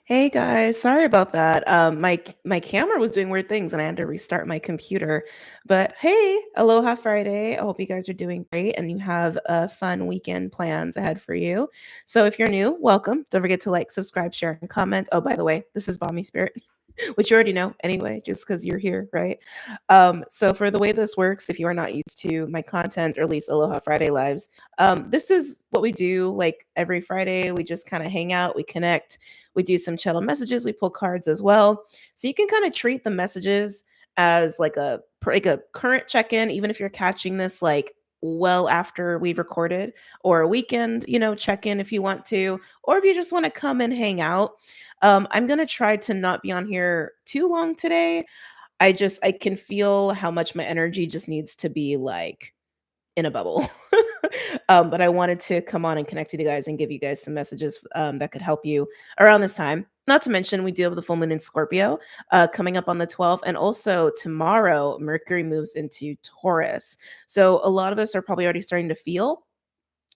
Hey guys, sorry about that. My camera was doing weird things and I had to restart my computer. But hey, Aloha Friday. I hope you guys are doing great and you have a fun weekend plans ahead for you. So if you're new, welcome. Don't forget to like, subscribe, share, and comment. Oh, by the way, this is BOMISpirit, which you already know anyway, just because you're here, right? So for the way this works, if you are not used to my content or at least Aloha Friday lives, this is what we do like every Friday. We just kind of hang out, we connect, we do some channel messages, we pull cards as well. So you can kind of treat the messages as like a current check-in, even if you're catching this like well after we've recorded, or a weekend, check-in if you want to, or if you just want to come and hang out. I'm gonna try to not be on here too long today. I can feel how much my energy just needs to be like in a bubble. But I wanted to come on and connect with you guys and give you guys some messages that could help you around this time. Not to mention, we do have the full moon in Scorpio coming up on the 12th. And also tomorrow, Mercury moves into Taurus. So a lot of us are probably already starting to feel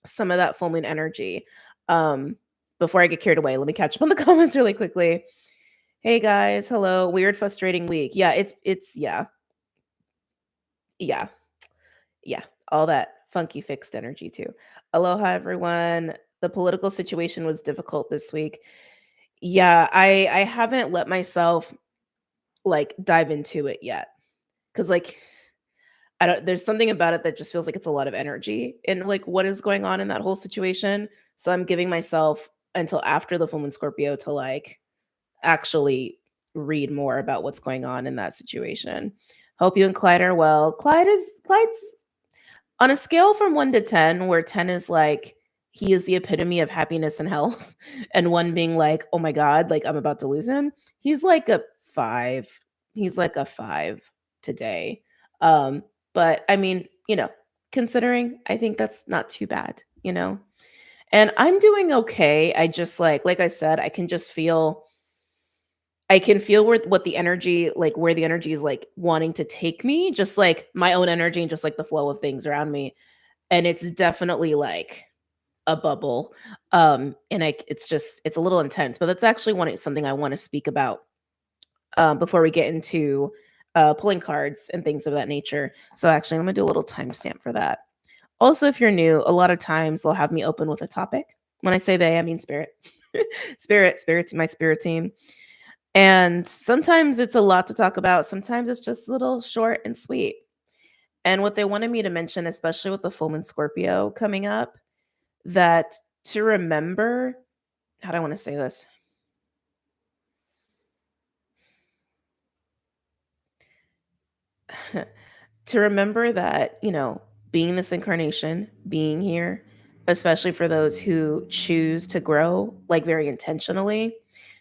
some of that full moon energy. Um, Before I get carried away, let me catch up on the comments really quickly. Hey guys, hello. Weird, frustrating week. Yeah, yeah, yeah. Yeah, all that funky fixed energy too. Aloha, everyone. The political situation was difficult this week. Yeah, I haven't let myself like dive into it yet because like I don't. There's something about it that just feels like it's a lot of energy and like what is going on in that whole situation. So I'm giving myself until after the full moon Scorpio to like actually read more about what's going on in that situation. Hope you and Clyde are well. Clyde's on a scale from 1 to 10, where 10 is like he is the epitome of happiness and health, and 1 being like, "Oh my god, like I'm about to lose him." He's like a 5. He's like a 5 today. But I mean, considering, I think that's not too bad. And I'm doing okay. I just like I said, I can feel where the energy is like wanting to take me, just like my own energy and just like the flow of things around me, and it's definitely like a bubble. And it's a little intense, but that's actually something I want to speak about before we get into pulling cards and things of that nature. So actually, I'm gonna do a little timestamp for that. Also, if you're new, a lot of times they'll have me open with a topic. When I say they, I mean spirit. Spirit, my spirit team. And sometimes it's a lot to talk about. Sometimes it's just a little short and sweet. And what they wanted me to mention, especially with the full moon Scorpio coming up, that to remember, how do I want to say this? To remember that, being in this incarnation, being here, especially for those who choose to grow, like very intentionally,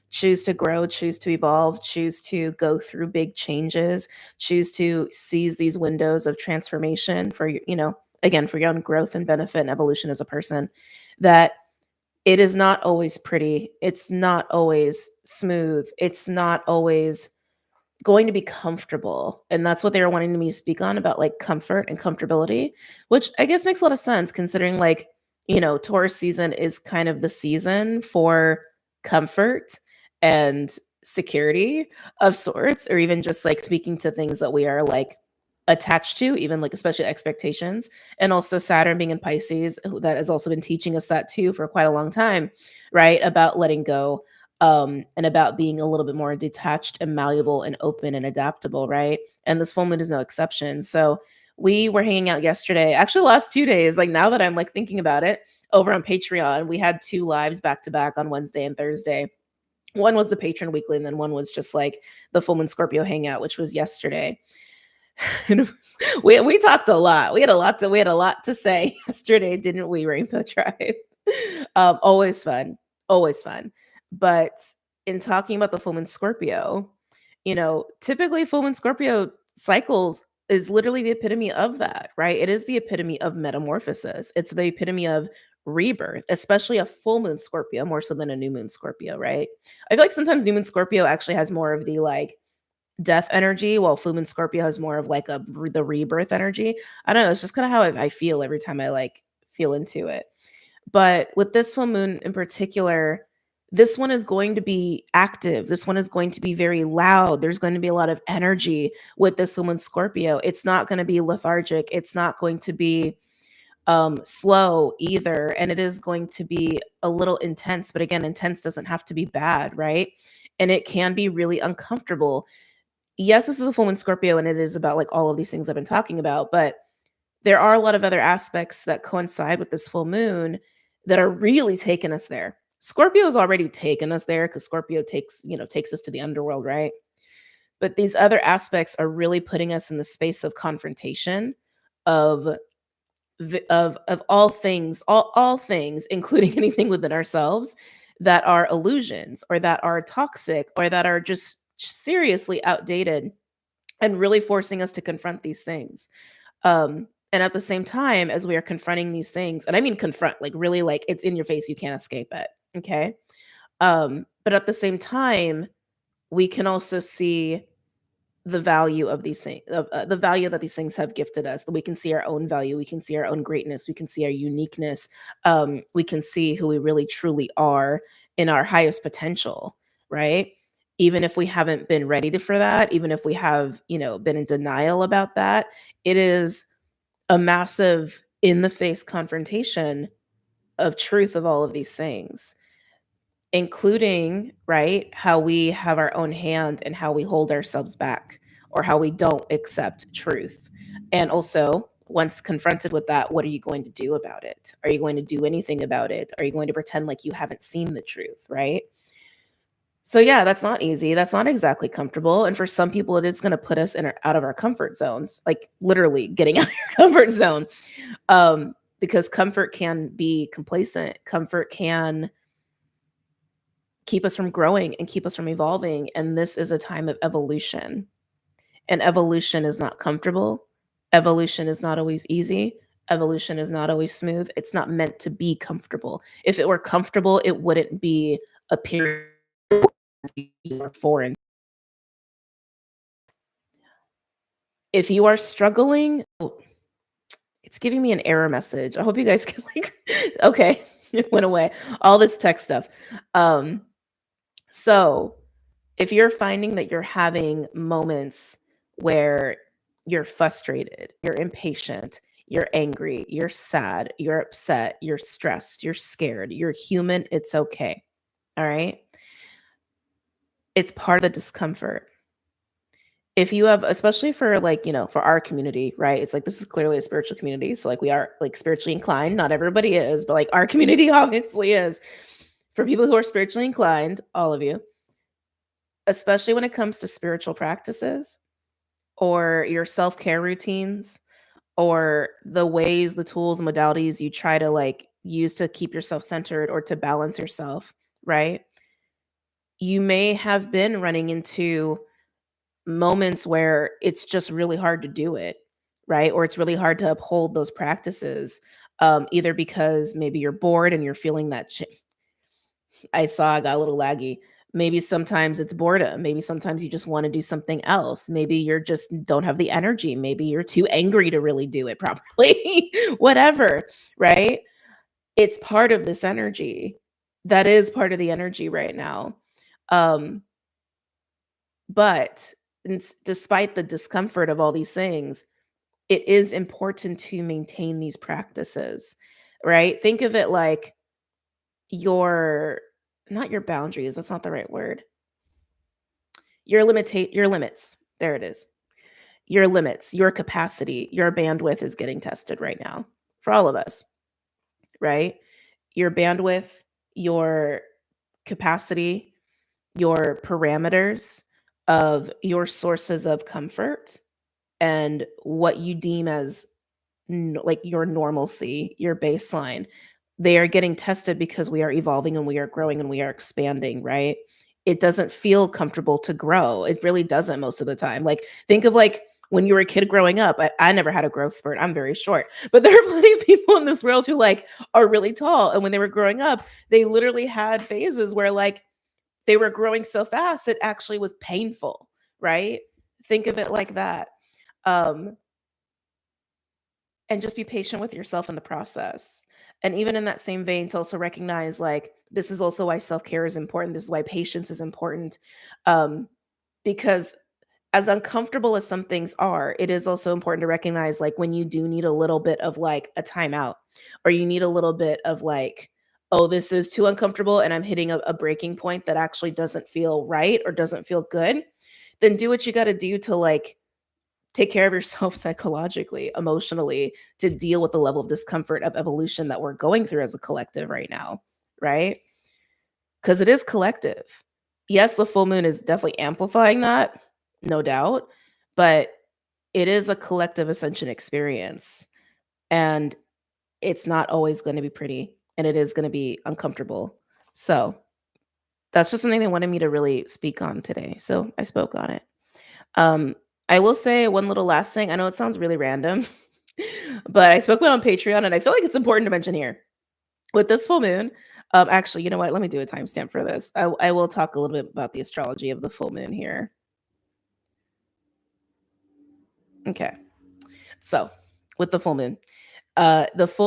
choose to grow, choose to evolve, choose to go through big changes, choose to seize these windows of transformation for, again, for your own growth and benefit and evolution as a person, that it is not always pretty. It's not always smooth. It's not always going to be comfortable. And that's what they were wanting me to speak on about like comfort and comfortability, which I guess makes a lot of sense considering like, Taurus season is kind of the season for comfort and security of sorts, or even just like speaking to things that we are like attached to, even like especially expectations. And also Saturn being in Pisces, that has also been teaching us that too for quite a long time, right? About letting go, and about being a little bit more detached and malleable and open and adaptable, right? And this full moon is no exception. So we were hanging out yesterday, actually the last 2 days, like now that I'm like thinking about it, over on Patreon. We had 2 lives back to back on Wednesday and Thursday. One was the patron weekly, and then one was just like the full moon Scorpio hangout, which was yesterday. And we talked a lot. We had a lot to say yesterday, didn't we, Rainbow Tribe? Always fun, always fun. But in talking about the full moon Scorpio, typically full moon Scorpio cycles is literally the epitome of that, right? It is the epitome of metamorphosis. It's the epitome of rebirth, especially a full moon Scorpio, more so than a new moon Scorpio, right? I feel like sometimes new moon Scorpio actually has more of the like death energy, while full moon Scorpio has more of like the rebirth energy. I don't know. It's just kind of how I feel every time I like feel into it. But with this full moon in particular, This one is going to be active. This one is going to be very loud. There's going to be a lot of energy with this woman, Scorpio. It's not going to be lethargic. It's not going to be slow either. And it is going to be a little intense. But again, intense doesn't have to be bad, right? And it can be really uncomfortable. Yes, this is a full moon Scorpio, and it is about like all of these things I've been talking about. But there are a lot of other aspects that coincide with this full moon that are really taking us there. Scorpio has already taken us there because Scorpio takes us to the underworld, right? But these other aspects are really putting us in the space of confrontation of of all things, all things, including anything within ourselves that are illusions or that are toxic or that are just seriously outdated, and really forcing us to confront these things. And at the same time, as we are confronting these things, and I mean confront, like really, like it's in your face, you can't escape it. Okay. But at the same time, we can also see the value of these things, the value that these things have gifted us. That we can see our own value, we can see our own greatness, we can see our uniqueness, we can see who we really truly are in our highest potential, right? Even if we haven't been ready for that, even if we have, been in denial about that, it is a massive in the face confrontation of truth of all of these things, including, right, how we have our own hand and how we hold ourselves back or how we don't accept truth. And also, once confronted with that, what are you going to do about it? Are you going to do anything about it? Are you going to pretend like you haven't seen the truth, right? So yeah, that's not easy. That's not exactly comfortable. And for some people, it is going to put us out of our comfort zones, like literally getting out of your comfort zone. Because comfort can be complacent. Comfort can keep us from growing and keep us from evolving. And this is a time of evolution. And evolution is not comfortable. Evolution is not always easy. Evolution is not always smooth. It's not meant to be comfortable. If it were comfortable, it wouldn't be a period foreign. If you are struggling, oh, it's giving me an error message. I hope you guys can like, okay, it went away. All this tech stuff. So if you're finding that you're having moments where you're frustrated, you're impatient, you're angry, you're sad, you're upset, you're stressed, you're scared, you're human, it's okay. All right. It's part of the discomfort. If you have, especially for like, for our community, right? It's like this is clearly a spiritual community. So like we are like spiritually inclined. Not everybody is, but like our community obviously is. For people who are spiritually inclined, all of you, especially when it comes to spiritual practices or your self-care routines or the ways, the tools, the modalities you try to like use to keep yourself centered or to balance yourself, right? You may have been running into moments where it's just really hard to do it, right? Or it's really hard to uphold those practices, either because maybe you're bored and you're feeling that I got a little laggy. Maybe sometimes it's boredom. Maybe sometimes you just want to do something else. Maybe you're just don't have the energy. Maybe you're too angry to really do it properly. Whatever, right? It's part of this energy. That is part of the energy right now. Um, but despite the discomfort of all these things, it is important to maintain these practices, right? Think of it like your not your boundaries, that's not the right word. Your limits. There it is. Your limits, your capacity, your bandwidth is getting tested right now for all of us, right? Your bandwidth, your capacity, your parameters of your sources of comfort and what you deem as like your normalcy, your baseline. They are getting tested because we are evolving and we are growing and we are expanding, right? It doesn't feel comfortable to grow. It really doesn't most of the time. Like think of like when you were a kid growing up. I never had a growth spurt. I'm very short. But there are plenty of people in this world who like are really tall. And when they were growing up, they literally had phases where like they were growing so fast it actually was painful, right? Think of it like that. Um, and just be patient with yourself in the process. And even in that same vein, to also recognize like this is also why self-care is important. This is why patience is important. Um, because as uncomfortable as some things are, it is also important to recognize like when you do need a little bit of like a timeout, or you need a little bit of like, oh, this is too uncomfortable and I'm hitting a breaking point that actually doesn't feel right or doesn't feel good, then do what you got to do to like take care of yourself psychologically, emotionally, to deal with the level of discomfort of evolution that we're going through as a collective right now, right? Because it is collective. Yes, the full moon is definitely amplifying that, no doubt, but it is a collective ascension experience. And it's not always going to be pretty, and it is going to be uncomfortable. So that's just something they wanted me to really speak on today. So I spoke on it. Um, I will say one little last thing. I know it sounds really random, but I spoke about it on Patreon, and I feel like it's important to mention here. With this full moon, actually, you know what? Let me do a timestamp for this. I will talk a little bit about the astrology of the full moon here. Okay. So, with the full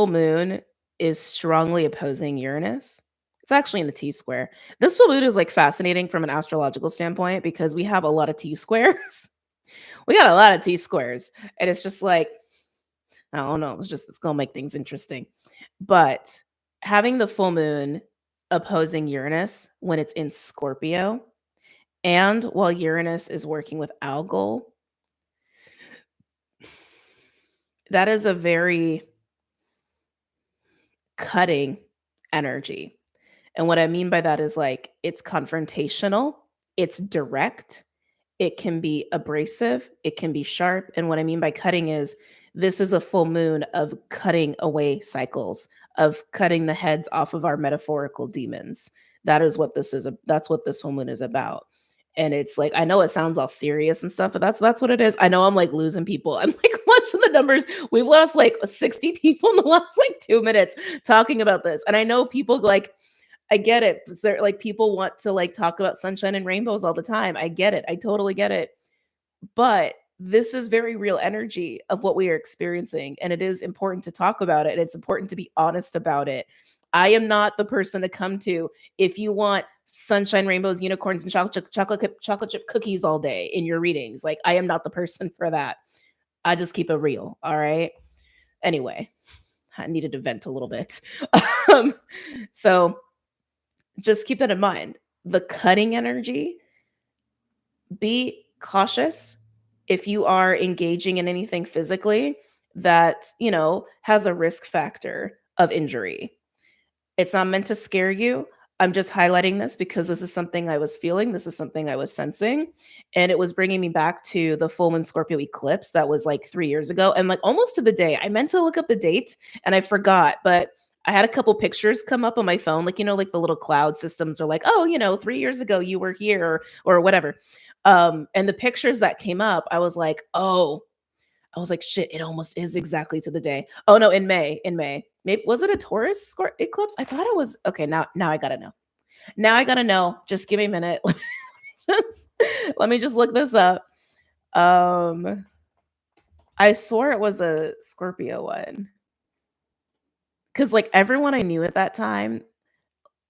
moon is strongly opposing Uranus. It's actually in the T square. This full moon is like fascinating from an astrological standpoint because we have a lot of T squares. We got a lot of T squares, and it's just like I don't know. It's gonna make things interesting. But having the full moon opposing Uranus when it's in Scorpio, and while Uranus is working with Algol, that is a very cutting energy. And what I mean by that is like it's confrontational, it's direct, it can be abrasive, it can be sharp. And what I mean by cutting is this is a full moon of cutting away cycles, of cutting the heads off of our metaphorical demons. That is what this is. That's what this full moon is about. And it's like I know it sounds all serious and stuff, but that's what it is. I know I'm like losing people. I'm like watching the numbers. We've lost like 60 people in the last like 2 minutes talking about this. And I know people like I get it. 'Cause they're like people want to like talk about sunshine and rainbows all the time. I get it. I totally get it. But this is very real energy of what we are experiencing. And it is important to talk about it. And it's important to be honest about it. I am not the person to come to if you want sunshine, rainbows, unicorns, and chocolate chip cookies all day in your readings. Like, I am not the person for that. I just keep it real. All right. Anyway, I needed to vent a little bit. um, so just keep that in mind. The cutting energy, be cautious if you are engaging in anything physically that, has a risk factor of injury. It's not meant to scare you. I'm just highlighting this because this is something I was feeling. This is something I was sensing. And it was bringing me back to the full moon Scorpio eclipse that was like 3 years ago. And like almost to the day, I meant to look up the date and I forgot. But I had a couple pictures come up on my phone, like, like the little cloud systems are like, oh, 3 years ago you were here or whatever. And the pictures that came up, I was like, shit, it almost is exactly to the day. Oh no, in May. Maybe was it a Taurus eclipse? I thought it was. Okay, now I gotta know. Now I gotta know. Just give me a minute. just, let me just look this up. I swore it was a Scorpio one. Cause like everyone I knew at that time,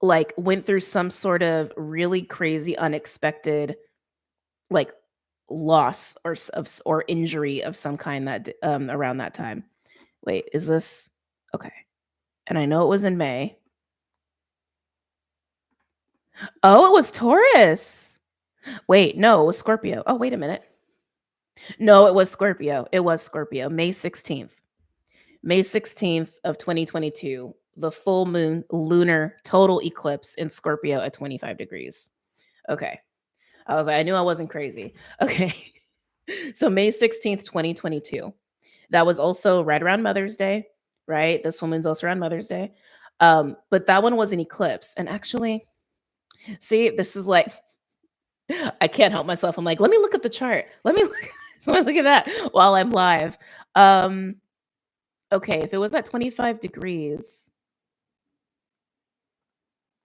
like went through some sort of really crazy, unexpected, like loss or injury of some kind around that time. Wait, is this okay? And I know it was in May. Oh, it was Taurus. Wait, no, it was Scorpio. Oh, wait a minute. No, it was Scorpio. It was Scorpio. May 16th. May 16th of 2022. The full moon lunar total eclipse in Scorpio at 25 degrees. Okay. I knew I wasn't crazy. Okay. So May 16th, 2022. That was also right around Mother's Day, right? This woman's also around Mother's Day. But that one was an eclipse. And actually, see, this is like I can't help myself. I'm like, let me look at the chart. Let me look, let me look at that while I'm live. Okay, if it was at 25 degrees,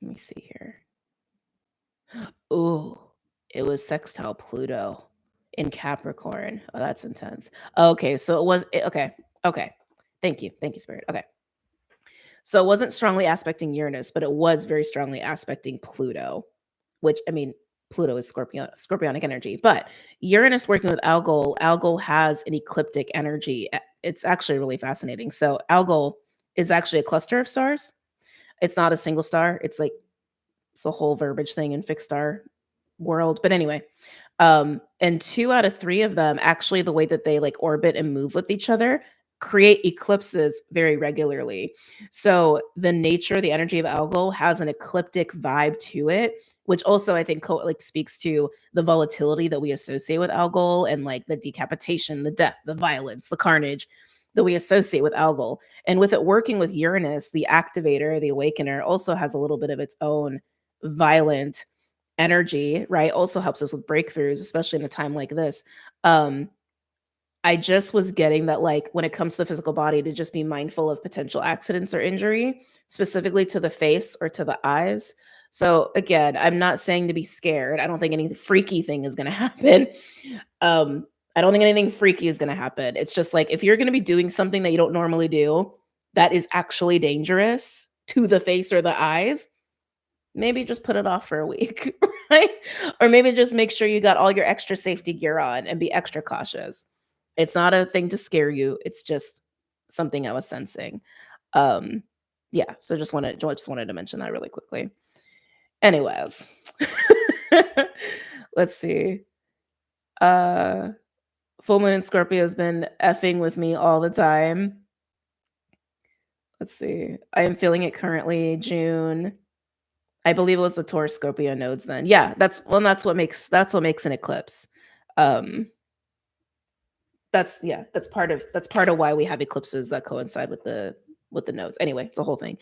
let me see here. Ooh, it was sextile Pluto in Capricorn. Oh, that's intense. Okay, so it was okay. Okay. Thank you. Thank you, Spirit. Okay. So it wasn't strongly aspecting Uranus, but it was very strongly aspecting Pluto, which, I mean, Pluto is scorpionic energy, but Uranus working with Algol, Algol has an ecliptic energy. It's actually really fascinating. So Algol is actually a cluster of stars. It's not a single star. It's like, it's a whole verbiage thing in fixed star world. But anyway, and 2 out of 3 of them, actually, the way that they like orbit and move with each other, create eclipses very regularly. So the nature, the energy of Algol has an ecliptic vibe to it, which also I think like speaks to the volatility that we associate with Algol, and like the decapitation, the death, the violence, the carnage that we associate with Algol. And with it working with Uranus, the activator, the awakener, also has a little bit of its own violent energy, right? Also helps us with breakthroughs, especially in a time like this. I just was getting that, like, when it comes to the physical body, to just be mindful of potential accidents or injury, specifically to the face or to the eyes. So again, I'm not saying to be scared. I don't think any freaky thing is going to happen. I don't think anything freaky is going to happen. It's just like, if you're going to be doing something that you don't normally do, that is actually dangerous to the face or the eyes, maybe just put it off for a week, right? Or maybe just make sure you got all your extra safety gear on and be extra cautious. It's not a thing to scare you. It's just something I was sensing. Um, yeah, so just wanted to mention that really quickly. Anyways, let's see. Full moon in Scorpio has been effing with me all the time. Let's see. I am feeling it currently, June. I believe it was the Taurus Scorpio nodes then. Yeah, that's what makes an eclipse. That's part of why we have eclipses that coincide with the nodes. Anyway, it's a whole thing.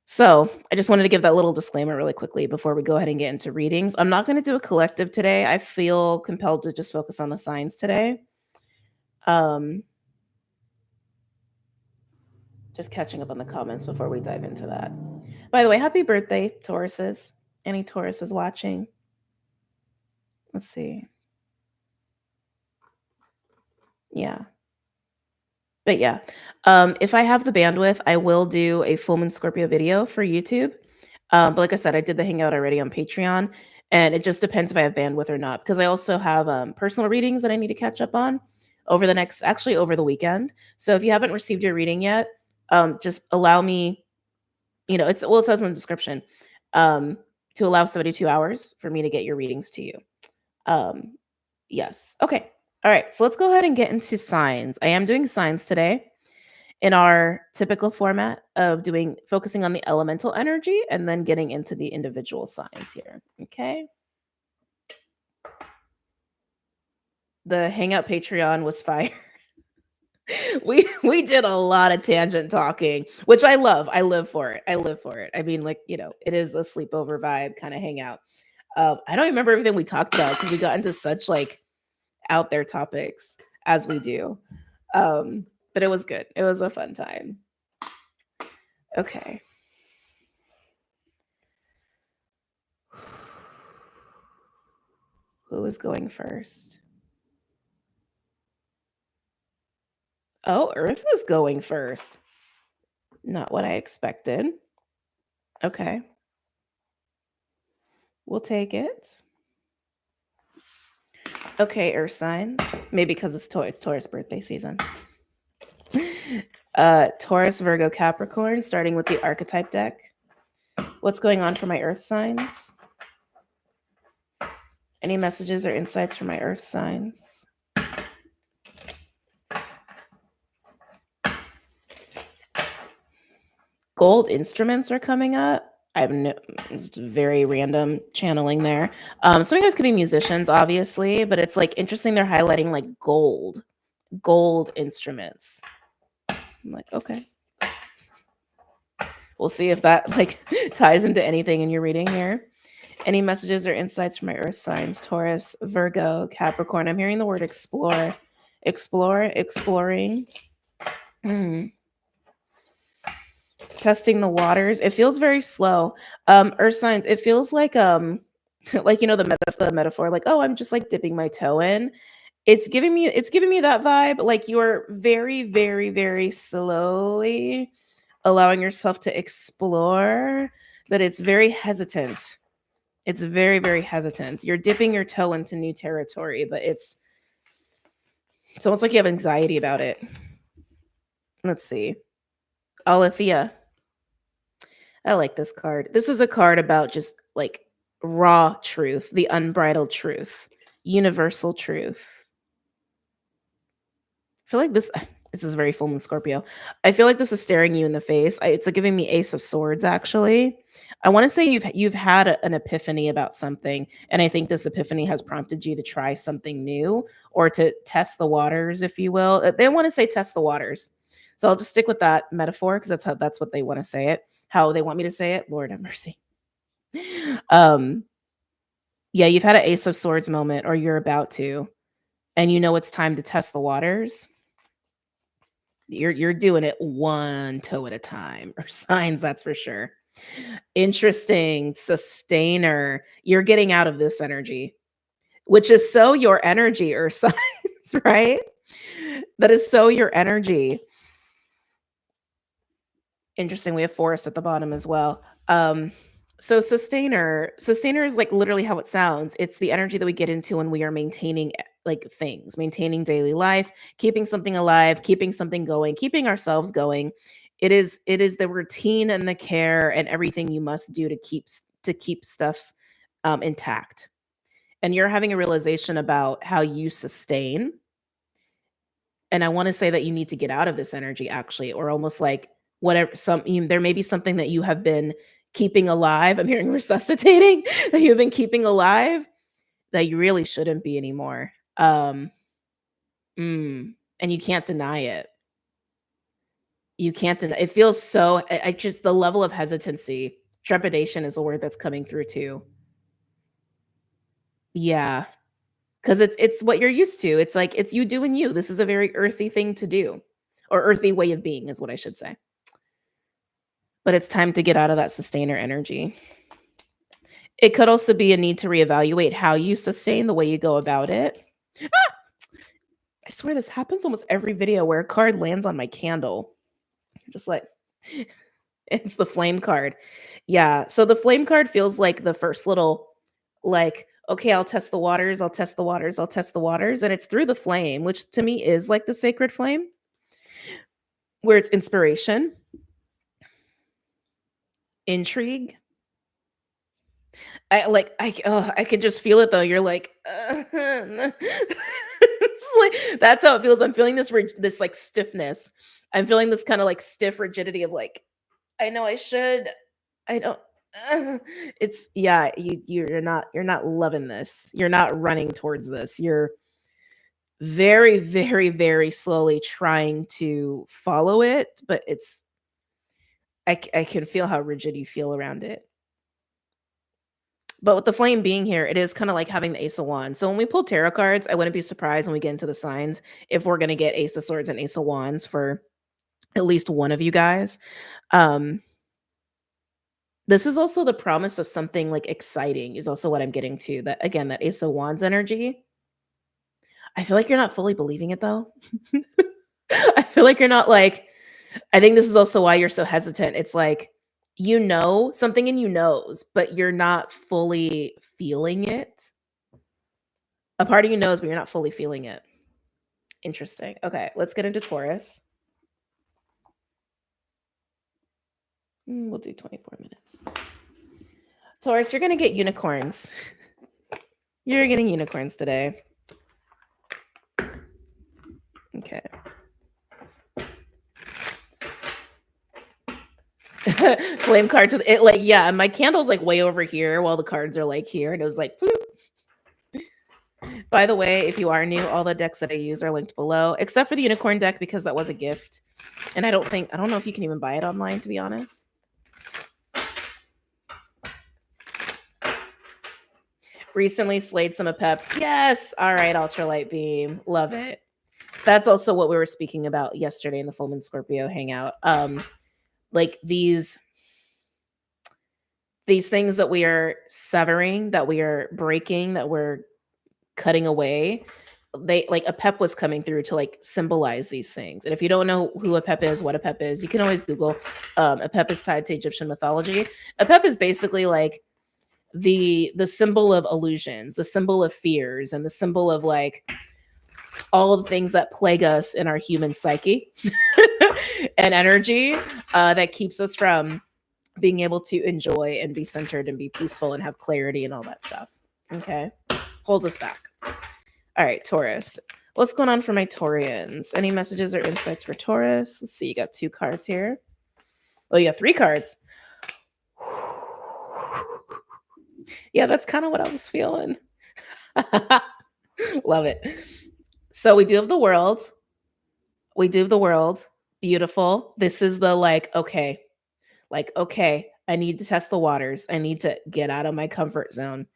So I just wanted to give that little disclaimer really quickly before we go ahead and get into readings. I'm not going to do a collective today. I feel compelled to just focus on the signs today. Just catching up on the comments before we dive into that. By the way, happy birthday, Tauruses. Any Tauruses watching? Let's see. Yeah. But yeah, if I have the bandwidth, I will do a full moon Scorpio video for YouTube. But like I said, I did the hangout already on Patreon, and it just depends if I have bandwidth or not, because I also have personal readings that I need to catch up on over the weekend. So if you haven't received your reading yet, just allow me, it says in the description, to allow 72 hours for me to get your readings to you. Yes. Okay. All right. So let's go ahead and get into signs. I am doing signs today in our typical format of focusing on the elemental energy and then getting into the individual signs here. Okay. The Hangout Patreon was fire. We did a lot of tangent talking, which I love. I live for it. I mean, like, it is a sleepover vibe kind of hangout. I don't remember everything we talked about because we got into such like out there topics as we do. But it was good. It was a fun time. Okay. Who is going first? Oh, Earth is going first. Not what I expected. Okay. We'll take it. Okay, Earth signs. Maybe because it's Taurus birthday season. Taurus, Virgo, Capricorn, starting with the archetype deck. What's going on for my Earth signs? Any messages or insights for my Earth signs? Gold instruments are coming up. It's very random channeling there. Some of you guys could be musicians, obviously, but it's like interesting. They're highlighting like gold instruments. I'm like, okay. We'll see if that like ties into anything in your reading here. Any messages or insights from my Earth signs? Taurus, Virgo, Capricorn. I'm hearing the word explore. Exploring. Testing the waters. It feels very slow. Earth signs, it feels like like the metaphor, like, oh, I'm just like dipping my toe in. It's giving me that vibe, like you're very, very, very slowly allowing yourself to explore, but it's very hesitant. It's very, very hesitant. You're dipping your toe into new territory, but it's almost like you have anxiety about it. Let's see. Alethea. I like this card. This is a card about just like raw truth, the unbridled truth, universal truth. I feel like this is very full moon Scorpio. I feel like this is staring you in the face. It's like giving me Ace of Swords, actually. I want to say you've had an epiphany about something, and I think this epiphany has prompted you to try something new or to test the waters, if you will. They want to say test the waters. So I'll just stick with that metaphor because that's what they want to say it. How they want me to say it, Lord have mercy. Yeah, you've had an Ace of Swords moment, or you're about to, and you know it's time to test the waters. You're doing it one toe at a time, or signs, that's for sure. Interesting. Sustainer. You're getting out of this energy, which is so your energy, or signs, right? That is so your energy. Interesting. We have forest at the bottom as well. So sustainer is like literally how it sounds. It's the energy that we get into when we are maintaining like things, maintaining daily life, keeping something alive, keeping something going, keeping ourselves going. It is the routine and the care and everything you must do to keep stuff intact. And you're having a realization about how you sustain. And I want to say that you need to get out of this energy, actually, or almost like whatever, there may be something that you have been keeping alive. I'm hearing resuscitating that you've been keeping alive that you really shouldn't be anymore. And you can't deny it. You can't deny it. Feels so, I just, the level of hesitancy, trepidation is a word that's coming through too. Yeah. Because it's what you're used to. It's like it's you doing you. This is a very earthy thing to do, or earthy way of being is what I should say. But it's time to get out of that sustainer energy. It could also be a need to reevaluate how you sustain, the way you go about it. Ah! I swear this happens almost every video where a card lands on my candle. Just like, it's the flame card. Yeah. So the flame card feels like the first little, like, okay, I'll test the waters, I'll test the waters, I'll test the waters. And it's through the flame, which to me is like the sacred flame, where it's inspiration, intrigue. I could just feel it though. You're like, it's like that's how it feels. I'm feeling this like stiffness. I'm feeling this kind of like stiff rigidity of like, I know I should. I don't. It's yeah. You're not loving this. You're not running towards this. You're very, very, very slowly trying to follow it, but I can feel how rigid you feel around it. But with the flame being here, it is kind of like having the Ace of Wands. So when we pull tarot cards, I wouldn't be surprised when we get into the signs if we're going to get Ace of Swords and Ace of Wands for at least one of you guys. This is also the promise of something like exciting is also what I'm getting to. That again, that Ace of Wands energy. I feel like you're not fully believing it though. I feel like you're not like, I think this is also why you're so hesitant. It's like, you know, something in you knows, but you're not fully feeling it. A part of you knows, but you're not fully feeling it. Interesting. Okay, let's get into Taurus. We'll do 24 minutes. Taurus, you're going to get unicorns. You're getting unicorns today. Okay. Flame card to it, like, yeah, my candle's like way over here while the cards are like here. And it was like, bloop. By the way, if you are new, all the decks that I use are linked below, except for the unicorn deck because that was a gift. And I don't know if you can even buy it online, to be honest. Recently slayed some of Peps. Yes. All right, ultralight beam. Love it. That's also what we were speaking about yesterday in the Full Moon Scorpio hangout. Like these things that we are severing, that we are breaking, that we're cutting away. they like Apep was coming through to like symbolize these things. And if you don't know who Apep is, what Apep is, you can always Google. Apep is tied to Egyptian mythology. Apep is basically like the symbol of illusions, the symbol of fears, and the symbol of like all of the things that plague us in our human psyche and energy, that keeps us from being able to enjoy and be centered and be peaceful and have clarity and all that stuff. Okay. Holds us back. All right, Taurus. What's going on for my Taurians? Any messages or insights for Taurus? Let's see. You got 2 cards here. Oh, you got 3 cards. Yeah, that's kind of what I was feeling. Love it. So we do have the world. We do have the world. Beautiful. This is the okay, I need to test the waters. I need to get out of my comfort zone.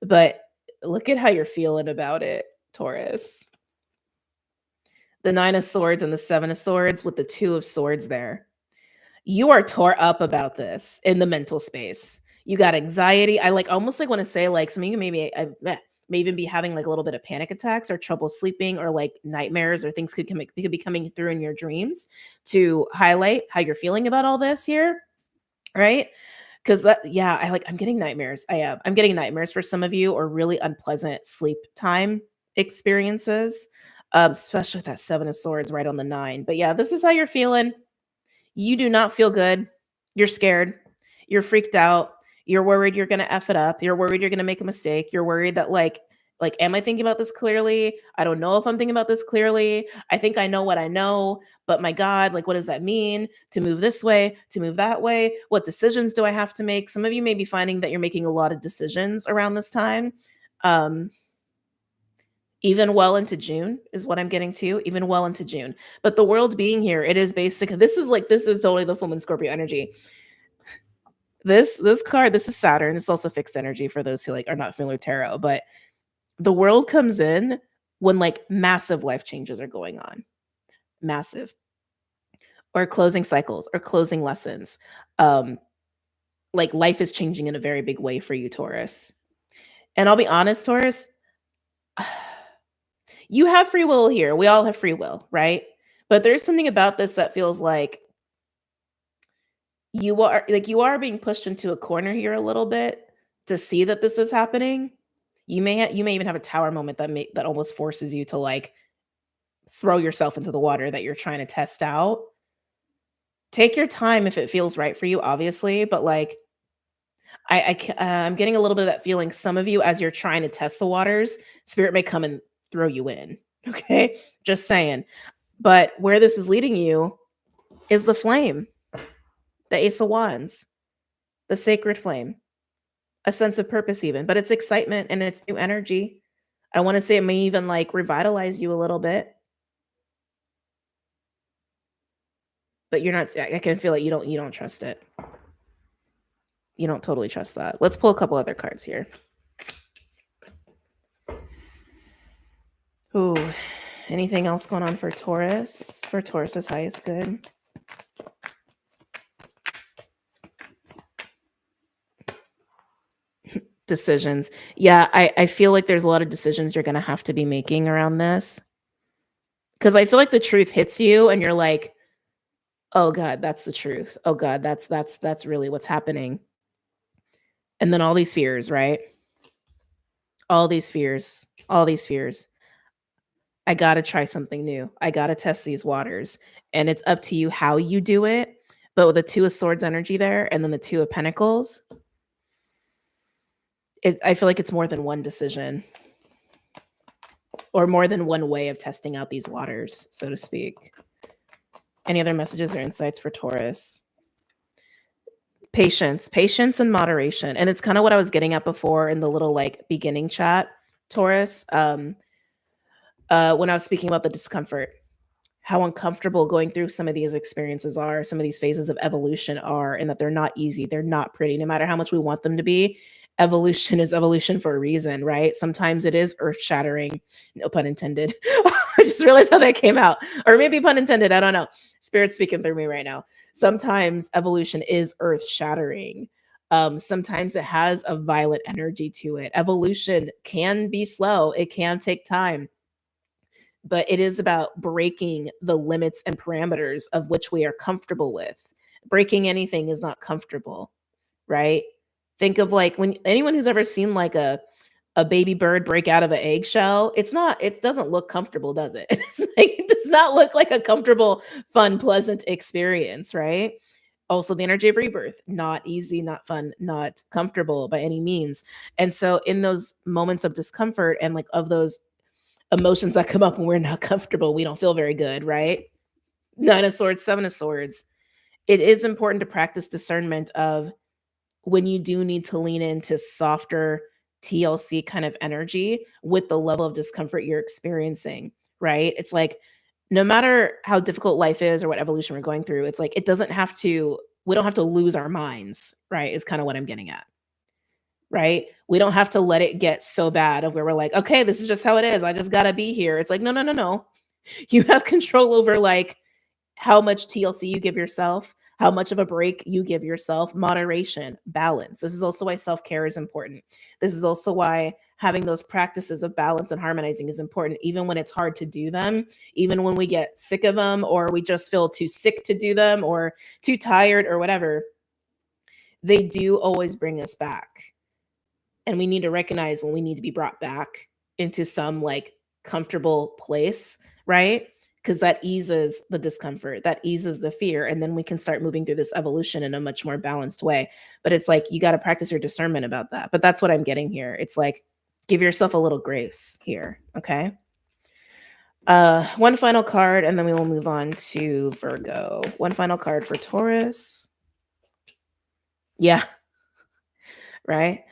But look at how you're feeling about it, Taurus. The 9 of Swords and the 7 of Swords with the 2 of Swords there. You are tore up about this in the mental space. You got anxiety. I almost want to say some of you maybe may even be having like a little bit of panic attacks or trouble sleeping or like nightmares or things could be coming through in your dreams to highlight how you're feeling about all this here, right? Because I'm getting nightmares. I'm getting nightmares for some of you, or really unpleasant sleep time experiences, especially with that 7 of Swords right on the 9. But yeah, this is how you're feeling. You do not feel good. You're scared. You're freaked out. You're worried you're going to F it up. You're worried you're going to make a mistake. You're worried that am I thinking about this clearly? I don't know if I'm thinking about this clearly. I think I know what I know, but my God, what does that mean to move this way, to move that way? What decisions do I have to make? Some of you may be finding that you're making a lot of decisions around this time. Even well into June is what I'm getting to, even well into June. But the world being here, it is basic. This is totally the full moon Scorpio energy. This card, this is Saturn. This is also fixed energy for those who are not familiar with tarot, but the world comes in when massive life changes are going on. Massive. Or closing cycles or closing lessons. Life is changing in a very big way for you, Taurus. And I'll be honest, Taurus, you have free will here. We all have free will, right? But there's something about this that feels like you are being pushed into a corner here a little bit to see that this is happening. You may even have a tower moment that almost forces you to throw yourself into the water that you're trying to test out. Take your time if it feels right for you, obviously, but I'm getting a little bit of that feeling. Some of you, as you're trying to test the waters, Spirit may come and throw you in. Okay, just saying. But where this is leading you is the flame, the Ace of Wands, the sacred flame, a sense of purpose even, but it's excitement and it's new energy. I want to say it may even revitalize you a little bit. But you're not, I can feel it. You don't trust it. You don't totally trust that. Let's pull a couple other cards here. Ooh, anything else going on for Taurus? For Taurus's highest good. Decisions. Yeah, I feel like there's a lot of decisions you're going to have to be making around this. Because I feel like the truth hits you and you're like, oh God, that's the truth. Oh God, that's really what's happening. And then all these fears, right? All these fears. I got to try something new. I got to test these waters. And it's up to you how you do it. But with the 2 of Swords energy there and then the 2 of Pentacles, I feel like it's more than one decision or more than one way of testing out these waters, so to speak. Any other messages or insights for Taurus? Patience and moderation. And it's kind of what I was getting at before in the little beginning chat, Taurus. When I was speaking about the discomfort, how uncomfortable going through some of these experiences are, some of these phases of evolution are, and that they're not easy. They're not pretty, no matter how much we want them to be. Evolution is evolution for a reason, right? Sometimes it is earth-shattering, no pun intended. I just realized how that came out. Or maybe pun intended, I don't know. Spirit's speaking through me right now. Sometimes evolution is earth-shattering. Sometimes it has a violent energy to it. Evolution can be slow. It can take time. but it is about breaking the limits and parameters of which we are comfortable with. Breaking anything is not comfortable, right? Think of like when anyone who's ever seen like a baby bird break out of an eggshell, it doesn't look comfortable, does it? It's like, it does not look like a comfortable, fun, pleasant experience, right? Also, the energy of rebirth, not easy, not fun, not comfortable by any means. And so, in those moments of discomfort and like of those emotions that come up when we're not comfortable, we don't feel very good, right? Nine of Swords, Seven of Swords. It is important to practice discernment of when you do need to lean into softer TLC kind of energy with the level of discomfort you're experiencing, right? It's like no matter how difficult life is or what evolution we're going through, it's like we don't have to lose our minds, right? Is kind of what I'm getting at, right? We don't have to let it get so bad of where we're like, okay, this is just how it is. I just got to be here. It's like, no, no, no, no. You have control over like how much TLC you give yourself, how much of a break you give yourself, moderation, balance. This is also why self care is important. This is also why having those practices of balance and harmonizing is important, even when it's hard to do them, even when we get sick of them, or we just feel too sick to do them, or too tired, or whatever. They do always bring us back. And we need to recognize when we need to be brought back into some like comfortable place, right? Because that eases the discomfort, that eases the fear, and then we can start moving through this evolution in a much more balanced way. But it's like you got to practice your discernment about that. But that's what I'm getting here. It's like give yourself a little grace here, okay? One final card, and then we will move on to Virgo. One final card for Taurus. Yeah, right?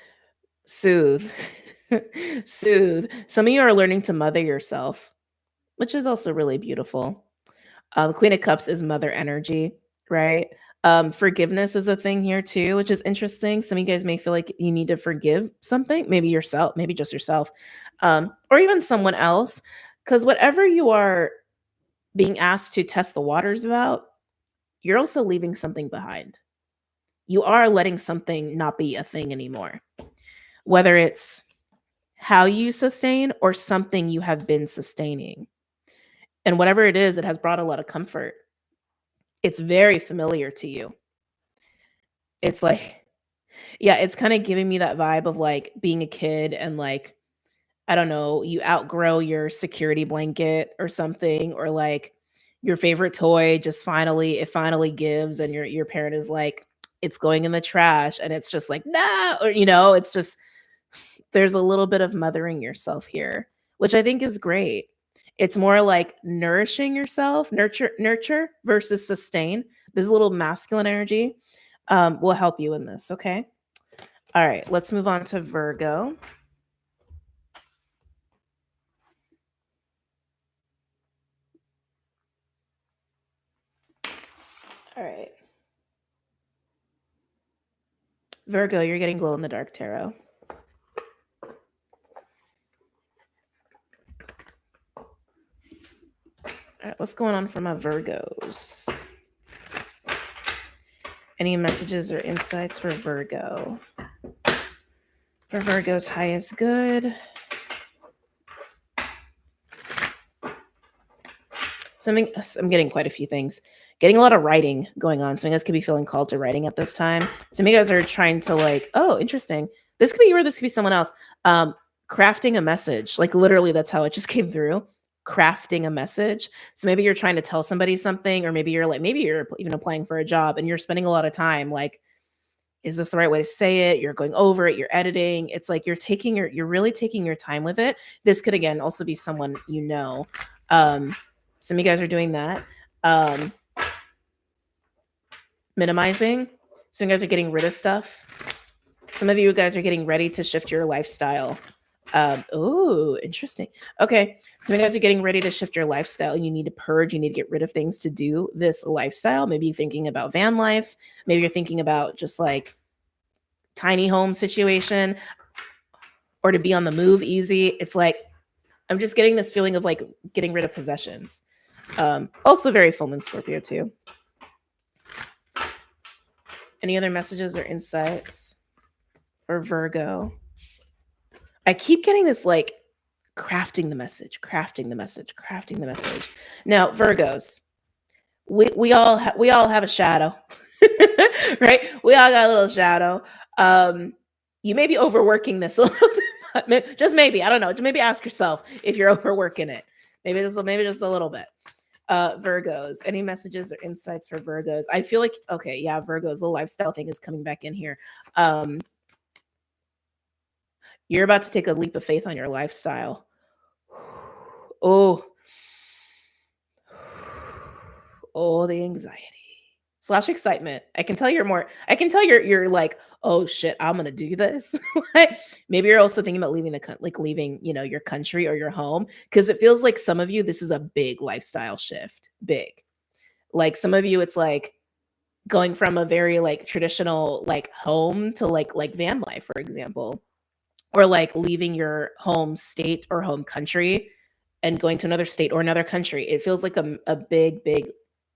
Soothe. Soothe. Some of you are learning to mother yourself, which is also really beautiful. Queen of Cups is mother energy, right? Forgiveness is a thing here too, which is interesting. Some of you guys may feel like you need to forgive something, maybe yourself, maybe just yourself, or even someone else. Because whatever you are being asked to test the waters about, you're also leaving something behind. You are letting something not be a thing anymore, whether it's how you sustain or something you have been sustaining. And whatever it is, it has brought a lot of comfort. It's very familiar to you. It's like, yeah, it's kind of giving me that vibe of like being a kid and like, I don't know, you outgrow your security blanket or something, or like your favorite toy it finally gives, and your parent is like, it's going in the trash, and it's just like, no, or it's just there's a little bit of mothering yourself here, which I think is great. It's more like nourishing yourself, nurture versus sustain. This little masculine energy will help you in this. Okay. All right. Let's move on to Virgo. All right. Virgo, you're getting glow in the dark tarot. All right, what's going on for my Virgos? Any messages or insights for Virgo? For Virgo's highest good. I'm getting quite a few things. Getting a lot of writing going on. Some of you guys could be feeling called to writing at this time. Some of you guys are trying to like, oh, interesting. This could be you or this could be someone else. Crafting a message. Like literally that's how it just came through. Crafting a message. So maybe you're trying to tell somebody something, or maybe you're even applying for a job and you're spending a lot of time like, is this the right way to say it? You're going over it, you're editing. It's like you're really taking your time with it. This could again also be someone you know. Some of you guys are doing that. Minimizing. Some of you guys are getting rid of stuff. Some of you guys are getting ready to shift your lifestyle. Oh, interesting. Okay. Some of you guys are getting ready to shift your lifestyle. You need to purge. You need to get rid of things to do this lifestyle. Maybe you're thinking about van life. Maybe you're thinking about just like tiny home situation, or to be on the move easy. It's like, I'm just getting this feeling of like getting rid of possessions. Also very full moon Scorpio too. Any other messages or insights for Virgo? I keep getting this like crafting the message, crafting the message, crafting the message. Now, Virgos, we all have a shadow, right? We all got a little shadow. You may be overworking this a little too much. Just maybe, I don't know. Maybe ask yourself if you're overworking it. Maybe just a little bit. Virgos, any messages or insights for Virgos? I feel like, okay, yeah, Virgos, the lifestyle thing is coming back in here. You're about to take a leap of faith on your lifestyle. Oh, the anxiety / excitement. I can tell you're like, oh shit, I'm gonna do this. Maybe you're also thinking about leaving leaving, your country or your home, because it feels like some of you, this is a big lifestyle shift. Big. Like some of you, it's like going from a very like traditional like home to like van life, for example, or like leaving your home state or home country and going to another state or another country. It feels like a big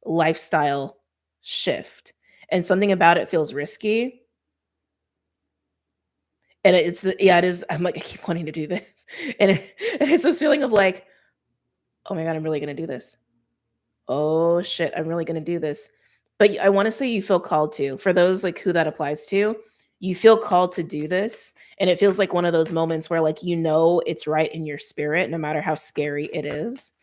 lifestyle shift, and something about it feels risky. And it is. I'm like, I keep wanting to do this, and it's this feeling of like, oh my god, I'm really gonna do this. Oh shit, I'm really gonna do this. But I want to say you feel called to. For those like who that applies to, you feel called to do this, and it feels like one of those moments where like it's right in your spirit, no matter how scary it is.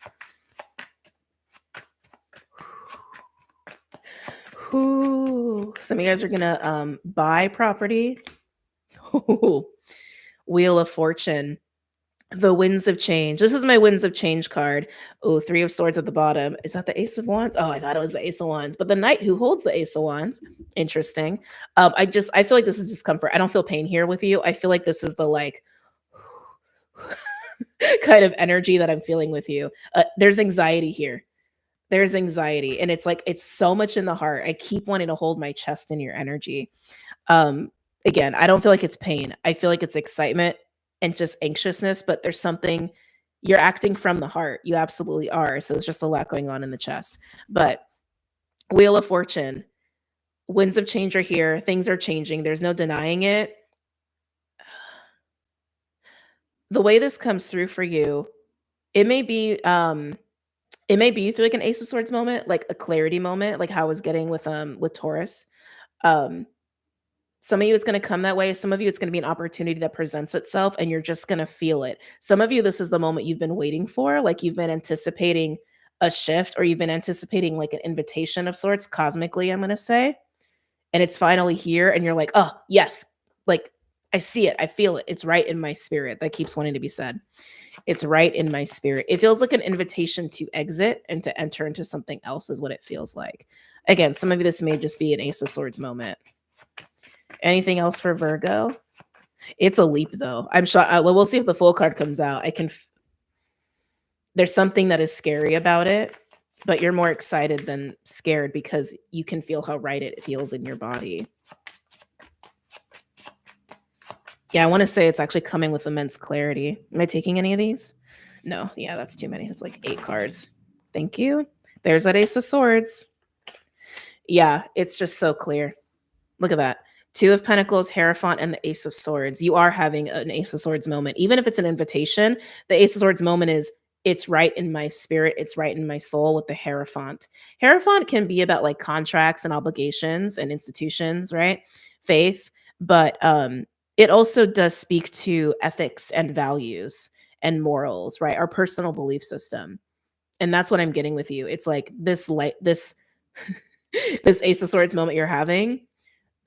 Ooh, some of you guys are gonna buy property. Ooh, Wheel of Fortune. The Winds of Change. This is my Winds of Change card. Oh, Three of Swords at the bottom. Is that the Ace of Wands? Oh, I thought it was the Ace of Wands. But the Knight who holds the Ace of Wands. Interesting. I feel like this is discomfort. I don't feel pain here with you. I feel like this is the like kind of energy that I'm feeling with you. There's anxiety here. There's anxiety. And it's like, it's so much in the heart. I keep wanting to hold my chest in your energy. Again, I don't feel like it's pain. I feel like it's excitement and just anxiousness, but there's something, you're acting from the heart. You absolutely are. So it's just a lot going on in the chest. But Wheel of Fortune, Winds of Change are here. Things are changing. There's no denying it. The way this comes through for you, it may be through like an Ace of Swords moment, like a clarity moment, like how I was getting with Taurus. Some of you, it's going to come that way. Some of you, it's going to be an opportunity that presents itself and you're just going to feel it. Some of you, this is the moment you've been waiting for. Like you've been anticipating a shift, or you've been anticipating like an invitation of sorts, cosmically, I'm going to say. And it's finally here. And you're like, oh, yes. Like I see it. I feel it. It's right in my spirit. That keeps wanting to be said. It's right in my spirit. It feels like an invitation to exit and to enter into something else is what it feels like. Again, some of you, this may just be an Ace of Swords moment. Anything else for Virgo? It's a leap, though. I'm sure. We'll see if the full card comes out. There's something that is scary about it, but you're more excited than scared because you can feel how right it feels in your body. Yeah, I want to say it's actually coming with immense clarity. Am I taking any of these? No. Yeah, that's too many. It's like 8 cards. Thank you. There's that Ace of Swords. Yeah, it's just so clear. Look at that. 2 of Pentacles, Hierophant, and the Ace of Swords. You are having an Ace of Swords moment. Even if it's an invitation, the Ace of Swords moment is, it's right in my spirit. It's right in my soul with the Hierophant. Hierophant can be about like contracts and obligations and institutions, right? Faith. But it also does speak to ethics and values and morals, right? Our personal belief system. And that's what I'm getting with you. It's like this this Ace of Swords moment you're having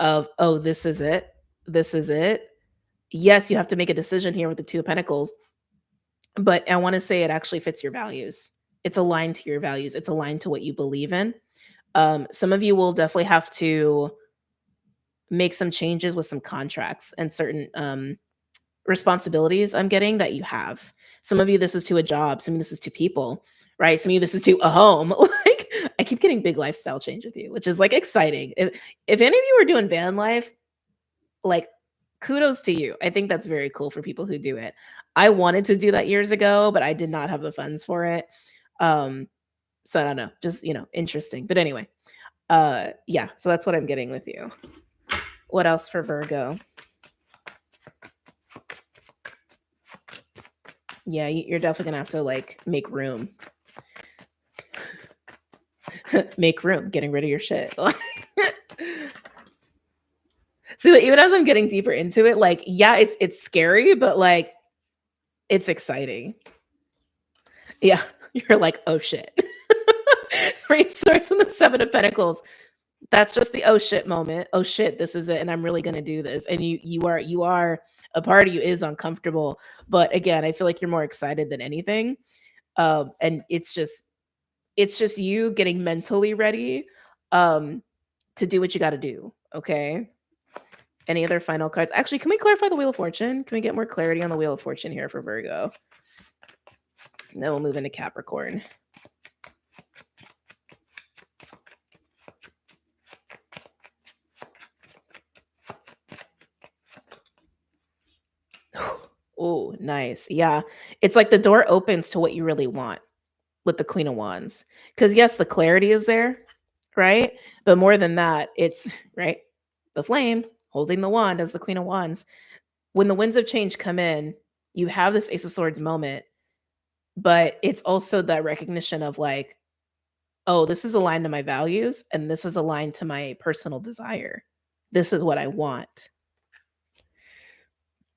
of, oh, this is it. This is it. Yes, you have to make a decision here with the 2 of Pentacles, but I want to say it actually fits your values. It's aligned to your values. It's aligned to what you believe in. Some of you will definitely have to make some changes with some contracts and certain responsibilities I'm getting that you have. Some of you, this is to a job. Some of you, this is to people, right? Some of you, this is to a home. Like I keep getting big lifestyle change with you, which is like exciting. If any of you are doing van life, like kudos to you. I think that's very cool for people who do it. I wanted to do that years ago, but I did not have the funds for it. So I don't know, just, interesting. But anyway, yeah, so that's what I'm getting with you. What else for Virgo? Yeah, you're definitely gonna have to like make room. Make room, getting rid of your shit. See, like, even as I'm getting deeper into it, like, yeah, it's scary, but like it's exciting. Yeah. You're like, oh shit. Three swords and the seven of pentacles. That's just the oh shit moment. Oh shit, this is it, and I'm really gonna do this. And you are a part of you is uncomfortable, but again, I feel like you're more excited than anything. And it's just you getting mentally ready um to do what you got to do. Okay. Any other final cards? Actually, can we clarify the Wheel of Fortune? Can we get more clarity on the Wheel of Fortune here for Virgo? And then we'll move into Capricorn. Oh, nice. Yeah. It's like the door opens to what you really want with the Queen of Wands. Because, yes, the clarity is there, right? But more than that, it's right. The flame holding the wand as the Queen of Wands. When the winds of change come in, you have this Ace of Swords moment, but it's also that recognition of like, oh, this is aligned to my values and this is aligned to my personal desire. This is what I want.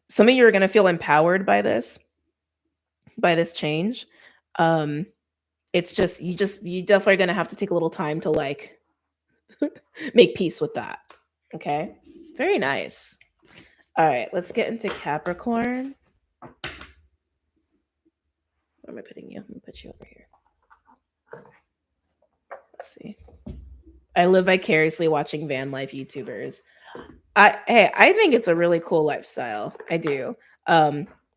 Some of you are going to feel empowered by this change. It's just you definitely are going to have to take a little time to like make peace with that. Okay. Very nice. All right, let's get into Capricorn. Where am I putting you? I'm gonna put you over here. Let's see. I live vicariously watching van life YouTubers. I think it's a really cool lifestyle. I do.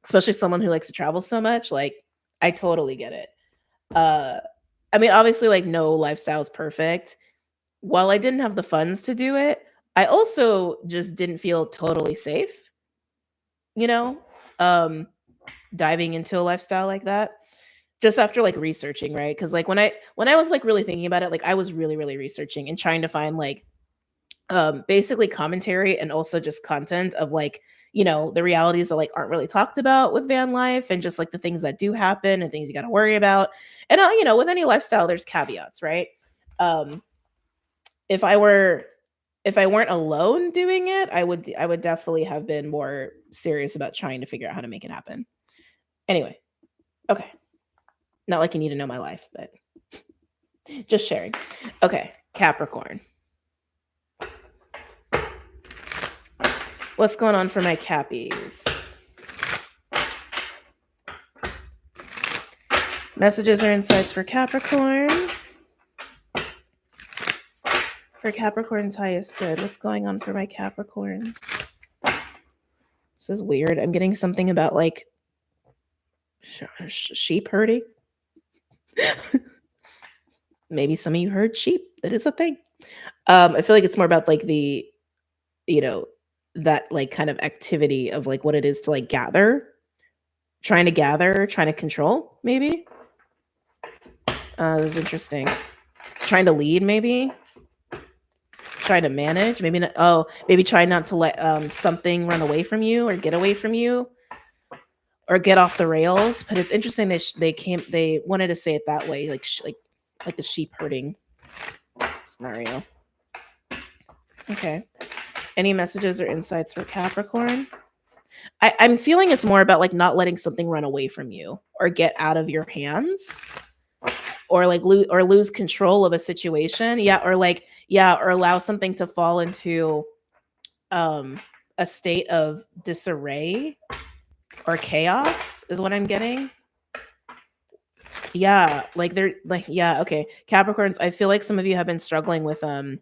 Especially someone who likes to travel so much. Like, I totally get it. I mean, obviously, like, no lifestyle is perfect. While I didn't have the funds to do it, I also just didn't feel totally safe, you know, diving into a lifestyle like that. Just after like researching, right? Because like when I was like really thinking about it, like I was really researching and trying to find like basically commentary and also just content of like, the realities that like aren't really talked about with van life and just like the things that do happen and things you got to worry about. And with any lifestyle there's caveats, right? um if I weren't alone doing it, I would definitely have been more serious about trying to figure out how to make it happen. Anyway, okay. Not like you need to know my life, but just sharing. Okay, Capricorn. What's going on for my Cappies? Messages or insights for Capricorn. For Capricorn's highest good. What's going on for my Capricorns? This is weird. I'm getting something about like sheep herding. Maybe some of you heard sheep. That is a thing. I feel like it's more about like the, that like kind of activity of like what it is to like gather, trying to control, maybe. This is interesting. Trying to lead, maybe. Trying to manage, maybe not. Oh, maybe try not to let something run away from you or get away from you or get off the rails. But it's interesting they wanted to say it that way, like like the sheep herding scenario. Okay. Any messages or insights for Capricorn? I'm feeling it's more about like not letting something run away from you or get out of your hands or like lose control of a situation. Or allow something to fall into a state of disarray or chaos is what I'm getting. Yeah, like they're like, yeah, okay. Capricorns, I feel like some of you have been struggling with trying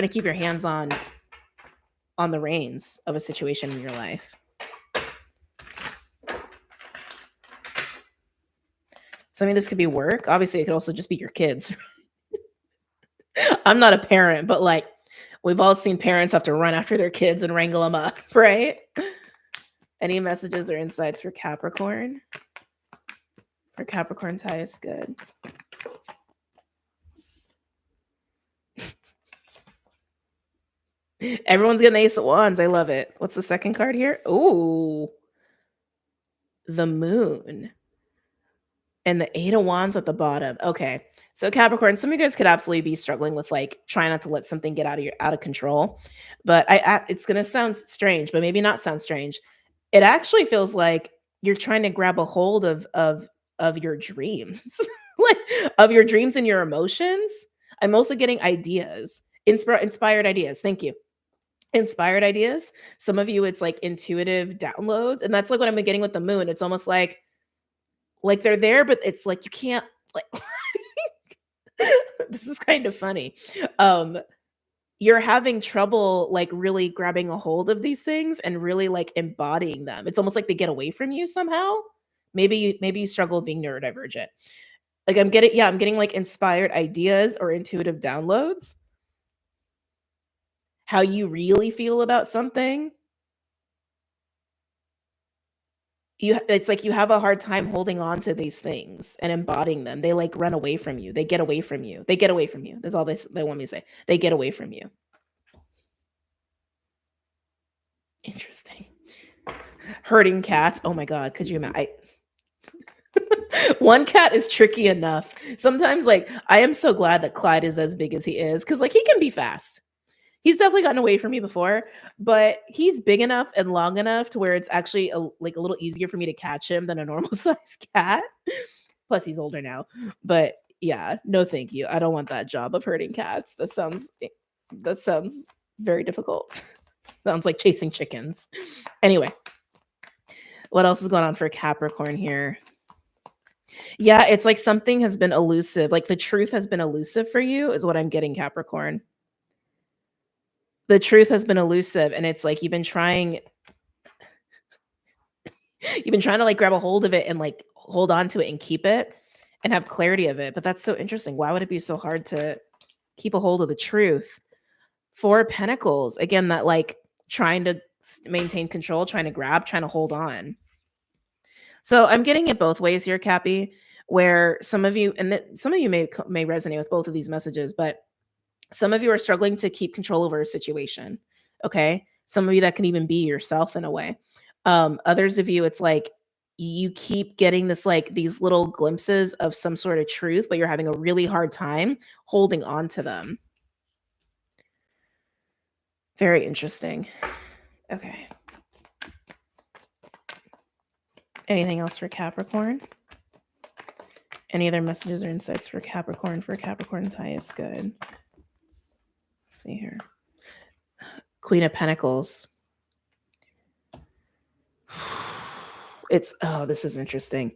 to keep your hands on the reins of a situation in your life. So I mean, this could be work. Obviously, it could also just be your kids. I'm not a parent, but like we've all seen parents have to run after their kids and wrangle them up, right? Any messages or insights for Capricorn? For Capricorn's highest good. Everyone's getting the Ace of Wands. I love it. What's the second card here? Ooh. the moon, and the 8 of wands at the bottom. Okay. So Capricorn, some of you guys could absolutely be struggling with like trying not to let something get out of control. But it's gonna sound strange, but maybe not sound strange. It actually feels like you're trying to grab a hold of your dreams. Like of your dreams and your emotions. I'm mostly getting ideas. Inspired ideas. Thank you. Inspired ideas. Some of you it's like intuitive downloads. And that's like what I'm getting with the moon. It's almost like they're there, but it's like you can't like this is kind of funny. Um, you're having trouble like really grabbing a hold of these things and really like embodying them. It's almost like they get away from you somehow. Maybe you struggle with being neurodivergent. Like I'm getting like inspired ideas or intuitive downloads. How you really feel about something. It's like you have a hard time holding on to these things and embodying them. They like run away from you. They get away from you. They get away from you. That's all they want me to say. They get away from you. Interesting. Herding cats. Oh my god, could you imagine? One cat is tricky enough. Sometimes like I am so glad that Clyde is as big as he is cuz like he can be fast. He's definitely gotten away from me before, but he's big enough and long enough to where it's actually like a little easier for me to catch him than a normal sized cat. Plus, he's older now. But yeah, no, thank you. I don't want that job of herding cats. That sounds very difficult. Sounds like chasing chickens. Anyway, what else is going on for Capricorn here? Yeah, it's like something has been elusive. Like the truth has been elusive for you, is what I'm getting, Capricorn. The truth has been elusive, and it's like you've been trying to like grab a hold of it and like hold on to it and keep it and have clarity of it. But that's so interesting. Why would it be so hard to keep a hold of the truth? 4 of Pentacles, again, that like trying to maintain control, trying to grab, trying to hold on. So I'm getting it both ways here, Cappy, where some of you, and some of you may resonate with both of these messages, but some of you are struggling to keep control over a situation. Okay. Some of you that can even be yourself in a way. Others of you, it's like you keep getting this, like these little glimpses of some sort of truth, but you're having a really hard time holding on to them. Very interesting. Okay. Anything else for Capricorn? Any other messages or insights for Capricorn for Capricorn's highest good? Let's see here. Queen of Pentacles. This is interesting.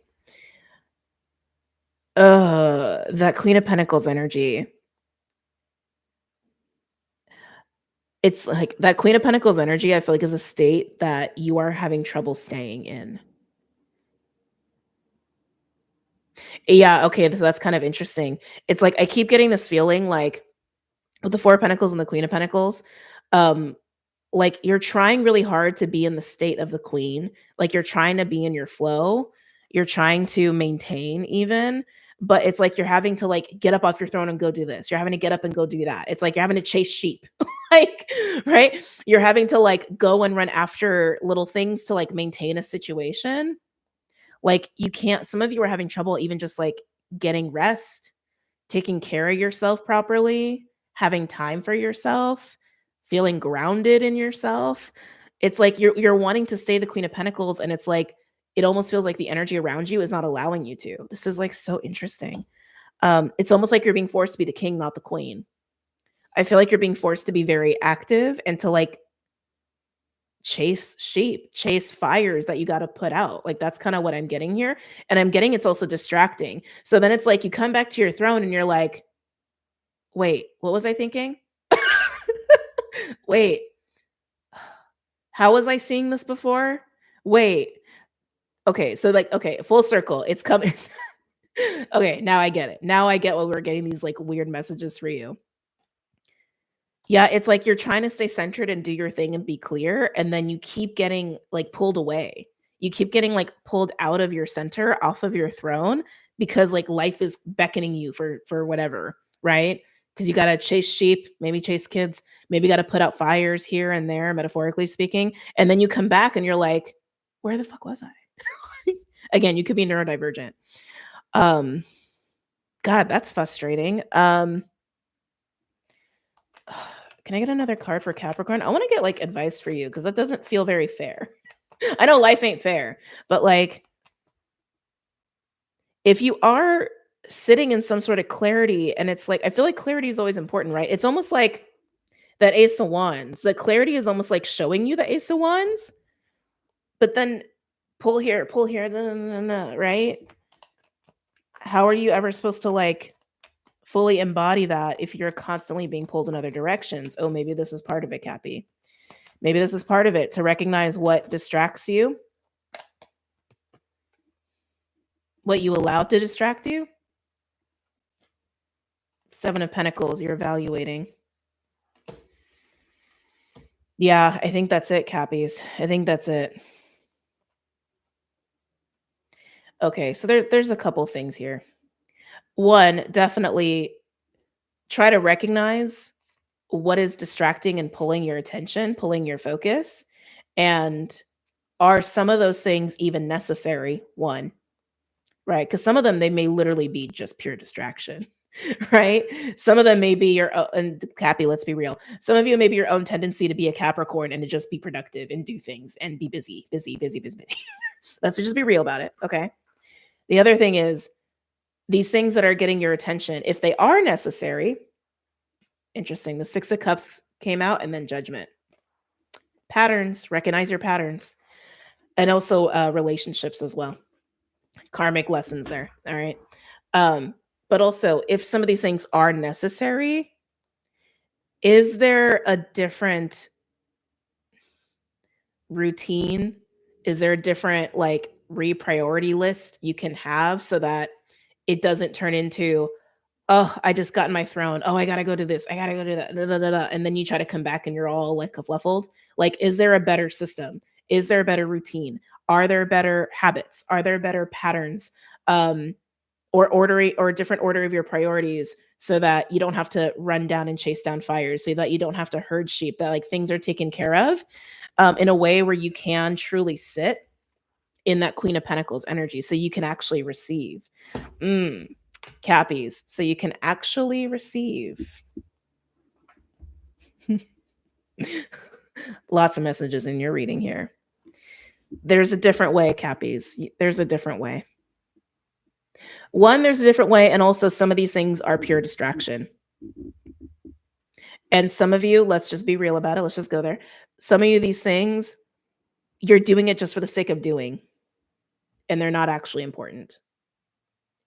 That Queen of Pentacles energy. It's like that Queen of Pentacles energy, I feel like is a state that you are having trouble staying in. Yeah, okay, so that's kind of interesting. It's like I keep getting this feeling like with the 4 of Pentacles and the Queen of Pentacles, like you're trying really hard to be in the state of the queen, like you're trying to be in your flow, you're trying to maintain even, but it's like you're having to like get up off your throne and go do this. You're having to get up and go do that. It's like you're having to chase sheep. Like, right? You're having to like go and run after little things to like maintain a situation. Like you can't, some of you are having trouble even just like getting rest, taking care of yourself properly, having time for yourself, feeling grounded in yourself. It's like you're wanting to stay the Queen of Pentacles, and it's like it almost feels like the energy around you is not allowing you to. This is like so interesting. It's almost like you're being forced to be the king, not the queen. I feel like you're being forced to be very active and to like chase sheep, chase fires that you got to put out. Like that's kind of what I'm getting here. And I'm getting it's also distracting. So then it's like you come back to your throne and you're like, wait, what was I thinking? Wait, how was I seeing this before? Wait. Okay, so like, okay, full circle. It's coming. Okay, now I get it. Now I get what we're getting these like weird messages for you. Yeah, it's like you're trying to stay centered and do your thing and be clear, and then you keep getting like pulled away. You keep getting like pulled out of your center, off of your throne, because like life is beckoning you for whatever, right? Because you got to chase sheep, maybe chase kids, maybe got to put out fires here and there, metaphorically speaking, and then you come back and you're like, where the fuck was I? Again, you could be neurodivergent. God, that's frustrating. Can I get another card for Capricorn? I want to get like advice for you because that doesn't feel very fair. I know life ain't fair, but like if you are sitting in some sort of clarity, and it's like, I feel like clarity is always important, right? It's almost like that Ace of Wands. The clarity is almost like showing you the Ace of Wands, but then pull here, right? How are you ever supposed to like fully embody that if you're constantly being pulled in other directions? Oh, maybe this is part of it, Cappy. Maybe this is part of it, to recognize what distracts you, what you allow to distract you. Seven of Pentacles, you're evaluating. Yeah, I think that's it, Cappies. I think that's it. Okay, so there's a couple things here. One, definitely try to recognize what is distracting and pulling your attention, pulling your focus. And are some of those things even necessary? One, right? Because some of them, they may literally be just pure distraction, right? Some of them may be your own, and Cappy, let's be real. Some of you may be your own tendency to be a Capricorn and to just be productive and do things and be busy. Let's just be real about it, okay? The other thing is, these things that are getting your attention, if they are necessary, interesting. The Six of Cups came out, and then Judgment. Patterns, recognize your patterns. And also relationships as well. Karmic lessons there, all right? But also, if some of these things are necessary, is there a different routine? Is there a different like repriority list you can have so that it doesn't turn into, oh, I just got in my throne. Oh, I gotta go to this. I gotta go to that. Da, da, da, da. And then you try to come back and you're all like kerfluffled. Like, is there a better system? Is there a better routine? Are there better habits? Are there better patterns? Or ordering, or a different order of your priorities, so that you don't have to run down and chase down fires, so that you don't have to herd sheep, that like things are taken care of in a way where you can truly sit in that Queen of Pentacles energy, so you can actually receive. Cappies, so you can actually receive. Lots of messages in your reading here. There's a different way, Cappies. There's a different way. One, there's a different way, and also some of these things are pure distraction. And some of you, let's just be real about it. Let's just go there. Some of you, these things, you're doing it just for the sake of doing, and they're not actually important.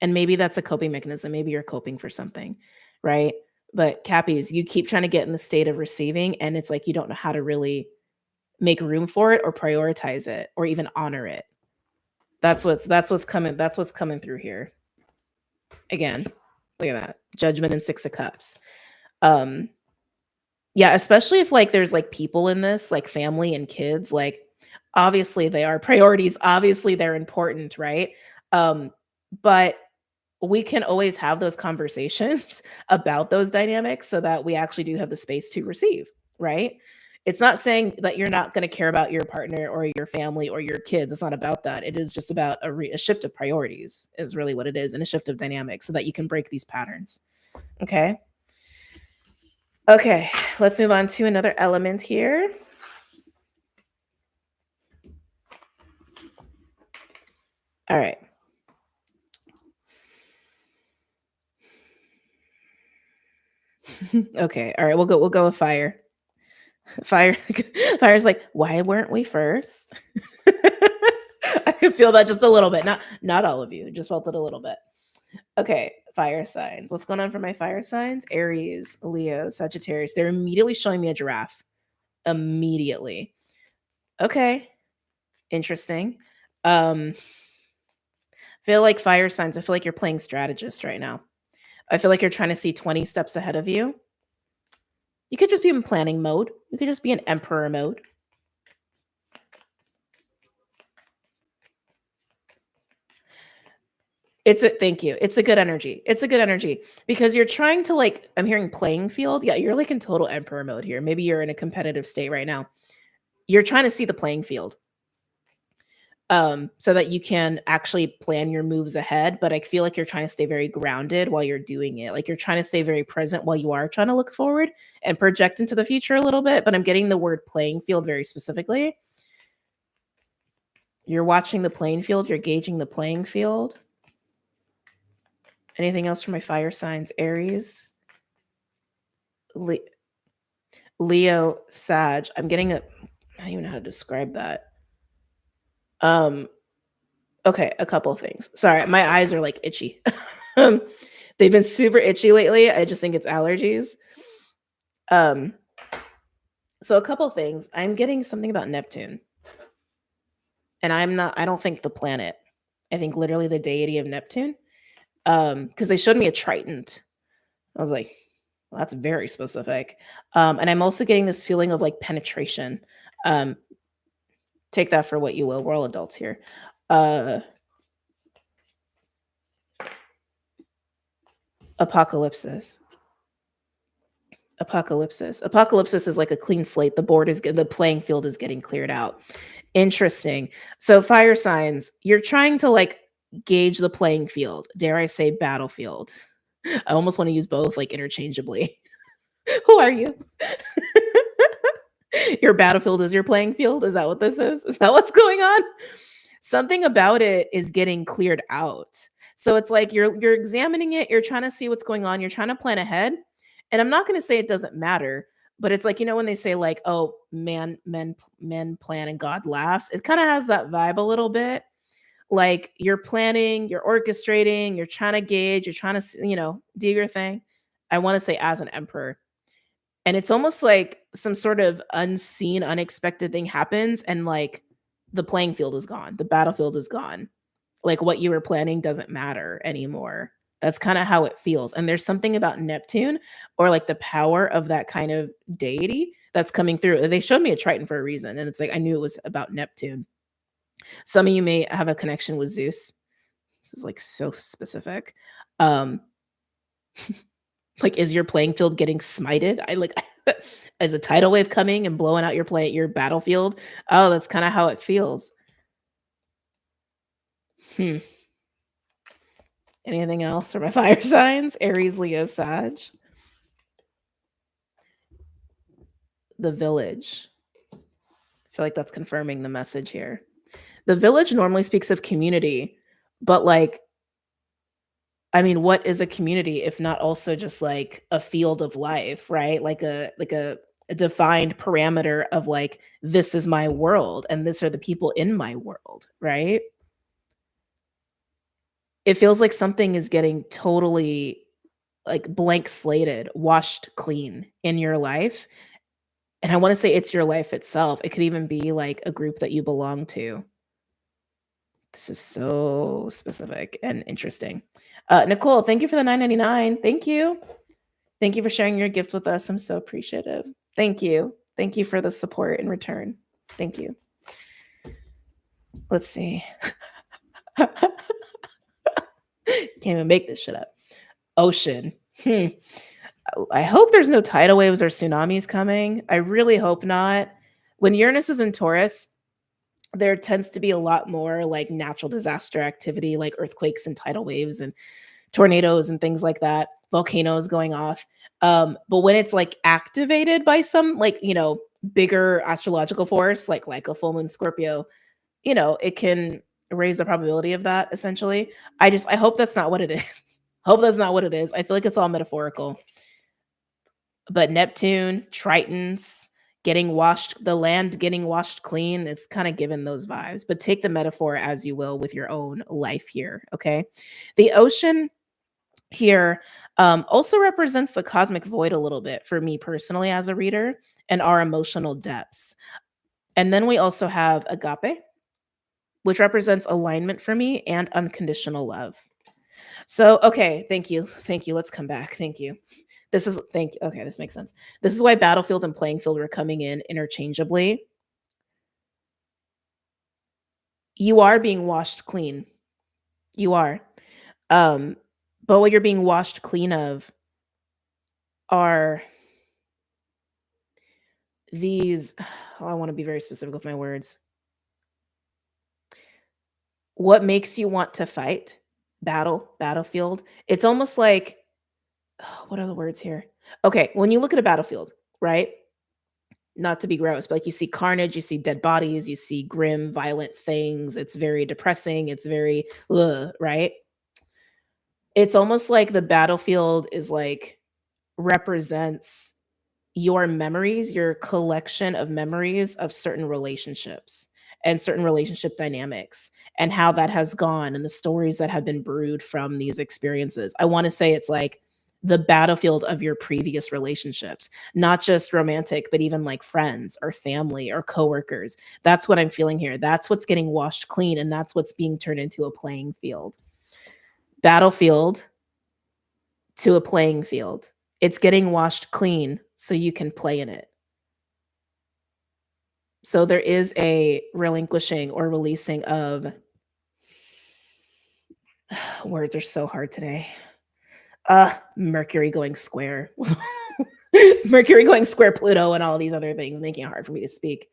And maybe that's a coping mechanism. Maybe you're coping for something, right? But Cappies, you keep trying to get in the state of receiving, and it's like you don't know how to really make room for it or prioritize it or even honor it. That's what's coming. That's what's coming through here. Again, look at that. Judgment and Six of Cups. Yeah, especially if like there's like people in this, like family and kids, like obviously they are priorities. Obviously they're important, right? But we can always have those conversations about those dynamics so that we actually do have the space to receive, right? It's not saying that you're not going to care about your partner or your family or your kids. It's not about that. It is just about a shift of priorities is really what it is, and a shift of dynamics so that you can break these patterns. Okay. Okay, let's move on to another element here. All right. Okay. All right. We'll go with fire. Fire's like, why weren't we first? I could feel that just a little bit. Not all of you. Just felt it a little bit. Okay. Fire signs. What's going on for my fire signs? Aries, Leo, Sagittarius. They're immediately showing me a giraffe. Immediately. Okay. Interesting. Feel like fire signs. I feel like you're playing strategist right now. I feel like you're trying to see 20 steps ahead of you. You could just be in planning mode. You could just be in emperor mode. Thank you. It's a good energy. It's a good energy because you're trying to like, I'm hearing playing field. Yeah, you're like in total emperor mode here. Maybe you're in a competitive state right now. You're trying to see the playing field. so that you can actually plan your moves ahead. But I feel like you're trying to stay very grounded while you're doing it. Like you're trying to stay very present while you are trying to look forward and project into the future a little bit. But I'm getting the word playing field very specifically. You're watching the playing field, you're gauging the playing field. Anything else for my fire signs? Aries, Leo, Sag. I'm getting a, I don't even know how to describe that. Okay, a couple of things. Sorry, my eyes are like itchy. They've been super itchy lately. I just think it's allergies. Um, so a couple things. I'm getting something about Neptune. And I don't think the planet. I think literally the deity of Neptune. Because they showed me a trident. I was like, well, that's very specific. And I'm also getting this feeling of like penetration. Take that for what you will. We're all adults here. Apocalypsis. Apocalypsis is like a clean slate. The playing field is getting cleared out. Interesting. So fire signs, you're trying to like gauge the playing field. Dare I say battlefield? I almost want to use both like interchangeably. Who are you? Your battlefield is your playing field. Is that what this is? Is that what's going on? Something about it is getting cleared out. So it's like you're examining it, you're trying to see what's going on, you're trying to plan ahead. And I'm not going to say it doesn't matter, but it's like, when they say like, oh, men plan and God laughs. It kind of has that vibe a little bit. Like you're planning, you're orchestrating, you're trying to gauge, you're trying to, do your thing. I want to say as an emperor. And it's almost like some sort of unseen, unexpected thing happens and like the playing field is gone. The battlefield is gone. Like what you were planning doesn't matter anymore. That's kind of how it feels. And there's something about Neptune or like the power of that kind of deity that's coming through. They showed me a Triton for a reason. And it's like, I knew it was about Neptune. Some of you may have a connection with Zeus. This is like so specific. Like, is your playing field getting smited? Is a tidal wave coming and blowing out your battlefield? Oh, that's kind of how it feels. Anything else for my fire signs? Aries, Leo, Sag. The village. I feel like that's confirming the message here. The village normally speaks of community, but like, I mean, what is a community if not also just like a field of life, right? Like a defined parameter of like, this is my world and this are the people in my world, right? It feels like something is getting totally like blank slated, washed clean in your life. And I want to say it's your life itself. It could even be like a group that you belong to. This is so specific and interesting. Nicole, thank you for the $9.99. Thank you. Thank you for sharing your gift with us. I'm so appreciative. Thank you. Thank you for the support in return. Thank you. Let's see. Can't even make this shit up. Ocean. I hope there's no tidal waves or tsunamis coming. I really hope not. When Uranus is in Taurus, there tends to be a lot more like natural disaster activity, like earthquakes and tidal waves and tornadoes and things like that, volcanoes going off. But when it's like activated by some like, bigger astrological force, like a full moon Scorpio, it can raise the probability of that essentially. I hope that's not what it is. Hope that's not what it is. I feel like it's all metaphorical. But Neptune, Tritons, the land getting washed clean, it's kind of given those vibes. But take the metaphor as you will with your own life here, okay? The ocean here also represents the cosmic void a little bit for me personally as a reader and our emotional depths. And then we also have agape, which represents alignment for me and unconditional love. So, okay, thank you. Thank you. Let's come back. Thank you. Okay, this makes sense. This is why battlefield and playing field are coming in interchangeably. You are being washed clean. You are. But what you're being washed clean of are these, I want to be very specific with my words. what makes you want to fight? Battlefield. It's almost like, what are the words here? Okay, when you look at a battlefield, right? Not to be gross, but like you see carnage, you see dead bodies, you see grim, violent things. It's very depressing. It's very, ugh, right? It's almost like the battlefield is like represents your memories, your collection of memories of certain relationships and certain relationship dynamics and how that has gone and the stories that have been brewed from these experiences. I want to say it's like the battlefield of your previous relationships, not just romantic, but even like friends or family or coworkers. That's what I'm feeling here. That's what's getting washed clean and that's what's being turned into a playing field. Battlefield to a playing field. It's getting washed clean so you can play in it. So there is a relinquishing or releasing of words are so hard today. Mercury going square. Mercury going square Pluto and all these other things, making it hard for me to speak.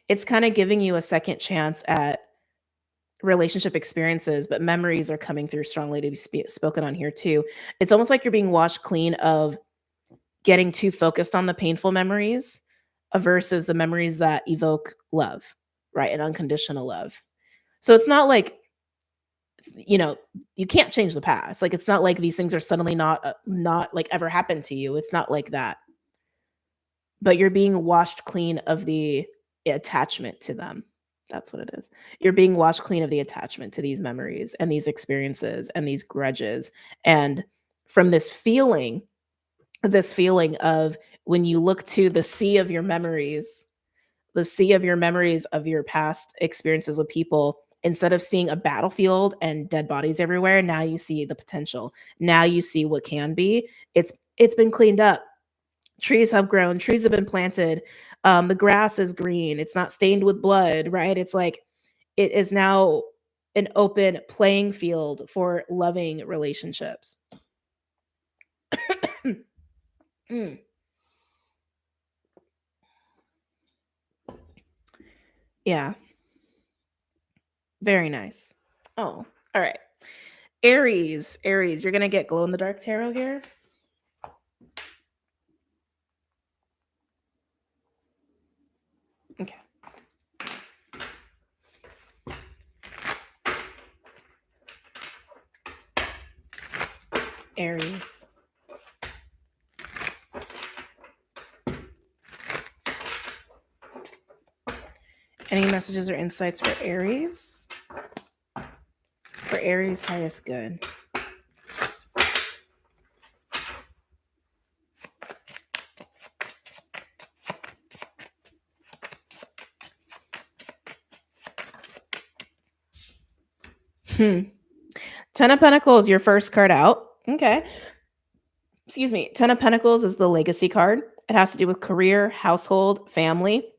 It's kind of giving you a second chance at relationship experiences, but memories are coming through strongly to be spoken on here too. It's almost like you're being washed clean of getting too focused on the painful memories versus the memories that evoke love, right? And unconditional love. So it's not like, you can't change the past. Like, it's not like these things are suddenly not like ever happened to you. It's not like that. But you're being washed clean of the attachment to them. That's what it is. You're being washed clean of the attachment to these memories and these experiences and these grudges. And from this feeling of when you look to the sea of your memories, of your past experiences with people, instead of seeing a battlefield and dead bodies everywhere, now you see the potential. Now you see what can be. It's been cleaned up. Trees have grown, trees have been planted. The grass is green. It's not stained with blood, right? It's like it is now an open playing field for loving relationships. Mm. Yeah. Very nice. Oh, all right. Aries, you're going to get glow in the dark tarot here. Okay. Aries. Any messages or insights for Aries? For Aries, highest good. Ten of Pentacles, your first card out. Okay. Excuse me. 10 of Pentacles is the legacy card. It has to do with career, household, family,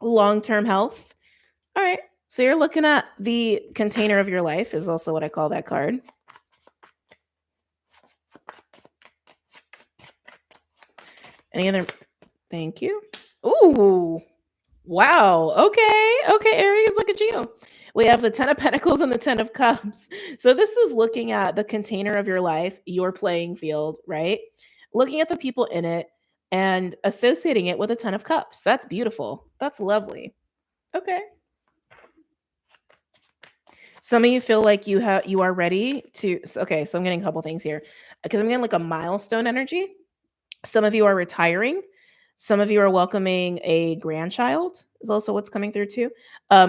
long-term health. All right. So you're looking at the container of your life is also what I call that card. Any other? Thank you. Ooh. Wow. Okay. Okay, Aries, look at you. We have the 10 of Pentacles and the 10 of Cups. So this is looking at the container of your life, your playing field, right? Looking at the people in it and associating it with a 10 of Cups. That's beautiful. That's lovely. Okay. Some of you feel like you are ready to. Okay, so I'm getting a couple things here because I'm getting like a milestone energy. Some of you are retiring. Some of you are welcoming a grandchild is also what's coming through too.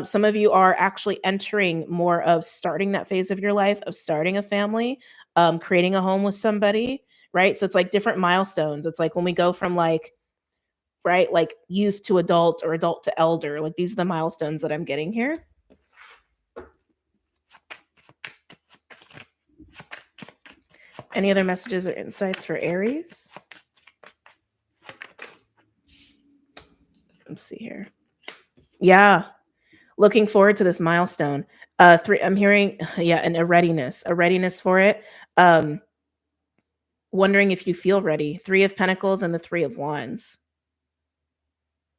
Some of you are actually entering more of starting that phase of your life, of starting a family, creating a home with somebody, right? So it's like different milestones. It's like when we go from like, right, like youth to adult or adult to elder, like these are the milestones that I'm getting here. Any other messages or insights for Aries? Let's see here. Yeah. Looking forward to this milestone. Three, I'm hearing, and a readiness for it. Wondering if you feel ready. 3 of Pentacles and the 3 of Wands.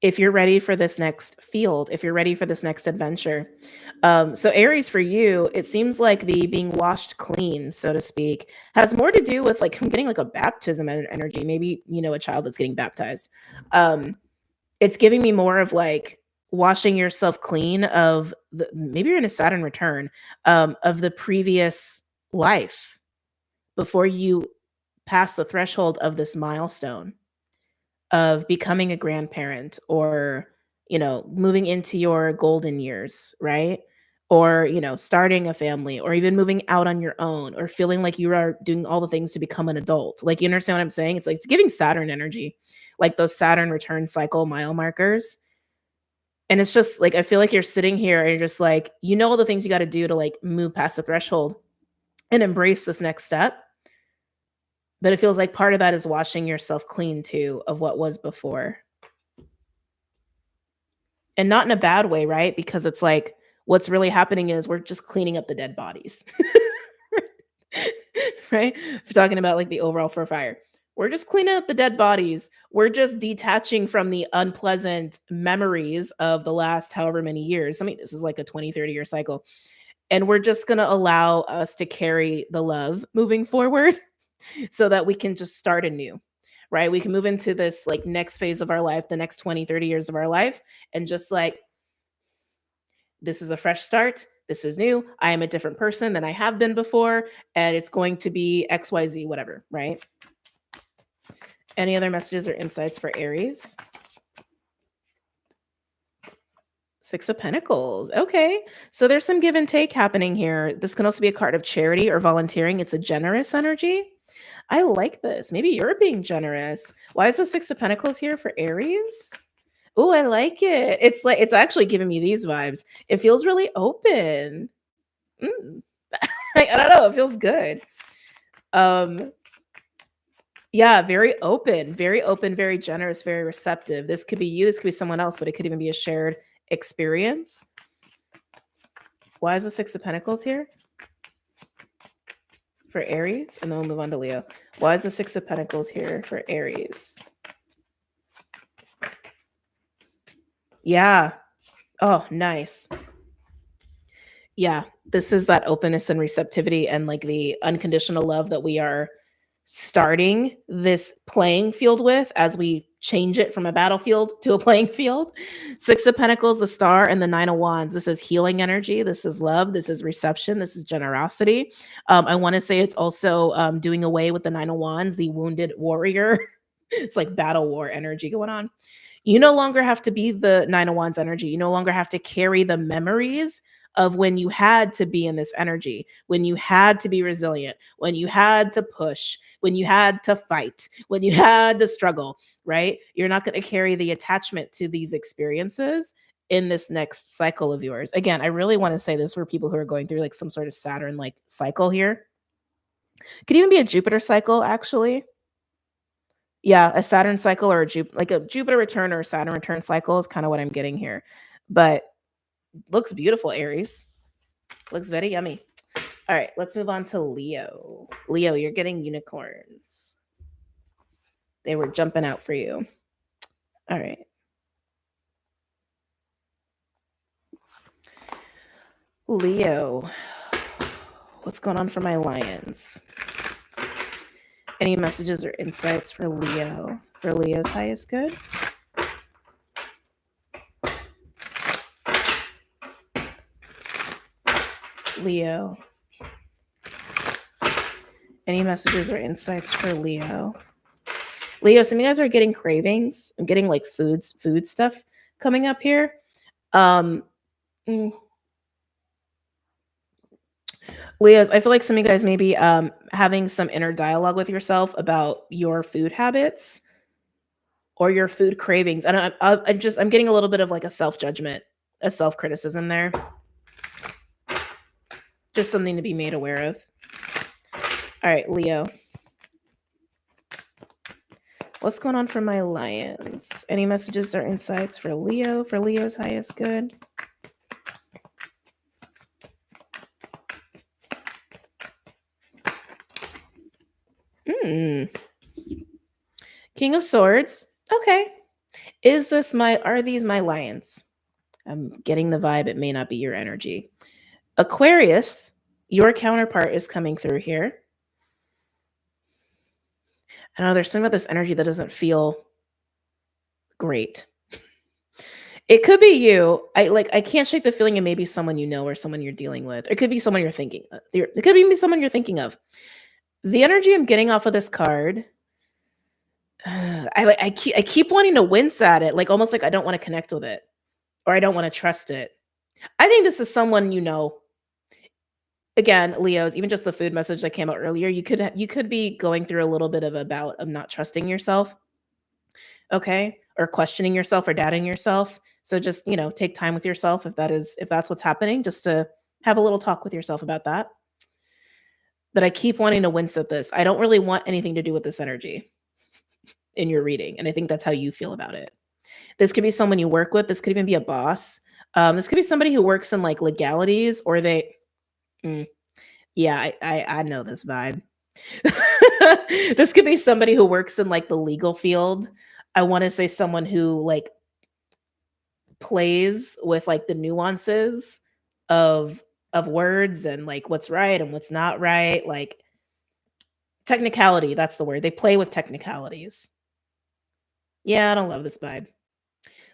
if you're ready for this next field, if you're ready for this next adventure. So Aries, for you, it seems like the being washed clean, so to speak, has more to do with like I'm getting like a baptism energy. Maybe, a child that's getting baptized. It's giving me more of like washing yourself clean of maybe you're in a Saturn return, of the previous life before you pass the threshold of this milestone of becoming a grandparent, or moving into your golden years, right? Or starting a family, or even moving out on your own, or feeling like you are doing all the things to become an adult. Like, you understand what I'm saying? It's like it's giving Saturn energy, like those Saturn return cycle mile markers. And it's just like I feel like you're sitting here and you're just like, all the things you got to do to like move past the threshold and embrace this next step. But it feels like part of that is washing yourself clean too of what was before. And not in a bad way, right? Because it's like what's really happening is we're just cleaning up the dead bodies. Right? If you're talking about like the overall for fire, we're just cleaning up the dead bodies. We're just detaching from the unpleasant memories of the last however many years. I mean, this is like a 20, 30-year cycle. And we're just going to allow us to carry the love moving forward so that we can just start anew, right? We can move into this like next phase of our life, the next 20, 30 years of our life, and just like, this is a fresh start. This is new. I am a different person than I have been before, and it's going to be XYZ, whatever, right? Any other messages or insights for Aries? Six of Pentacles. Okay. So there's some give and take happening here. This can also be a card of charity or volunteering. It's a generous energy. I like this. Maybe you're being generous. Why is the Six of Pentacles here for Aries? Oh, I like it. It's like it's actually giving me these vibes. It feels really open. Mm. I don't know. It feels good. Yeah, very open, very generous, very receptive. This could be you, this could be someone else, but it could even be a shared experience. Why is the Six of Pentacles here for Aries? And then we'll move on to Leo. Why is the Six of Pentacles here for Aries? Yeah. Oh, nice. Yeah, this is that openness and receptivity and like the unconditional love that we are starting this playing field with as we change it from a battlefield to a playing field. Six of Pentacles, the Star, and the Nine of Wands. This is healing energy. This is love. This is reception. This is generosity. I want to say it's also doing away with the Nine of Wands, the wounded warrior. It's like battle war energy going on. You no longer have to be the Nine of Wands energy. You no longer have to carry the memories of when you had to be in this energy, when you had to be resilient, when you had to push, when you had to fight, when you had to struggle, right? You're not going to carry the attachment to these experiences in this next cycle of yours. Again, I really want to say this for people who are going through like some sort of Saturn like cycle here. Could even be a Jupiter cycle, actually. Yeah, a Saturn cycle or a Jupiter return or a Saturn return cycle is kind of what I'm getting here. But looks beautiful, Aries. Looks very yummy. All right, let's move on to Leo. Leo, you're getting unicorns. They were jumping out for you. All right. Leo, what's going on for my lions? Any messages or insights for Leo? For Leo's highest good? Leo. Any messages or insights for Leo? Leo, some of you guys are getting cravings. I'm getting like food stuff coming up here. Leos, I feel like some of you guys may be having some inner dialogue with yourself about your food habits or your food cravings. I'm getting a little bit of like a self-judgment, a self-criticism there. Just something to be made aware of. All right, Leo. What's going on for my lions? Any messages or insights for Leo, for Leo's highest good? King of Swords. Okay. Are these my lions? I'm getting the vibe it may not be your energy. Aquarius, your counterpart is coming through here. I know there's something about this energy that doesn't feel great. It could be you. I can't shake the feeling it may be someone you know or someone you're dealing with. It could be someone you're thinking of. It could even be someone you're thinking of. The energy I'm getting off of this card, I keep wanting to wince at it, like almost like I don't want to connect with it or I don't want to trust it. I think this is someone you know. Again, Leos, even just the food message that came out earlier, you could be going through a little bit of a bout of not trusting yourself, okay? Or questioning yourself or doubting yourself. So just, take time with yourself if that's what's happening, just to have a little talk with yourself about that. But I keep wanting to wince at this. I don't really want anything to do with this energy in your reading, and I think that's how you feel about it. This could be someone you work with. This could even be a boss. This could be somebody who works in like legalities, or they yeah, I know this vibe. This could be somebody who works in like the legal field. I want to say someone who like plays with like the nuances of words and like what's right and what's not right. Like technicality, that's the word. They play with technicalities. Yeah, I don't love this vibe.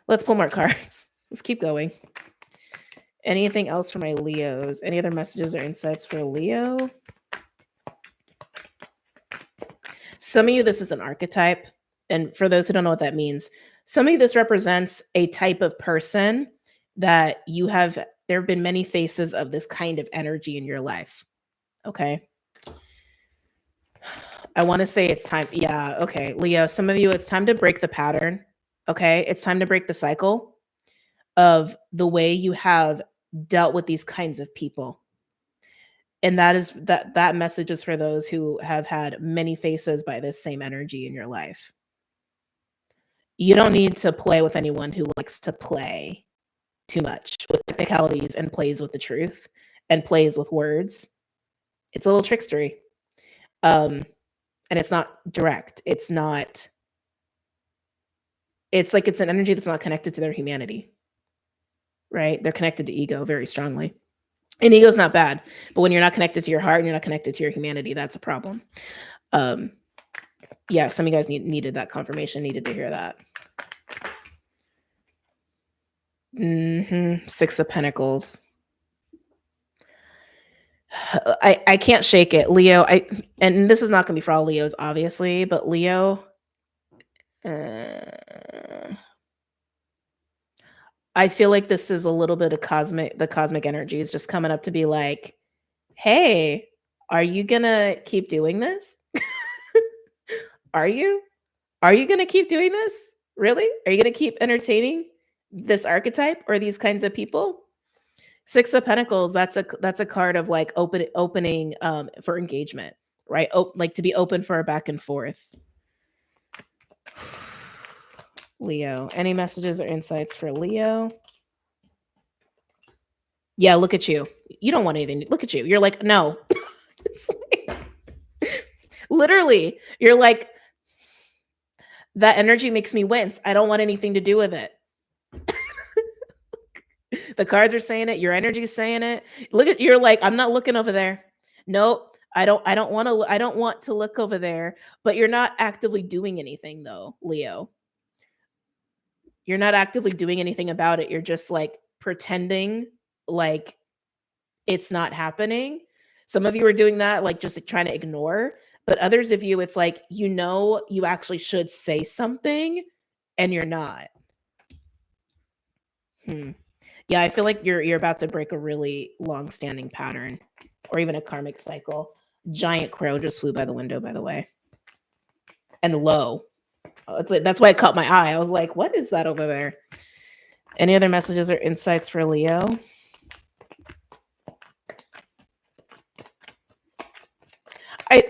Let's pull more cards. Let's keep going. Anything else for my Leos? Any other messages or insights for Leo? Some of you, this is an archetype. And for those who don't know what that means, some of you, this represents a type of person that there have been many faces of this kind of energy in your life. Okay. I want to say it's time. Yeah. Okay. Leo, some of you, it's time to break the pattern. Okay. It's time to break the cycle of the way you have dealt with these kinds of people. And that message is for those who have had many faces by this same energy in your life. You don't need to play with anyone who likes to play too much with technicalities and plays with the truth and plays with words. It's a little trickstery. And it's not direct. It's like it's an energy that's not connected to their humanity. Right? They're connected to ego very strongly. And ego's not bad, but when you're not connected to your heart and you're not connected to your humanity, that's a problem. Yeah, some of you guys needed that confirmation, needed to hear that. Six of Pentacles. I can't shake it, Leo. And this is not going to be for all Leos, obviously, but Leo, I feel like this is a little bit of the cosmic energy is just coming up to be like, hey, are you gonna keep doing this? Are you gonna keep doing this? Really? Are you gonna keep entertaining this archetype or these kinds of people? Six of Pentacles, that's a card of like opening for engagement, right? Like to be open for a back and forth. Leo, any messages or insights for Leo? Yeah, look at you. You don't want anything. Look at you. You're like, no. It's like, literally, you're like, that energy makes me wince. I don't want anything to do with it. The cards are saying it. Your energy is saying it. You're like, I'm not looking over there. Nope. I don't want to look over there, but you're not actively doing anything though, Leo. You're not actively doing anything about it. You're just like pretending like it's not happening. Some of you are doing that, like just like, trying to ignore, but others of you, it's like, you actually should say something and you're not. Yeah, I feel like you're about to break a really long-standing pattern or even a karmic cycle. Giant crow just flew by the window, by the way. And low. That's why it caught my eye. I was like, what is that over there? Any other messages or insights for Leo?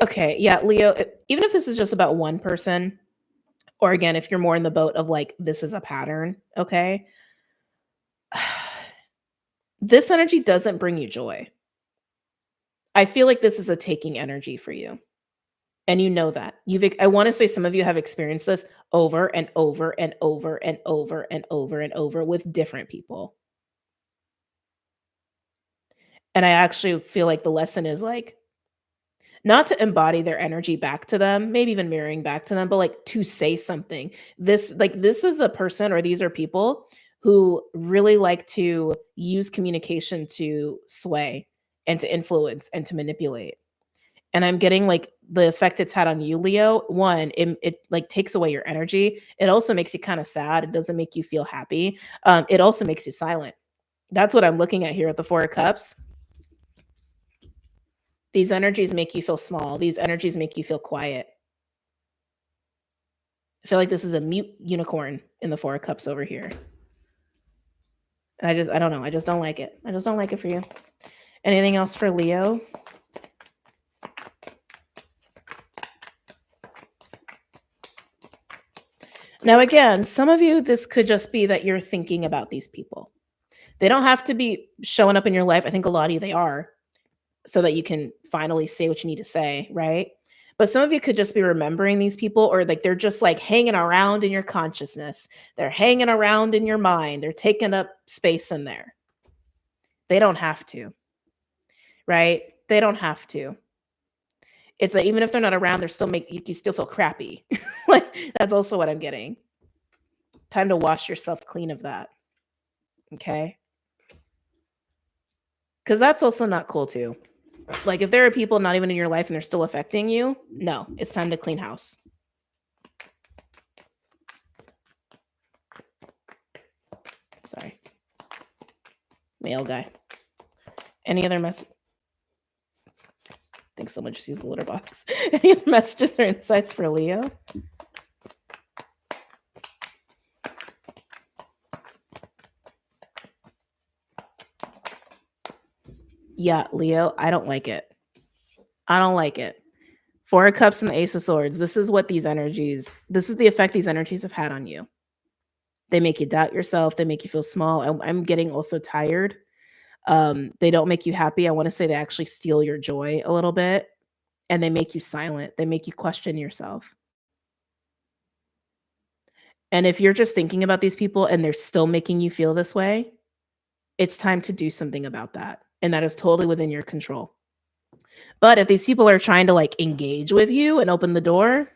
Okay, yeah, Leo, even if this is just about one person, or again, if you're more in the boat of like, this is a pattern, okay? This energy doesn't bring you joy. I feel like this is a taking energy for you. And you know that. I want to say some of you have experienced this over and over and over and over and over and over with different people. And I actually feel like the lesson is like not to embody their energy back to them, maybe even mirroring back to them, but like to say something. This is a person, or these are people who really like to use communication to sway and to influence and to manipulate. And I'm getting like the effect it's had on you, Leo. One, it like takes away your energy. It also makes you kind of sad. It doesn't make you feel happy. It also makes you silent. That's what I'm looking at here at the Four of Cups. These energies make you feel small. These energies make you feel quiet. I feel like this is a mute unicorn in the Four of Cups over here. And I don't know. I just don't like it. I just don't like it for you. Anything else for Leo? Now, again, some of you, this could just be that you're thinking about these people. They don't have to be showing up in your life. I think a lot of you, they are, so that you can finally say what you need to say, right? But some of you could just be remembering these people, or like they're just like hanging around in your consciousness. They're hanging around in your mind. They're taking up space in there. They don't have to, right? They don't have to. It's like even if they're not around, they're still you still feel crappy. Like that's also what I'm getting. Time to wash yourself clean of that. Okay? Because that's also not cool too. Like if there are people not even in your life and they're still affecting you, no, it's time to clean house. Sorry. Male guy. Any other message? I think someone just used the litter box. Any other messages or insights for Leo? Yeah, Leo, I don't like it. I don't like it. Four of Cups and the Ace of Swords. This is the effect these energies have had on you. They make you doubt yourself. They make you feel small. I'm getting also tired. They don't make you happy. I want to say they actually steal your joy a little bit, and they make you silent. They make you question yourself. And if you're just thinking about these people and they're still making you feel this way, it's time to do something about that. And that is totally within your control. But if these people are trying to like engage with you and open the door,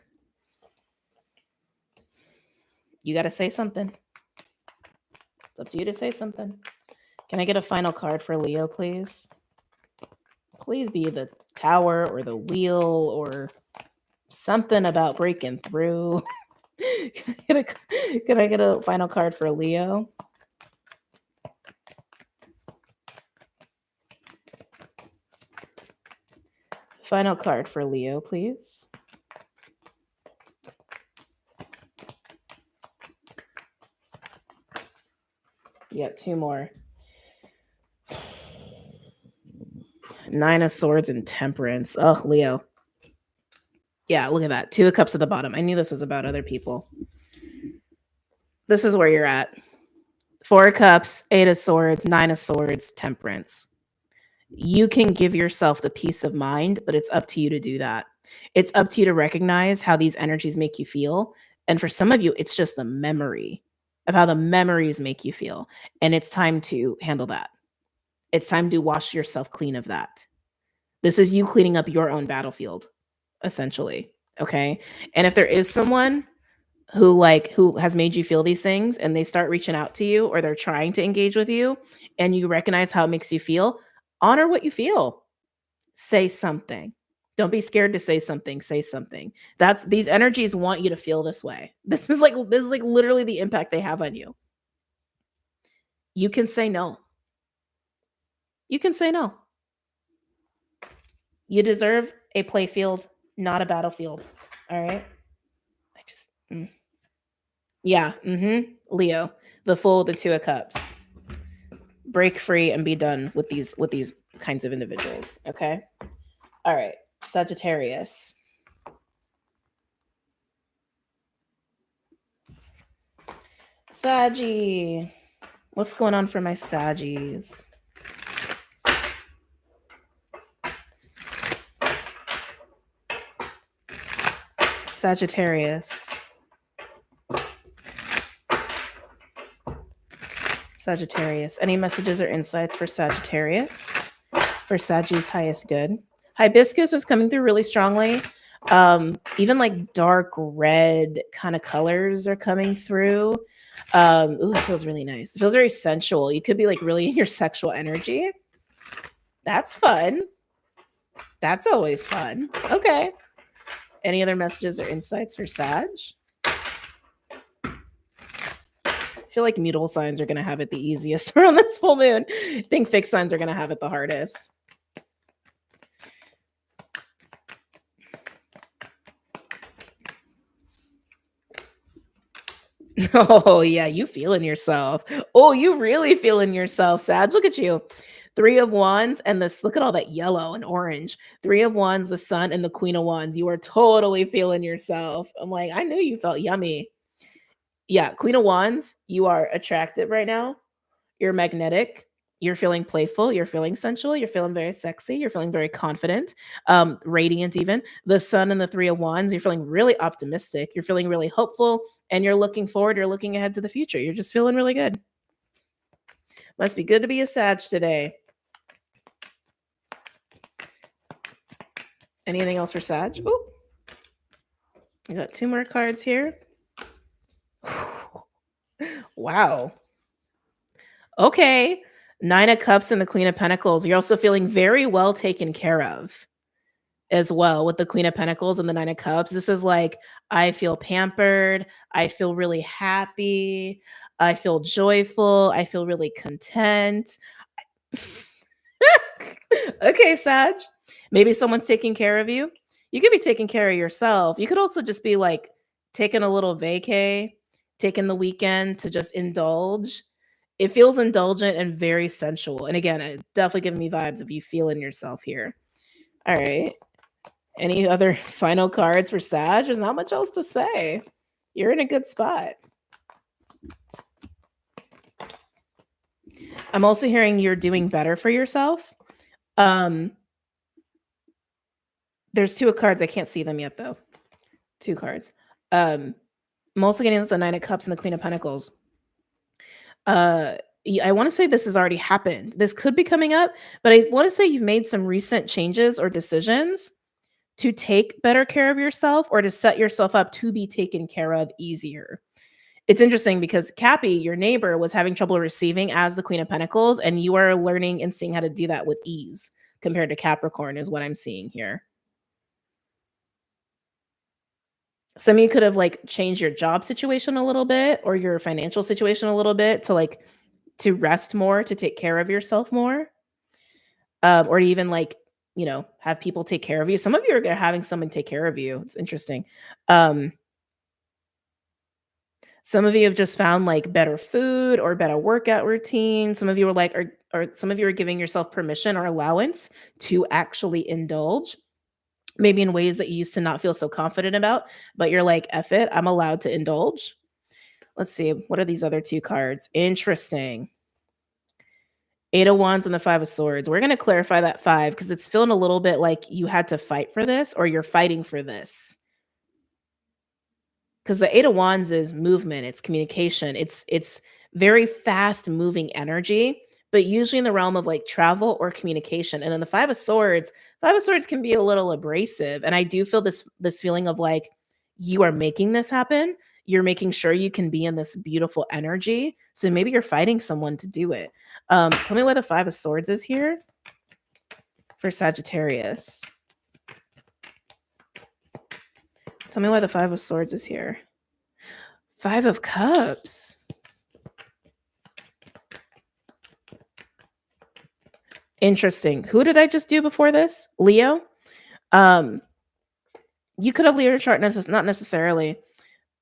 you got to say something. It's up to you to say something. Can I get a final card for Leo, please? Please be the Tower or the Wheel or something about breaking through. Can I get a final card for Leo? Final card for Leo, please. You got two more. Nine of Swords and Temperance. Oh, Leo. Yeah, look at that. Two of Cups at the bottom. I knew this was about other people. This is where you're at. Four of Cups, Eight of Swords, Nine of Swords, Temperance. You can give yourself the peace of mind, but it's up to you to do that. It's up to you to recognize how these energies make you feel. And for some of you, it's just the memory of how the memories make you feel. And it's time to handle that. It's time to wash yourself clean of that. This is you cleaning up your own battlefield, essentially. Okay. And if there is someone who has made you feel these things and they start reaching out to you or they're trying to engage with you and you recognize how it makes you feel, honor what you feel. Say something. Don't be scared to say something. Say something. These energies want you to feel this way. This is like literally the impact they have on you. You can say no. You can say no. You deserve a playfield, not a battlefield. All right. Yeah. Leo, the Fool, the Two of Cups. Break free and be done with these kinds of individuals. Okay. All right. Sagittarius. Saggy. What's going on for my Saggies? Sagittarius. Sagittarius. Any messages or insights for Sagittarius? For Saggi's highest good. Hibiscus is coming through really strongly. Even like dark red kind of colors are coming through. Ooh, it feels really nice. It feels very sensual. You could be like really in your sexual energy. That's fun. That's always fun. Okay. Any other messages or insights for Sag? I feel like mutable signs are going to have it the easiest around this full moon. I think fixed signs are going to have it the hardest. Oh, yeah, you feeling yourself. Oh, you really feeling yourself, Sag. Look at you. 3 of Wands and this, look at all that yellow and orange. 3 of Wands, the Sun, and the Queen of Wands. You are totally feeling yourself. I'm like, I knew you felt yummy. Yeah, Queen of Wands, you are attractive right now. You're magnetic. You're feeling playful. You're feeling sensual. You're feeling very sexy. You're feeling very confident, radiant even. The Sun and the 3 of Wands, you're feeling really optimistic. You're feeling really hopeful, and you're looking forward. You're looking ahead to the future. You're just feeling really good. Must be good to be a Sag today. Anything else for Sag? Oh, I got 2 more cards here. Wow. Okay. 9 of Cups and the Queen of Pentacles. You're also feeling very well taken care of as well with the Queen of Pentacles and the 9 of Cups. This is like, I feel pampered. I feel really happy. I feel joyful. I feel really content. Okay, Sag. Maybe someone's taking care of you. You could be taking care of yourself. You could also just be like taking a little vacay, taking the weekend to just indulge. It feels indulgent and very sensual. And again, it definitely giving me vibes of you feeling yourself here. All right. Any other final cards for Sag? There's not much else to say. You're in a good spot. I'm also hearing you're doing better for yourself. There's 2 of cards. I can't see them yet, though. 2 cards. I'm also getting the 9 of Cups and the Queen of Pentacles. I want to say this has already happened. This could be coming up, but I want to say you've made some recent changes or decisions to take better care of yourself or to set yourself up to be taken care of easier. It's interesting because Cappy, your neighbor, was having trouble receiving as the Queen of Pentacles, and you are learning and seeing how to do that with ease compared to Capricorn is what I'm seeing here. Some of you could have like changed your job situation a little bit or your financial situation a little bit to rest more, to take care of yourself more, or to even like, have people take care of you. Some of you are having someone take care of you. It's interesting. Some of you have just found like better food or better workout routine. Some of you are like, or some of you are giving yourself permission or allowance to actually indulge, maybe in ways that you used to not feel so confident about, but you're like, F it, I'm allowed to indulge. Let's see. What are these other 2 cards? Interesting. 8 of Wands and the 5 of Swords. We're going to clarify that 5 because it's feeling a little bit like you had to fight for this or you're fighting for this. Because the 8 of Wands is movement, it's communication, it's very fast moving energy, but usually in the realm of like travel or communication. And then the 5 of Swords can be a little abrasive. And I do feel this feeling of like you are making this happen. You're making sure you can be in this beautiful energy. So maybe you're fighting someone to do it. Tell me why the 5 of Swords is here for Sagittarius. Tell me why the 5 of Swords is here. 5 of Cups. Interesting. Who did I just do before this? Leo? You could have Leo chart, not necessarily,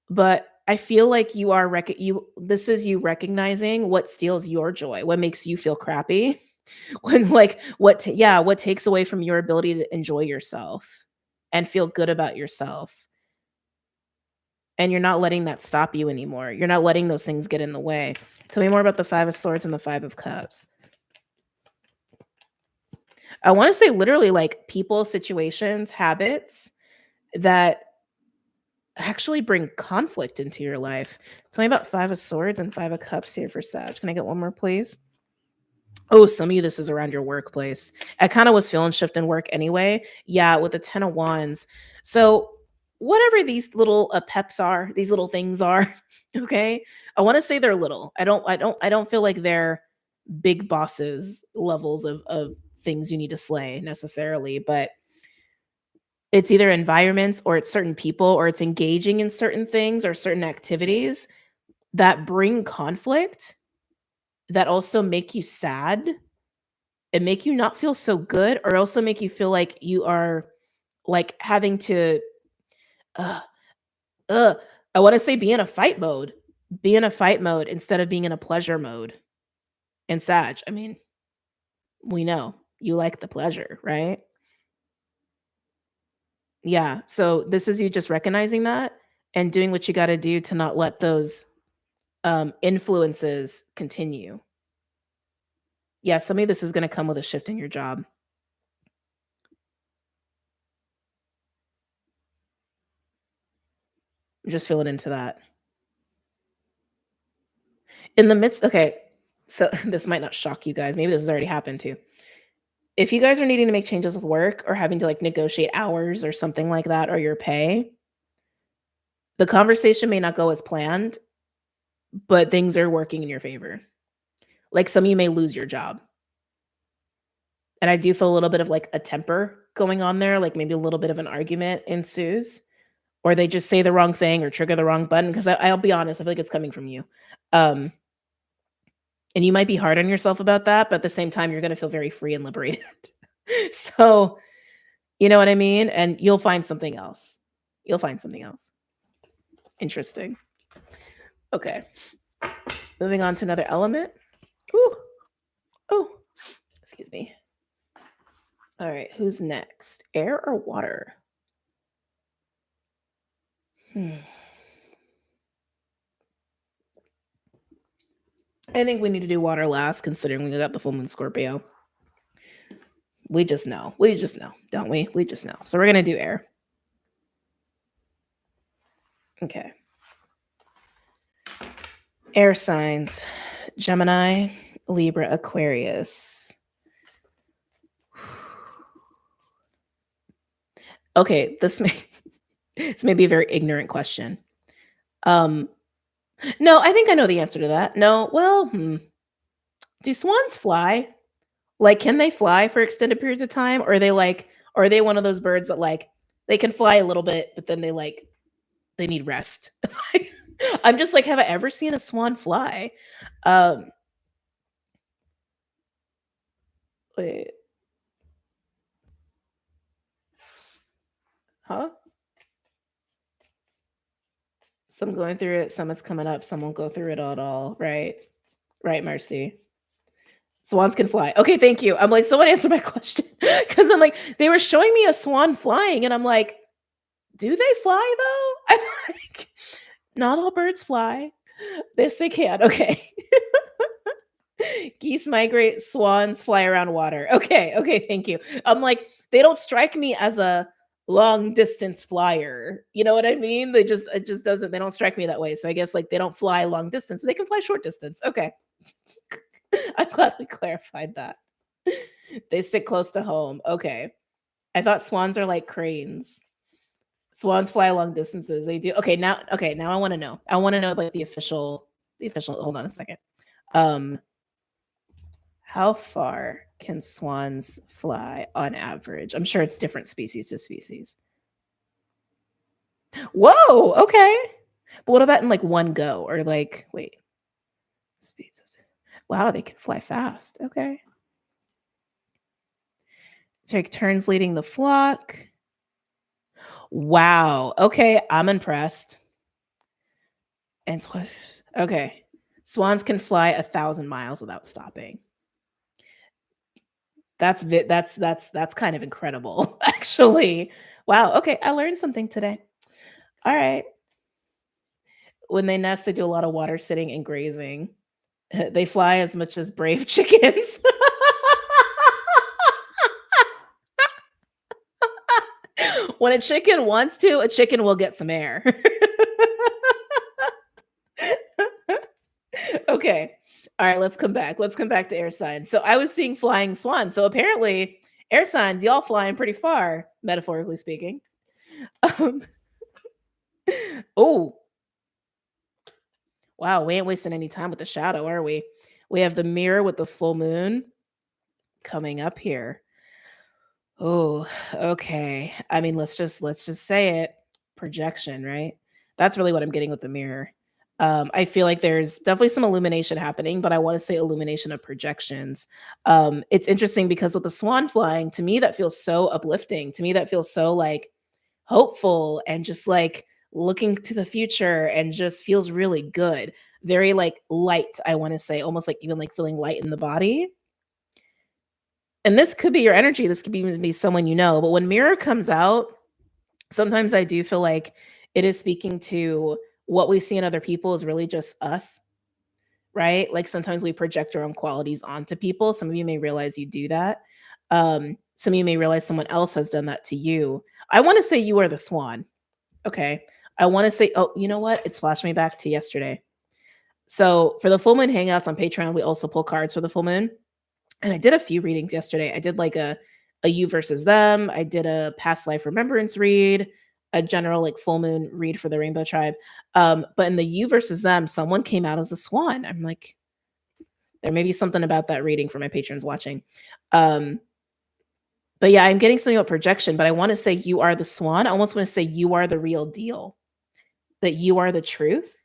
but I feel like you are this is you recognizing what steals your joy, what makes you feel crappy, when like what takes away from your ability to enjoy yourself and feel good about yourself. And you're not letting that stop you anymore. You're not letting those things get in the way. Tell me more about the 5 of Swords and the 5 of Cups. I want to say literally like people, situations, habits that actually bring conflict into your life. Tell me about Five of Swords and Five of Cups here for Sag. Can I get one more, please? Oh, some of you, this is around your workplace. I kind of was feeling shift in work anyway. Yeah, with the 10 of Wands. So whatever these little peps are, these little things are, okay? I want to say they're little. I don't feel like they're big bosses levels of things you need to slay necessarily, but it's either environments or it's certain people or it's engaging in certain things or certain activities that bring conflict that also make you sad and make you not feel so good or also make you feel like you are like having to uh, uh I want to say be in a fight mode. Be in a fight mode instead of being in a pleasure mode. And Sag, I mean, we know you like the pleasure, right? Yeah. So this is you just recognizing that and doing what you got to do to not let those influences continue. Yeah, some of this is going to come with a shift in your job. Just feeling into that. In the midst, okay, so this might not shock you guys. Maybe this has already happened too. If you guys are needing to make changes with work or having to like negotiate hours or something like that or your pay, the conversation may not go as planned, but things are working in your favor. Like some of you may lose your job. And I do feel a little bit of like a temper going on there, like maybe a little bit of an argument ensues, or they just say the wrong thing or trigger the wrong button. Because I'll be honest, I feel like it's coming from you. And you might be hard on yourself about that, but at the same time, you're going to feel very free and liberated. So, you know what I mean? And you'll find something else. You'll find something else. Interesting. Okay. Moving on to another element. Ooh. Oh, excuse me. All right. Who's next? Air or water? I think we need to do water last, considering we got the full moon Scorpio. We just know. We just know, don't we? We just know. So we're going to do air. Okay. Air signs. Gemini, Libra, Aquarius. Okay, this may be a very ignorant question. No, I think I know the answer to that. No, well, do swans fly? Like, can they fly for extended periods of time? Or are they one of those birds that like they can fly a little bit, but then they need rest? I'm just like, have I ever seen a swan fly? Wait. Huh? Some going through it, some it's coming up, some won't go through it at all. Right. Right, Mercy. Swans can fly. Okay, thank you. I'm like, someone answer my question. Because I'm like, they were showing me a swan flying, and I'm like, do they fly though? I'm like, not all birds fly. Yes, they can. Okay. Geese migrate, swans fly around water. Okay, thank you. I'm like, they don't strike me as a long distance flyer. You know what I mean? It just doesn't, they don't strike me that way. So I guess like they don't fly long distance, but they can fly short distance. Okay. I'm glad we clarified that. They stick close to home. Okay. I thought swans are like cranes. Swans fly long distances. They do. Okay, now I want to know. I want to know like the official hold on a second. How far can swans fly on average? I'm sure it's different species to species. Whoa, okay. But what about in like one go or like wait. Speeds. Wow, they can fly fast. Okay. Take turns leading the flock. Wow. Okay, I'm impressed. And okay. Swans can fly 1,000 miles without stopping. That's kind of incredible, actually. Wow. Okay, I learned something today. All right. When they nest, they do a lot of water sitting and grazing. They fly as much as brave chickens. When a chicken wants to, a chicken will get some air. Okay. All right, let's come back. Let's come back to air signs. So I was seeing flying swans. So apparently, air signs, y'all flying pretty far, metaphorically speaking. Um, oh, wow. We ain't wasting any time with the shadow, are we? We have the mirror with the full moon coming up here. Oh, okay. I mean, let's just say it. Projection, right? That's really what I'm getting with the mirror. I feel like there's definitely some illumination happening, but I want to say illumination of projections. It's interesting because with the swan flying, to me, that feels so uplifting. To me, that feels so like hopeful and just like looking to the future and just feels really good. Very like light, I want to say, almost like even like feeling light in the body. And this could be your energy. This could even be someone you know. But when mirror comes out, sometimes I do feel like it is speaking to what we see in other people is really just us, right? Like sometimes we project our own qualities onto people. Some of you may realize you do that. Some of you may realize someone else has done that to you. I want to say you are the swan. Okay. I want to say, oh, you know what? It's flashed me back to yesterday. So for the full moon hangouts on Patreon, we also pull cards for the full moon. And I did a few readings yesterday. I did like a you versus them. I did a past life remembrance read, a general like full moon read for the Rainbow Tribe. But in the you versus them, someone came out as the swan. I'm like, there may be something about that reading for my patrons watching. But yeah, I'm getting something about projection, but I want to say you are the swan. I almost want to say you are the real deal, that you are the truth.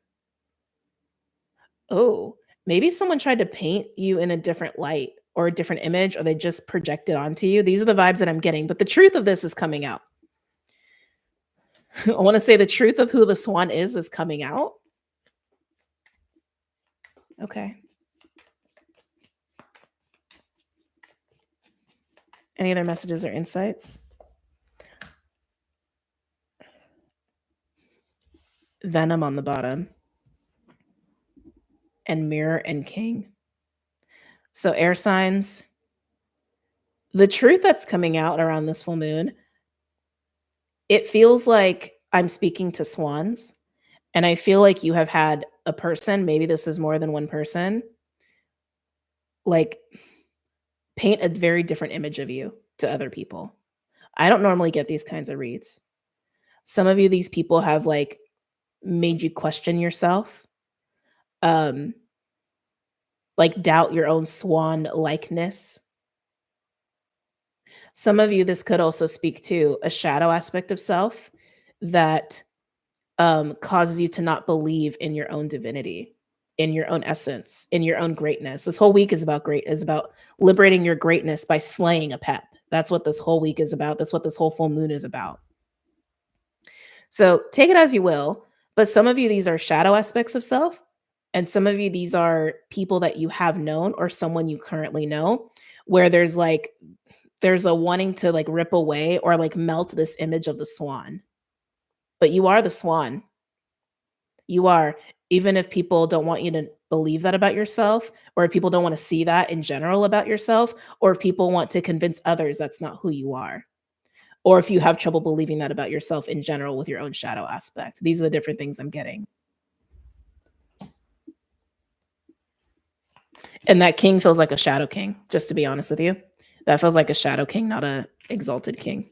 Oh, maybe someone tried to paint you in a different light or a different image, or they just projected onto you. These are the vibes that I'm getting, but the truth of this is coming out. I want to say the truth of who the swan is coming out. Okay. Any other messages or insights? Venom on the bottom. And mirror and king. So air signs. The truth that's coming out around this full moon, it feels like I'm speaking to swans. And I feel like you have had a person, maybe this is more than one person, like paint a very different image of you to other people. I don't normally get these kinds of reads. Some of you, these people have like made you question yourself, like doubt your own swan likeness. Some of you, this could also speak to a shadow aspect of self that causes you to not believe in your own divinity, in your own essence, in your own greatness. This whole week is about liberating your greatness by slaying a pep. That's what this whole week is about. That's what this whole full moon is about. So take it as you will, but some of you, these are shadow aspects of self. And some of you, these are people that you have known or someone you currently know, where there's a wanting to like rip away or like melt this image of the swan. But you are the swan. You are, even if people don't want you to believe that about yourself, or if people don't want to see that in general about yourself, or if people want to convince others that's not who you are, or if you have trouble believing that about yourself in general with your own shadow aspect. These are the different things I'm getting. And that king feels like a shadow king, just to be honest with you. That feels like a shadow king, not a exalted king.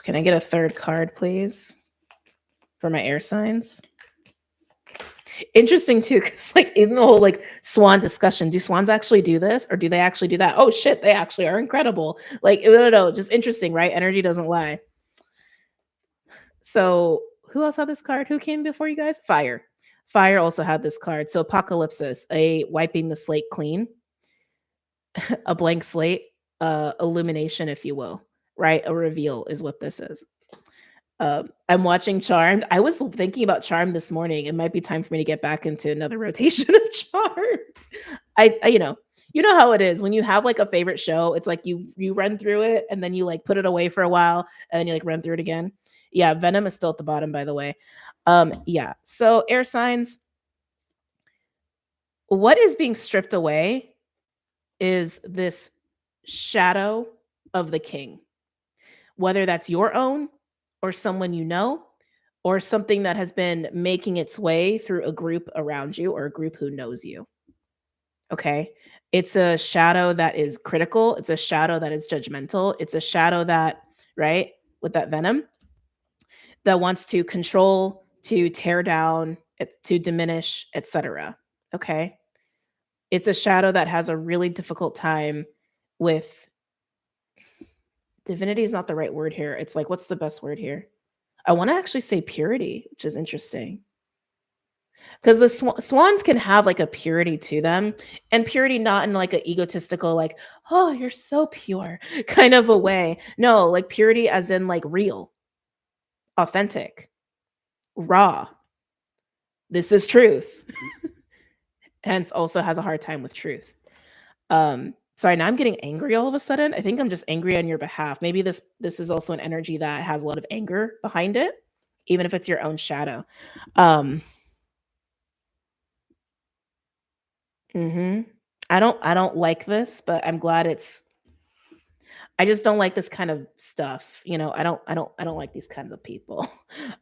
Can I get a third card, please, for my air signs? Interesting too, because like in the whole like swan discussion, do swans actually do this or do they actually do that? Oh shit, they actually are incredible. Like, no, just interesting, right? Energy doesn't lie. So who else had this card? Who came before you guys? Fire. Fire also had this card. So apocalypsis, a wiping the slate clean, a blank slate, illumination, if you will, right? A reveal is what this is. I'm watching Charmed. I was thinking about Charmed this morning. It might be time for me to get back into another rotation of Charmed. I you know how it is when you have like a favorite show. It's like you run through it and then you like put it away for a while and then you like run through it again. Yeah, Venom is still at the bottom, by the way. Yeah. So air signs. What is being stripped away is this shadow of the king, whether that's your own or someone you know or something that has been making its way through a group around you or a group who knows you. Okay. It's a shadow that is critical. It's a shadow that is judgmental. It's a shadow that, right, with that venom, that wants to control, to tear down, to diminish, etc. Okay. It's a shadow that has a really difficult time with divinity is not the right word here. It's like, what's the best word here? I want to actually say purity, which is interesting. Because the swans can have like a purity to them, and purity not in like an egotistical, like, oh, you're so pure kind of a way. No, like purity as in like real, authentic, raw. This is truth. Hence also has a hard time with truth. Sorry, now I'm getting angry all of a sudden. I think I'm just angry on your behalf. Maybe this is also an energy that has a lot of anger behind it, even if it's your own shadow. I don't like this, but I'm glad I just don't like this kind of stuff. I don't like these kinds of people.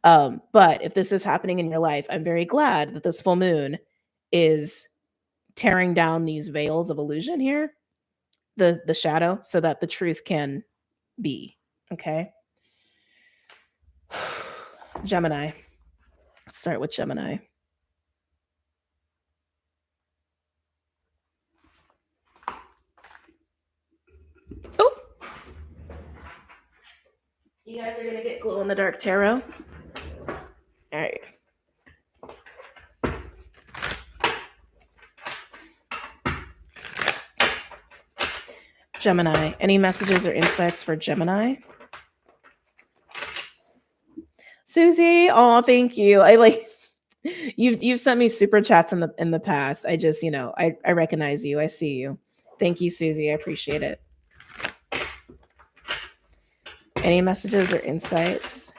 But if this is happening in your life, I'm very glad that this full moon is tearing down these veils of illusion here, the shadow, so that the truth can be. Okay. Gemini. Let's start with Gemini. Oh, you guys are gonna get glow in the dark tarot. All right. Gemini. Any messages or insights for Gemini? Susie, oh, thank you. I like you've sent me super chats in the past. I just, I recognize you. I see you. Thank you, Susie. I appreciate it. Any messages or insights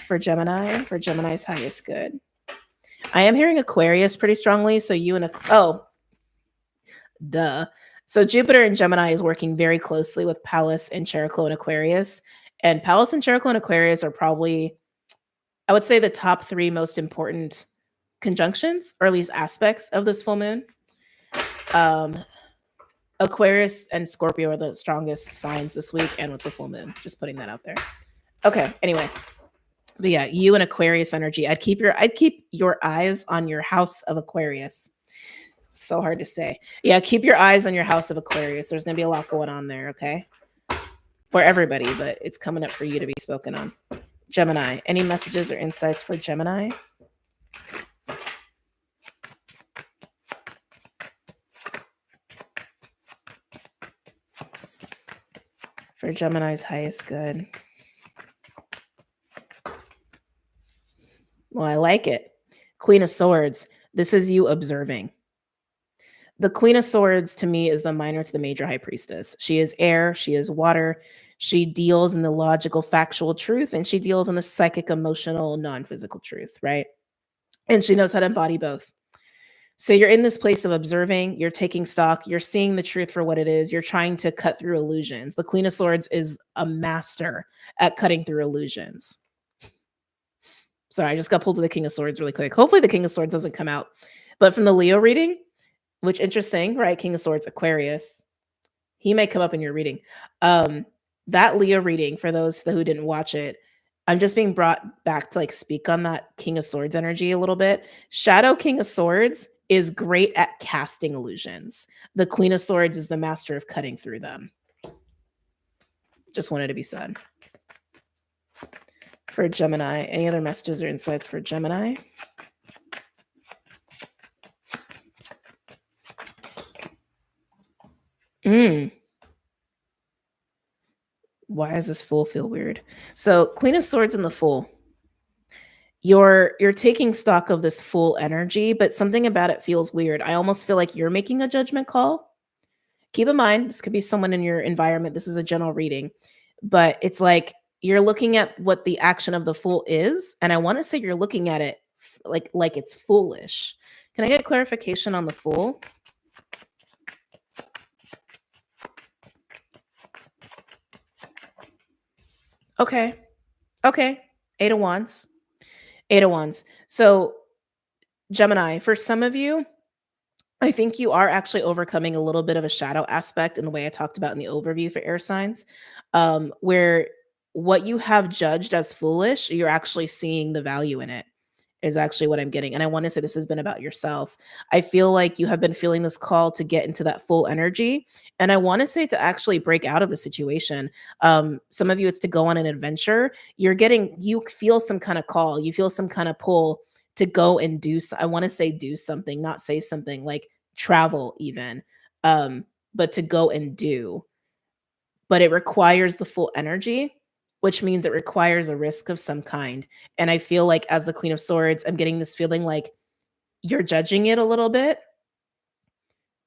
for Gemini? For Gemini's highest good. I am hearing Aquarius pretty strongly. So you and duh. So Jupiter and Gemini is working very closely with Pallas and Cheroklo and Aquarius. And Pallas and Cheroklo and Aquarius are probably, I would say, the top 3 most important conjunctions, or at least aspects of this full moon. Aquarius and Scorpio are the strongest signs this week, and with the full moon. Just putting that out there. Okay. Anyway, but yeah, you and Aquarius energy. I'd keep your eyes on your house of Aquarius. So hard to say. Yeah, keep your eyes on your house of Aquarius. There's gonna be a lot going on there. Okay, for everybody, but it's coming up for you to be spoken on. Gemini. Any messages or insights for Gemini? For Gemini's highest good. Well, I like it. Queen of Swords. This is you observing. The Queen of Swords to me is the minor to the major high priestess. She is air. She is water. She deals in the logical, factual truth, and she deals in the psychic, emotional, non-physical truth, right? And she knows how to embody both. So you're in this place of observing, you're taking stock, you're seeing the truth for what it is, you're trying to cut through illusions. The Queen of Swords is a master at cutting through illusions. Sorry, I just got pulled to the King of Swords really quick. Hopefully the King of Swords doesn't come out. But from the Leo reading, which interesting, right? King of Swords, Aquarius. He may come up in your reading. That Leo reading, for those who didn't watch it, I'm just being brought back to like speak on that King of Swords energy a little bit. Shadow King of Swords is great at casting illusions. The Queen of Swords is the master of cutting through them. Just wanted to be said. For Gemini, any other messages or insights for Gemini? Why does this Fool feel weird? So Queen of Swords and the Fool. You're taking stock of this Fool energy, but something about it feels weird. I almost feel like you're making a judgment call. Keep in mind, this could be someone in your environment. This is a general reading, but it's like you're looking at what the action of the Fool is, and I want to say you're looking at it like it's foolish. Can I get clarification on the Fool? Okay. Okay. 8 of Wands. 8 of Wands. So, Gemini, for some of you, I think you are actually overcoming a little bit of a shadow aspect in the way I talked about in the overview for air signs, where what you have judged as foolish, you're actually seeing the value in it, is actually what I'm getting. And I want to say this has been about yourself. I feel like you have been feeling this call to get into that full energy. And I want to say to actually break out of a situation. Some of you, it's to go on an adventure. You feel some kind of call, you feel some kind of pull to go and I want to say do something, not say something like travel even, but to go and do. But it requires the full energy, which means it requires a risk of some kind. And I feel like as the Queen of Swords, I'm getting this feeling like you're judging it a little bit,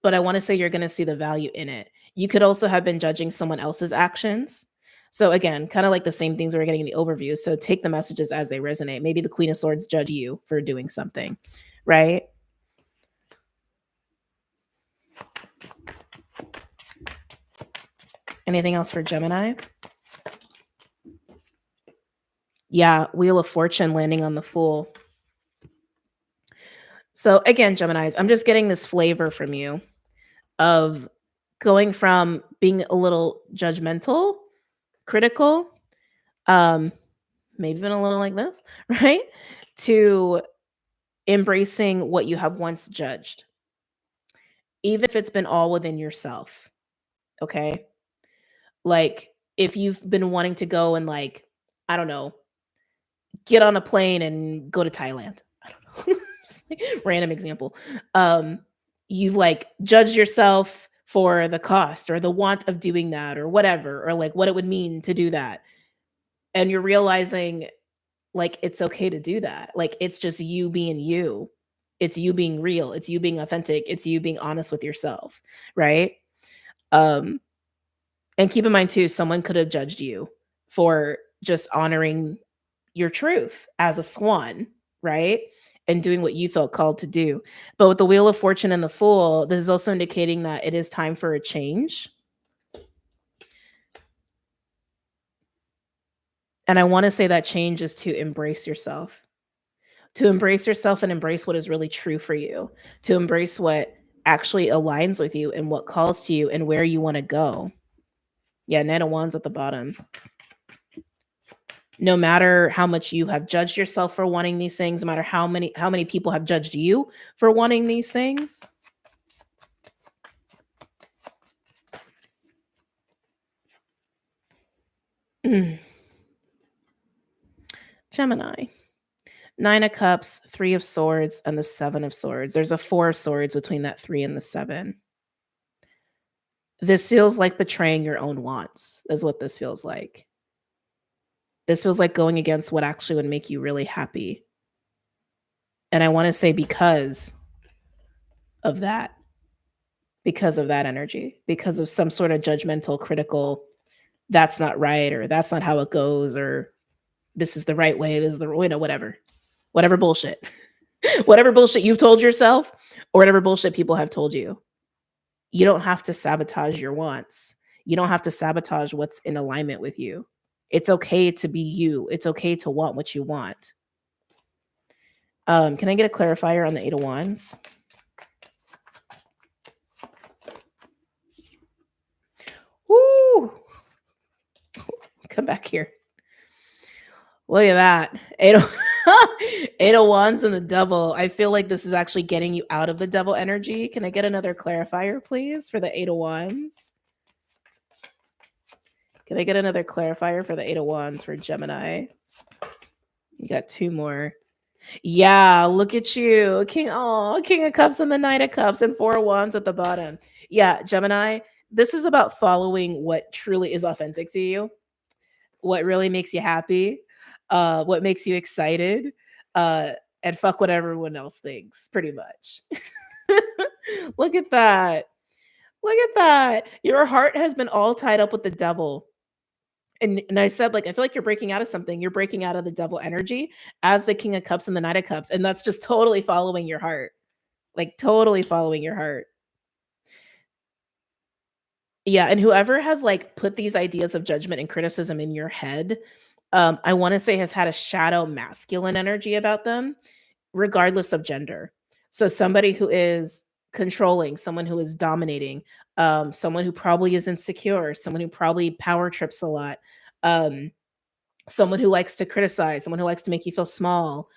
but I want to say you're going to see the value in it. You could also have been judging someone else's actions. So again, kind of like the same things we were getting in the overview. So take the messages as they resonate. Maybe the Queen of Swords judge you for doing something, right? Anything else for Gemini? Yeah, Wheel of Fortune landing on the Fool. So again, Geminis, I'm just getting this flavor from you of going from being a little judgmental, critical, um, maybe even a little like this, right? To embracing what you have once judged, even if it's been all within yourself. Okay. Like if you've been wanting to go and like, I don't know, get on a plane and go to Thailand. I don't know. Just like, random example. You've like judged yourself for the cost or the want of doing that or whatever, or like what it would mean to do that. And you're realizing like it's okay to do that. Like it's just you being you. It's you being real. It's you being authentic. It's you being honest with yourself. Right. Um, and keep in mind too, someone could have judged you for just honoring your truth as a swan, right? And doing what you felt called to do. But with the Wheel of Fortune and the Fool, this is also indicating that it is time for a change. And I want to say that change is to embrace yourself, and embrace what is really true for you, to embrace what actually aligns with you and what calls to you and where you want to go. Yeah, Knight of Wands at the bottom. No matter how much you have judged yourself for wanting these things, no matter how many people have judged you for wanting these things. Gemini. 9 of Cups, 3 of Swords, and the 7 of Swords. There's a 4 of Swords between that 3 and the 7. This feels like betraying your own wants, is what this feels like. This feels like going against what actually would make you really happy. And I want to say because of that energy, because of some sort of judgmental, critical, that's not right, or that's not how it goes, or this is the right way, this is the, whatever bullshit. Whatever bullshit you've told yourself or whatever bullshit people have told you. You don't have to sabotage your wants. You don't have to sabotage what's in alignment with you. It's okay to be you. It's okay to want what you want. Can I get a clarifier on the 8 of Wands? Woo! Come back here. Look at that. 8 of Wands and the Devil. I feel like this is actually getting you out of the devil energy. Can I get another clarifier, please, for the 8 of Wands? Can I get another clarifier for the 8 of Wands for Gemini? You got 2 more. Yeah, look at you. King of Cups and the Knight of Cups and 4 of Wands at the bottom. Yeah, Gemini, this is about following what truly is authentic to you, what really makes you happy, what makes you excited, and fuck what everyone else thinks, pretty much. Look at that. Look at that. Your heart has been all tied up with the devil. And I said, like, I feel like you're breaking out of something. You're breaking out of the devil energy as the King of Cups and the Knight of Cups. And that's just totally following your heart. Like, totally following your heart. Yeah. And whoever has like put these ideas of judgment and criticism in your head, I want to say has had a shadow masculine energy about them, regardless of gender. So somebody who is controlling, someone who is dominating, someone who probably is insecure, someone who probably power trips a lot, um, someone who likes to criticize, someone who likes to make you feel small,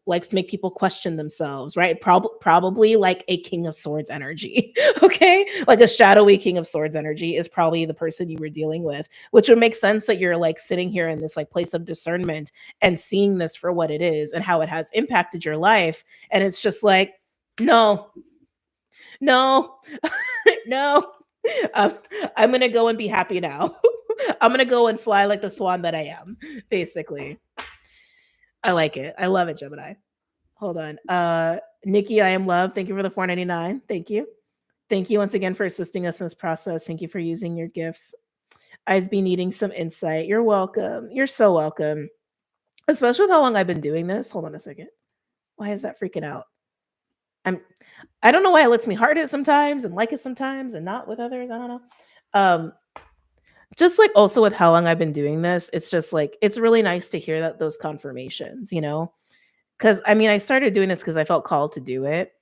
likes to make people question themselves, right? Probably like a King of Swords energy, okay? Like a shadowy King of Swords energy is probably the person you were dealing with, which would make sense that you're like sitting here in this like place of discernment and seeing this for what it is and how it has impacted your life. And it's just like, no, no, no. Um, I'm gonna go and be happy now. I'm gonna go and fly like the swan that I am, basically. I like it. I love it, Gemini. Hold on. Nikki, I am love. Thank you for the 4.99. Thank you. Thank you once again for assisting us in this process. Thank you for using your gifts. I've been needing some insight. You're welcome. You're so welcome. Especially with how long I've been doing this. Hold on a second. Why is that freaking out? I don't know why it lets me heart it sometimes and like it sometimes and not with others. I don't know. Um, just like also with how long I've been doing this, it's just like it's really nice to hear that those confirmations, you know? Because I mean, I started doing this because I felt called to do it.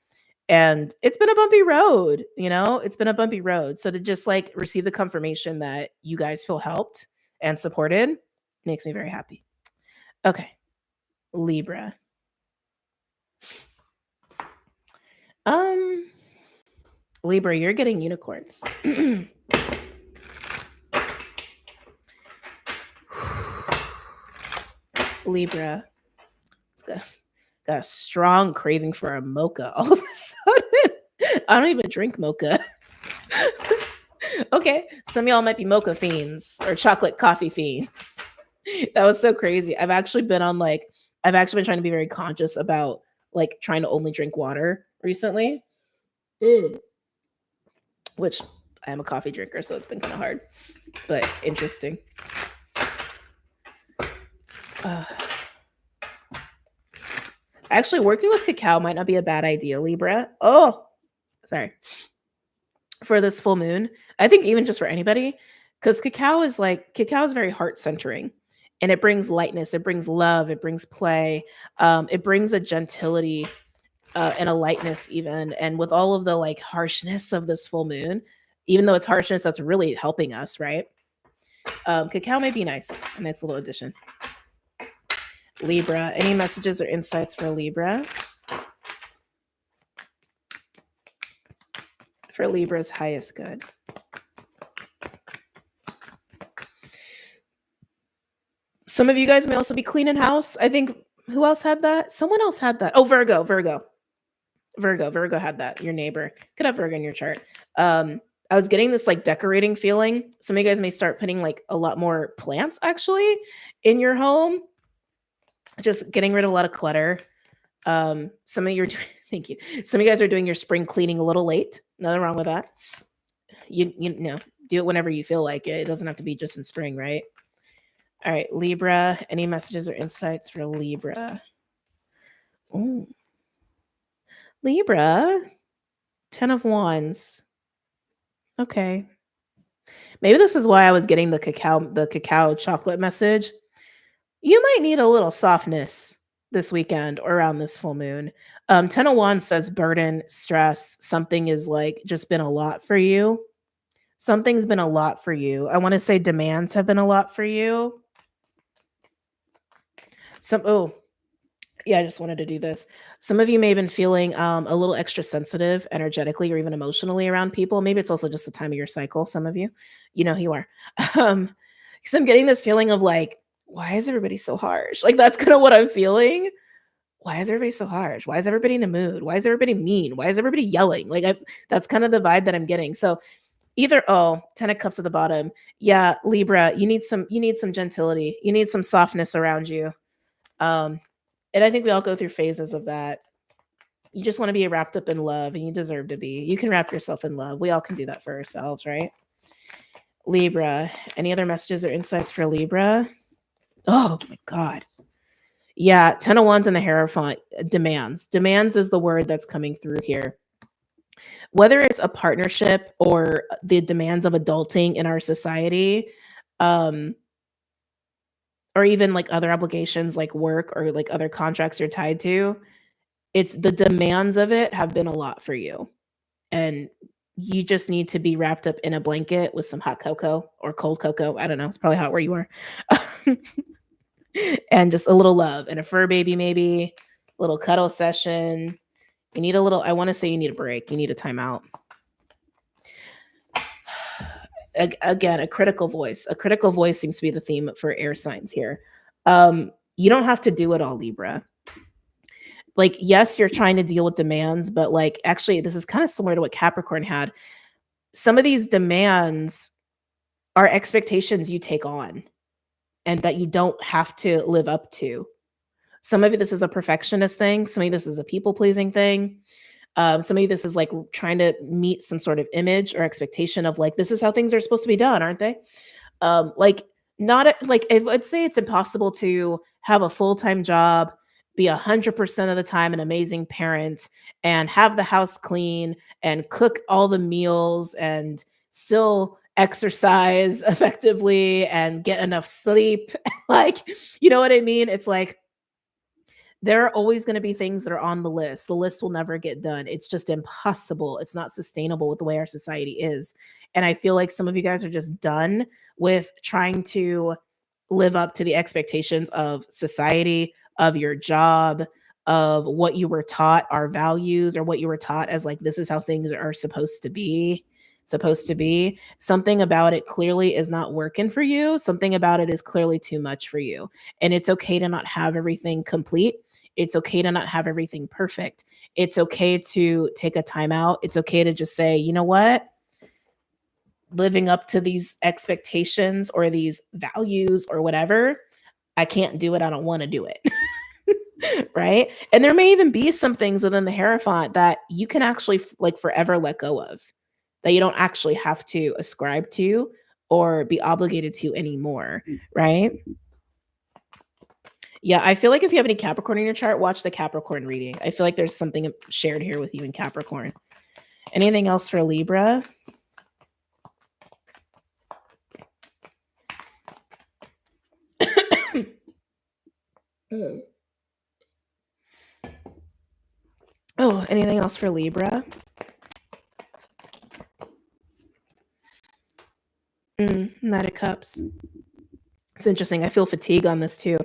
And it's been a bumpy road, you know? It's been a bumpy road. So to just like receive the confirmation that you guys feel helped and supported makes me very happy. Okay. Libra. Libra, you're getting unicorns. Libra. Got a strong craving for a mocha all of a sudden. I don't even drink mocha. Okay, some of y'all might be mocha fiends or chocolate coffee fiends. That was so crazy. I've actually been trying to be very conscious about like trying to only drink water recently. Which I am a coffee drinker, so it's been kind of hard, but interesting. Actually, working with cacao might not be a bad idea, Libra. Oh, sorry. For this full moon, I think even just for anybody, because cacao is very heart centering, and it brings lightness, it brings love, it brings play, it brings a gentility and a lightness even. And with all of the like harshness of this full moon, even though it's harshness, that's really helping us, right? Cacao may be nice, a nice little addition. Libra, any messages or insights for Libra? For Libra's highest good. Some of you guys may also be cleaning house. I think, who else had that? Someone else had that. Oh, Virgo had that. Your neighbor could have Virgo in your chart. I was getting this like decorating feeling. Some of you guys may start putting like a lot more plants actually in your home. Just getting rid of a lot of clutter. Some of you are thank you. Some of you guys are doing your spring cleaning a little late. Nothing wrong with that. You know, do it whenever you feel like it. It doesn't have to be just in spring, right? All right, Libra. Any messages or insights for Libra? Ooh. Libra, 10 of Wands. Okay. Maybe this is why I was getting the cacao chocolate message. You might need a little softness this weekend or around this full moon. 10 of Wands says burden, stress. Something is like just been a lot for you. Something's been a lot for you. I want to say demands have been a lot for you. I just wanted to do this. Some of you may have been feeling a little extra sensitive energetically or even emotionally around people. Maybe it's also just the time of your cycle. Some of you, you know who you are. Because I'm getting this feeling of like, why is everybody so harsh? Like that's kind of what I'm feeling. Why is everybody so harsh? Why is everybody in a mood? Why is everybody mean? Why is everybody yelling? That's kind of the vibe that I'm getting. So either 10 of Cups at the bottom. Yeah, Libra, you need some gentility. You need some softness around you. And I think we all go through phases of that. You just want to be wrapped up in love, and you deserve to be. You can wrap yourself in love. We all can do that for ourselves, right? Libra, any other messages or insights for Libra? Oh my God. Yeah, 10 of Wands in the Hierophant. Demands. Demands is the word that's coming through here. Whether it's a partnership or the demands of adulting in our society, or even like other obligations like work or like other contracts you're tied to, it's the demands of it have been a lot for you. And you just need to be wrapped up in a blanket with some hot cocoa or cold cocoa. I don't know. It's probably hot where you are. And just a little love and a fur baby, maybe a little cuddle session. You need a little, I want to say you need a break. You need a timeout. Again, a critical voice. A critical voice seems to be the theme for air signs here. You don't have to do it all, Libra. Like, yes, you're trying to deal with demands, but like, actually, this is kind of similar to what Capricorn had. Some of these demands are expectations you take on and that you don't have to live up to. Some of you, this is a perfectionist thing. Some of you, this is a people pleasing thing. Some of you, this is like trying to meet some sort of image or expectation of like, this is how things are supposed to be done, aren't they? Like, not like, I'd say it's impossible to have a full-time job, be 100% of the time an amazing parent, and have the house clean and cook all the meals and still exercise effectively and get enough sleep. Like, you know what I mean? It's like, there are always going to be things that are on the list. The list will never get done. It's just impossible. It's not sustainable with the way our society is. And I feel like some of you guys are just done with trying to live up to the expectations of society, of your job, of what you were taught are values, or what you were taught as like, this is how things are supposed to be. Something about it clearly is not working for you. Something about it is clearly too much for you. And it's okay to not have everything complete. It's okay to not have everything perfect. It's okay to take a time out. It's okay to just say, you know what? Living up to these expectations or these values or whatever, I can't do it. I don't want to do it. Right? And there may even be some things within the Hierophant that you can actually like forever let go of, that you don't actually have to ascribe to or be obligated to anymore. Right? Yeah, I feel like if you have any Capricorn in your chart, watch the Capricorn reading. I feel like there's something shared here with you in Capricorn. Anything else for Libra? Oh, anything else for Libra? Knight of Cups. It's interesting. I feel fatigue on this too.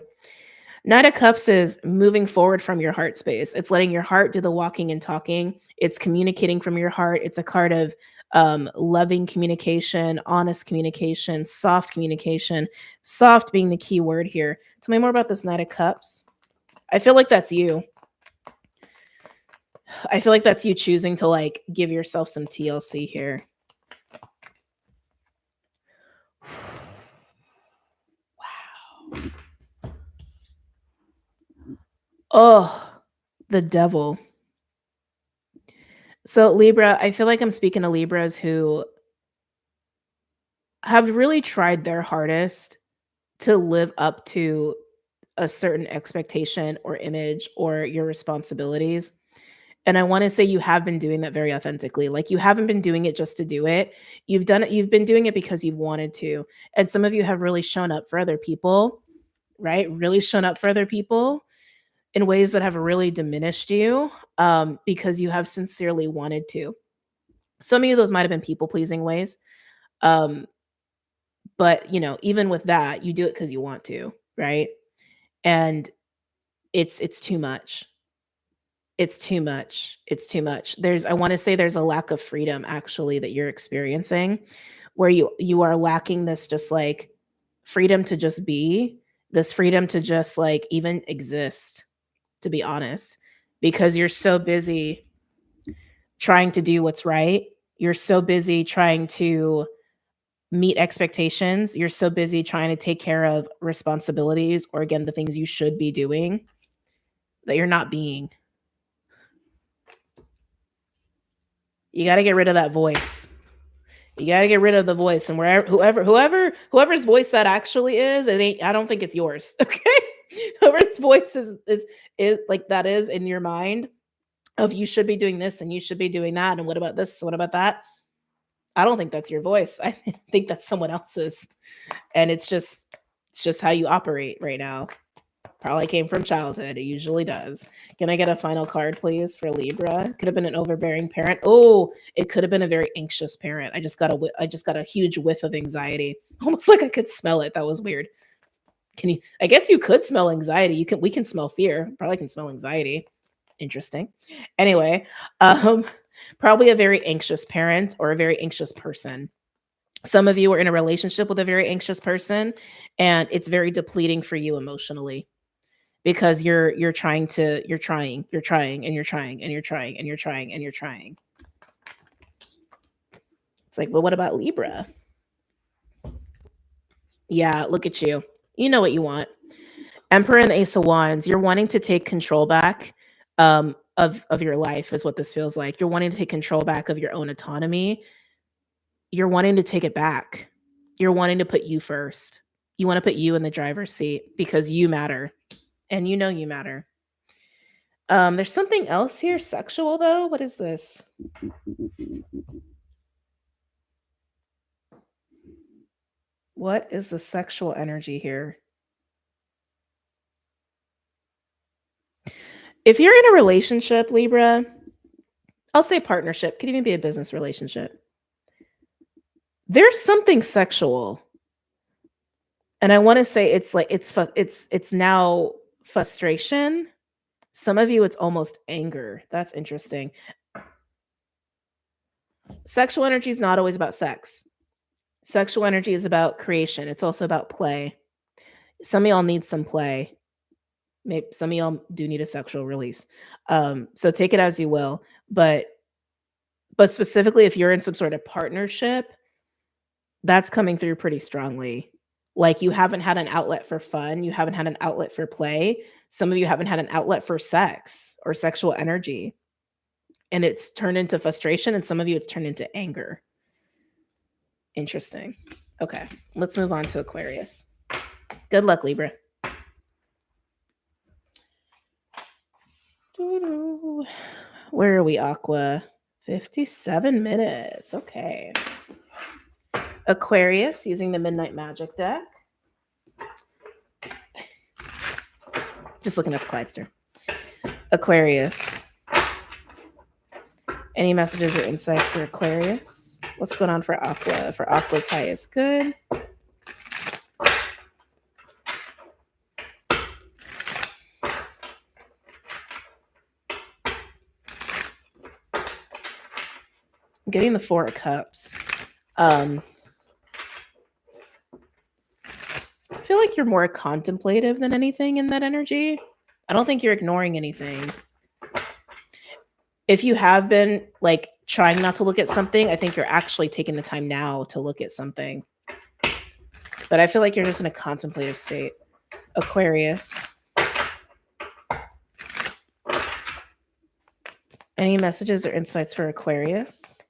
Knight of Cups is moving forward from your heart space. It's letting your heart do the walking and talking. It's communicating from your heart. It's a card of loving communication, honest communication, soft communication. Soft being the key word here. Tell me more about this Knight of Cups. I feel like that's you. I feel like that's you choosing to like give yourself some TLC here. Wow. Oh, the devil. So Libra, I feel like I'm speaking to Libras who have really tried their hardest to live up to a certain expectation or image or your responsibilities. And I want to say you have been doing that very authentically. Like, you haven't been doing it just to do it. You've done it. You've been doing it because you've wanted to. And some of you have really shown up for other people, right? Really shown up for other people in ways that have really diminished you, because you have sincerely wanted to. Some of you, those might have been people pleasing ways. But you know, even with that, you do it because you want to, right? And it's too much. It's too much. It's too much. I want to say there's a lack of freedom actually that you're experiencing, where you are lacking this just like freedom to just be, this freedom to just like even exist, to be honest, because you're so busy trying to do what's right. You're so busy trying to meet expectations. You're so busy trying to take care of responsibilities, or again, the things you should be doing, that you're not being. You got to get rid of that voice. You got to get rid of the voice, and whoever's voice that actually is, it ain't. I don't think it's yours. Okay, whoever's voice is like that is in your mind of you should be doing this and you should be doing that, and what about this? What about that? I don't think that's your voice. I think that's someone else's, and it's It's just how you operate right now. Probably came from childhood. It usually does. Can I get a final card, please, for Libra? Could have been an overbearing parent. Oh, it could have been a very anxious parent. I just got a huge whiff of anxiety. Almost like I could smell it. That was weird. Can you? I guess you could smell anxiety. We can smell fear. Probably can smell anxiety. Interesting. Anyway, probably a very anxious parent or a very anxious person. Some of you are in a relationship with a very anxious person, and it's very depleting for you emotionally because you're trying and you're trying and you're trying and you're trying and you're trying. It's like, well, what about Libra? Yeah, look at you. You know what you want. Emperor and the Ace of Wands. You're wanting to take control back of your life, is what this feels like. You're wanting to take control back of your own autonomy. You're wanting to take it back. You're wanting to put you first. You want to put you in the driver's seat because you matter, and you know you matter. There's something else here, sexual though. What is this? What is the sexual energy here? If you're in a relationship, Libra, I'll say partnership, could even be a business relationship. There's something sexual. And I want to say it's like it's now frustration. Some of you it's almost anger. That's interesting. Sexual energy is not always about sex. Sexual energy is about creation. It's also about play. Some of y'all need some play. Maybe some of y'all do need a sexual release. So take it as you will. But specifically, if you're in some sort of partnership, that's coming through pretty strongly. Like you haven't had an outlet for fun. You haven't had an outlet for play. Some of you haven't had an outlet for sex or sexual energy. And it's turned into frustration. And some of you, it's turned into anger. Interesting. Okay, let's move on to Aquarius. Good luck, Libra. Where are we, Aqua? 57 minutes. Okay. Aquarius using the Midnight Magic deck. Just looking up Clydester. Aquarius. Any messages or insights for Aquarius? What's going on for Aqua? For Aqua's highest good. I'm getting the Four of Cups. I feel like you're more contemplative than anything in that energy. I don't think you're ignoring anything. If you have been like trying not to look at something, I think you're actually taking the time now to look at something. But I feel like you're just in a contemplative state. Aquarius. Any messages or insights for Aquarius?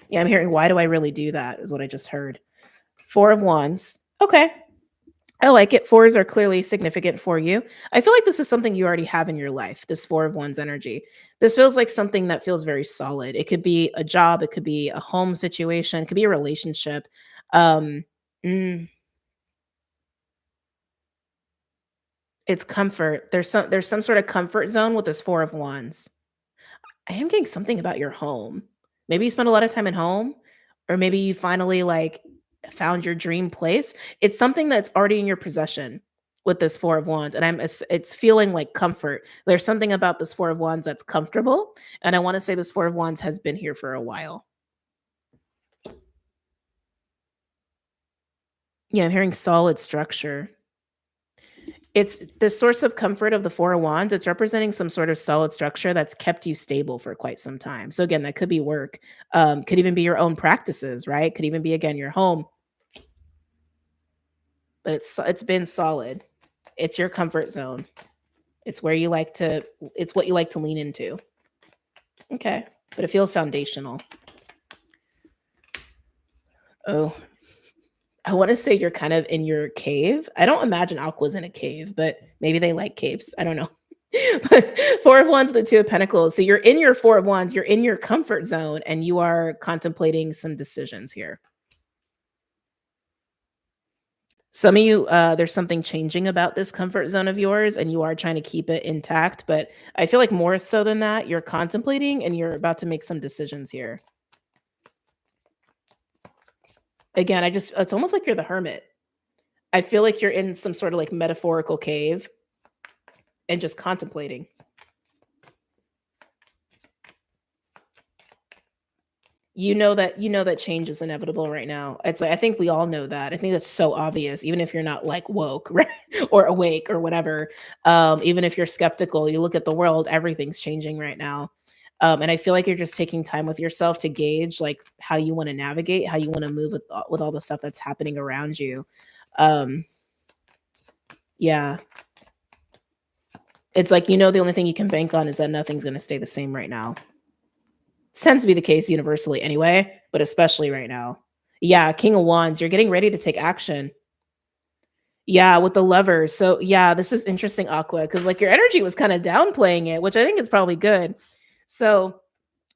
Yeah, I'm hearing, why do I really do that, is what I just heard. Four of Wands. Okay. I like it. Fours are clearly significant for you. I feel like this is something you already have in your life, this Four of Wands energy. This feels like something that feels very solid. It could be a job. It could be a home situation. It could be a relationship. It's comfort. There's some sort of comfort zone with this Four of Wands. I am getting something about your home. Maybe you spend a lot of time at home, or maybe you finally like found your dream place. It's something that's already in your possession with this Four of Wands, and it's feeling like comfort. There's something about this Four of Wands that's comfortable, and I want to say this Four of Wands has been here for a while. Yeah, I'm hearing solid structure. It's the source of comfort of the Four of Wands. It's representing some sort of solid structure that's kept you stable for quite some time. So again, that could be work, could even be your own practices, right? Could even be, again, your home. But it's been solid. It's your comfort zone. It's where you like to, it's what you like to lean into. Okay, but it feels foundational. Oh, I want to say you're kind of in your cave. I don't imagine Aqua's in a cave, but maybe they like caves. I don't know. But Four of Wands, the Two of Pentacles. So you're in your Four of Wands, you're in your comfort zone, and you are contemplating some decisions here. Some of you, there's something changing about this comfort zone of yours, and you are trying to keep it intact. But I feel like more so than that, you're contemplating and you're about to make some decisions here. Again, it's almost like you're the hermit. I feel like you're in some sort of like metaphorical cave and just contemplating. You know that change is inevitable right now. It's like, I think we all know that. I think that's so obvious, even if you're not like woke, right? Or awake or whatever. Even if you're skeptical, you look at the world, everything's changing right now. And I feel like you're just taking time with yourself to gauge like how you want to navigate, how you want to move with all the stuff that's happening around you. Yeah. It's like, the only thing you can bank on is that nothing's going to stay the same right now. Tends to be the case universally anyway, but especially right now. Yeah, King of Wands, you're getting ready to take action. Yeah, with the Lovers. So yeah, this is interesting, Aqua, because like your energy was kind of downplaying it, which I think is probably good. So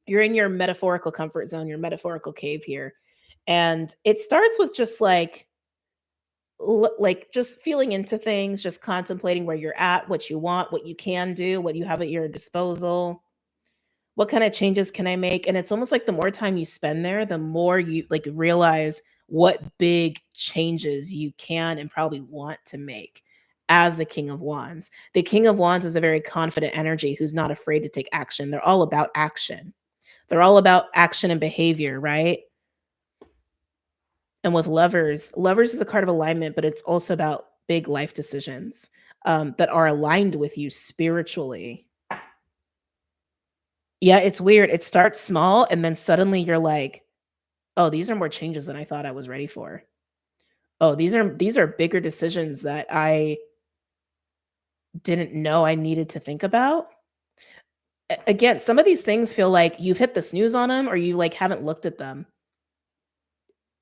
you're in your metaphorical comfort zone, your metaphorical cave here. And it starts with just like just feeling into things, just contemplating where you're at, what you want, what you can do, what you have at your disposal. What kind of changes can I make? And it's almost like the more time you spend there, the more you like realize what big changes you can and probably want to make as the King of Wands. The King of Wands is a very confident energy who's not afraid to take action. They're all about action. They're all about action and behavior, right? And with Lovers is a card of alignment, but it's also about big life decisions that are aligned with you spiritually. Yeah, it's weird. It starts small and then suddenly you're like, "Oh, these are more changes than I thought I was ready for. Oh, these are bigger decisions that I didn't know I needed to think about." Again, some of these things feel like you've hit the snooze on them or you like haven't looked at them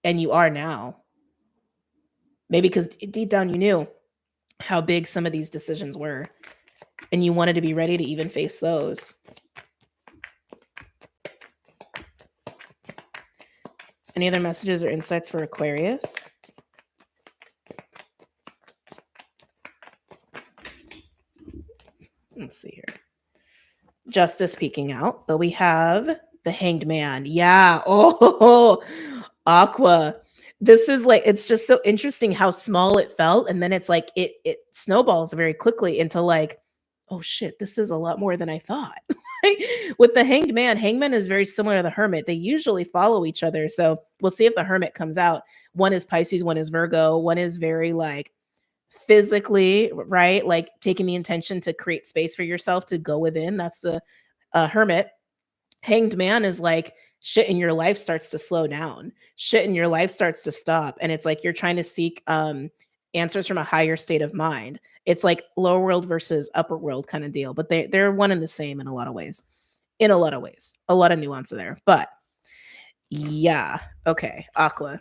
and you are now. Maybe because deep down you knew how big some of these decisions were and you wanted to be ready to even face those. Any other messages or insights for Aquarius? Let's see here. Justice peeking out, but we have the Hanged Man. Yeah. Oh, Aqua. This is like, it's just so interesting how small it felt. And then it's like, it snowballs very quickly into like, oh shit, this is a lot more than I thought. With the Hanged Man is very similar to the Hermit. They usually follow each other. So we'll see if the Hermit comes out. One is Pisces, one is Virgo. One is very like physically, right? Like taking the intention to create space for yourself to go within. That's the Hermit. Hanged Man is like shit in your life starts to slow down. Shit in your life starts to stop. And it's like you're trying to seek answers from a higher state of mind. It's like lower world versus upper world kind of deal, but they're one and the same in a lot of ways. In a lot of ways. A lot of nuance there. But yeah. Okay. Aqua.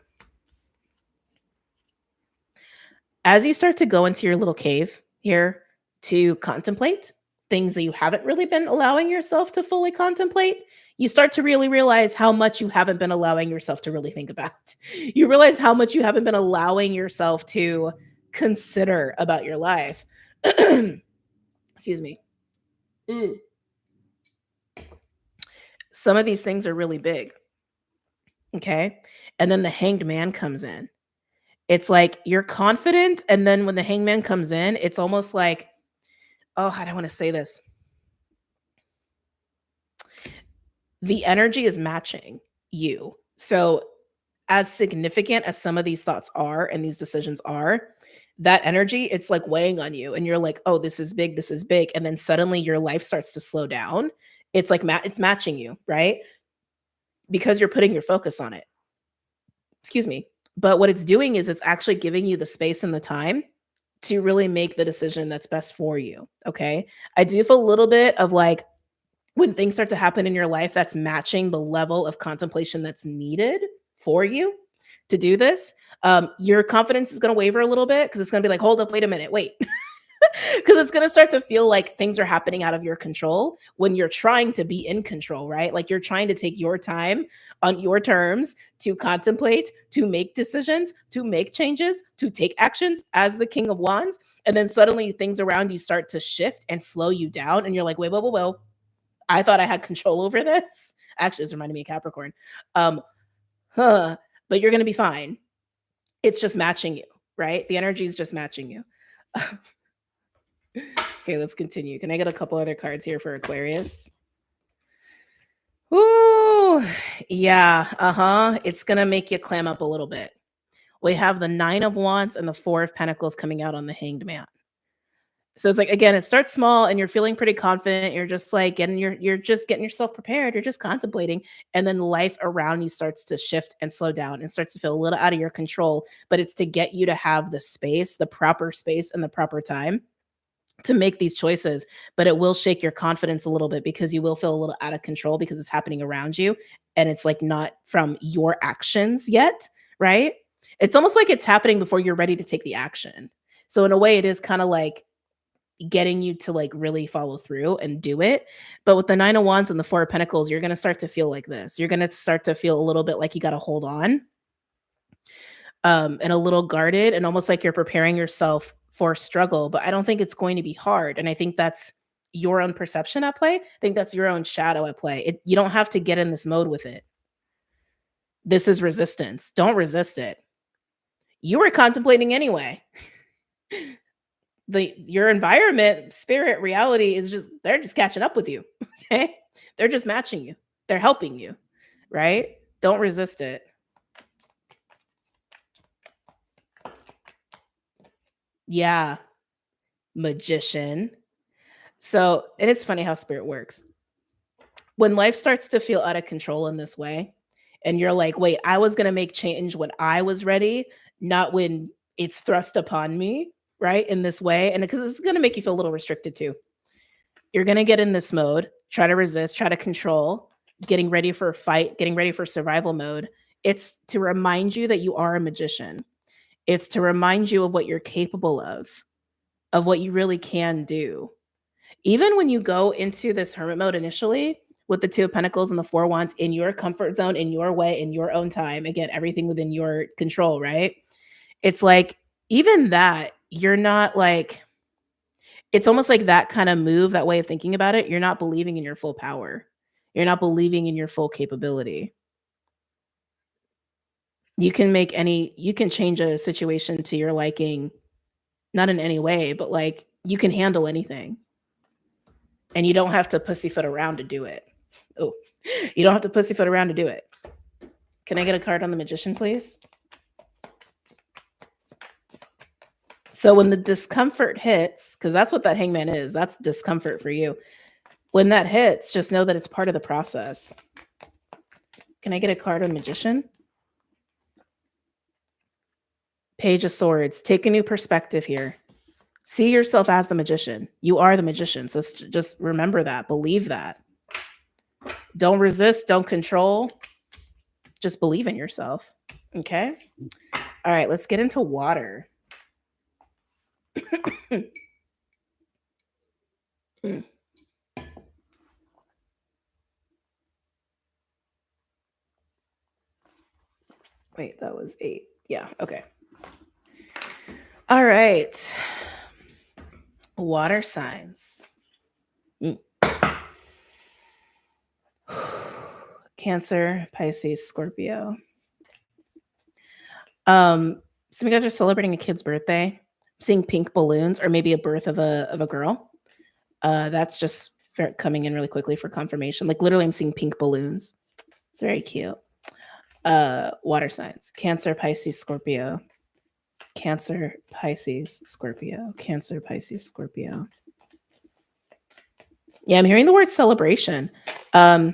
As you start to go into your little cave here to contemplate things that you haven't really been allowing yourself to fully contemplate, you start to really realize how much you haven't been allowing yourself to really think about. You realize how much you haven't been allowing yourself to consider about your life. Excuse me. Some of these things are really big. Okay. And then the Hanged Man comes in. It's like you're confident. And then when the Hangman comes in, it's almost like, oh, how do I want to say this? The energy is matching you. So as significant as some of these thoughts are and these decisions are, that energy, it's like weighing on you. And you're like, oh, this is big, this is big. And then suddenly your life starts to slow down. It's like it's matching you, right? Because you're putting your focus on it. Excuse me. But what it's doing is it's actually giving you the space and the time to really make the decision that's best for you. Okay. I do feel a little bit of like when things start to happen in your life that's matching the level of contemplation that's needed for you to do this, your confidence is going to waver a little bit because it's going to be like, hold up, wait a minute, wait. Because it's going to start to feel like things are happening out of your control when you're trying to be in control, right? Like you're trying to take your time on your terms to contemplate, to make decisions, to make changes, to take actions as the King of Wands. And then suddenly things around you start to shift and slow you down. And you're like, wait, I thought I had control over this. Actually, this reminded me of Capricorn. Um, but you're going to be fine. It's just matching you, right? The energy is just matching you. Okay, let's continue. Can I get a couple other cards here for Aquarius? Ooh, yeah, It's going to make you clam up a little bit. We have the 9 of Wands and the 4 of Pentacles coming out on the Hanged Man. So it's like, again, it starts small and you're feeling pretty confident. You're just like you're just getting yourself prepared. You're just contemplating. And then life around you starts to shift and slow down and starts to feel a little out of your control. But it's to get you to have the space, the proper space and the proper time to make these choices. But it will shake your confidence a little bit because you will feel a little out of control because it's happening around you. And it's like not from your actions yet, right? It's almost like it's happening before you're ready to take the action. So in a way, it is kind of like getting you to like really follow through and do it. But with the 9 of Wands and the 4 of Pentacles, you're going to start to feel like this. You're going to start to feel a little bit like you got to hold on, and a little guarded and almost like you're preparing yourself for struggle. But I don't think it's going to be hard. And I think that's your own perception at play. I think that's your own shadow at play. You don't have to get in this mode with it. This is resistance. Don't resist it. You were contemplating anyway. Your environment, spirit, reality is just, they're just catching up with you. Okay. They're just matching you. They're helping you, right? Don't resist it. Yeah. Magician. So, and it's funny how spirit works. When life starts to feel out of control in this way, and you're like, wait, I was going to make change when I was ready, not when it's thrust upon me, right? In this way. And because it's going to make you feel a little restricted too. You're going to get in this mode, try to resist, try to control, getting ready for a fight, getting ready for survival mode. It's to remind you that you are a magician. It's to remind you of what you're capable of what you really can do. Even when you go into this hermit mode initially with the 2 of Pentacles and the 4 of Wands in your comfort zone, in your way, in your own time, again, everything within your control, right? It's like, even that, you're not like, it's almost like that kind of move, that way of thinking about it. You're not believing in your full power. You're not believing in your full capability. You can change a situation to your liking, not in any way, but like you can handle anything. And you don't have to pussyfoot around to do it. Oh, you don't have to pussyfoot around to do it. Can I get a card on the Magician, please? So when the discomfort hits, because that's what that Hangman is, that's discomfort for you. When that hits, just know that it's part of the process. Can I get a card on Magician? Page of Swords. Take a new perspective here. See yourself as the magician. You are the magician. So just remember that. Believe that. Don't resist. Don't control. Just believe in yourself. Okay? All right, let's get into water. Wait, that was 8. Yeah, okay. All right. Water signs. Cancer, Pisces, Scorpio. Some of you guys are celebrating a kid's birthday. I'm seeing pink balloons, or maybe a birth of a girl. That's just coming in really quickly for confirmation. Like literally, I'm seeing pink balloons. It's very cute. Water signs: Cancer, Pisces, Scorpio. Cancer, Pisces, Scorpio. Cancer, Pisces, Scorpio. Yeah, I'm hearing the word celebration. I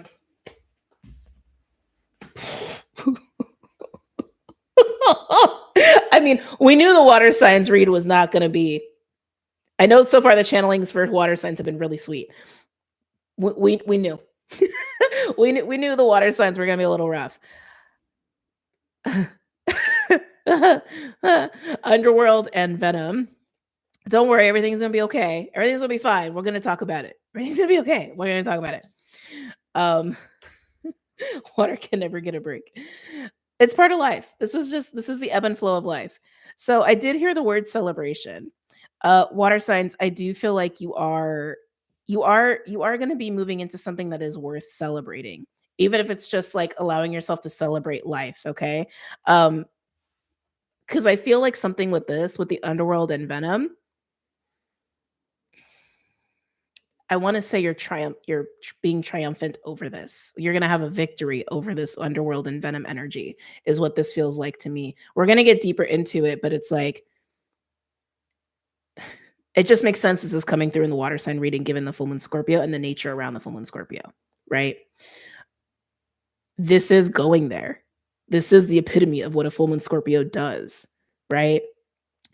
mean, we knew the water signs read was not going to be. I know so far the channelings for water signs have been really sweet. We knew. we knew the water signs were going to be a little rough. Underworld and Venom. Don't worry, everything's gonna be okay. Everything's gonna be fine. We're gonna talk about it. Everything's gonna be okay. We're gonna talk about it. Um, water can never get a break. It's part of life. This is the ebb and flow of life. So I did hear the word celebration. Water signs, I do feel like you are going to be moving into something that is worth celebrating, even if it's just like allowing yourself to celebrate life, okay? Um cuz I feel like something with this with the underworld and venom, I want to say being triumphant over this. You're going to have a victory over this underworld and venom energy is what this feels like to me. We're going to get deeper into it, but it's like it just makes sense this is coming through in the water sign reading given the full moon Scorpio and the nature around the full moon Scorpio, right? This is going there. This is the epitome of what a full moon Scorpio does, right?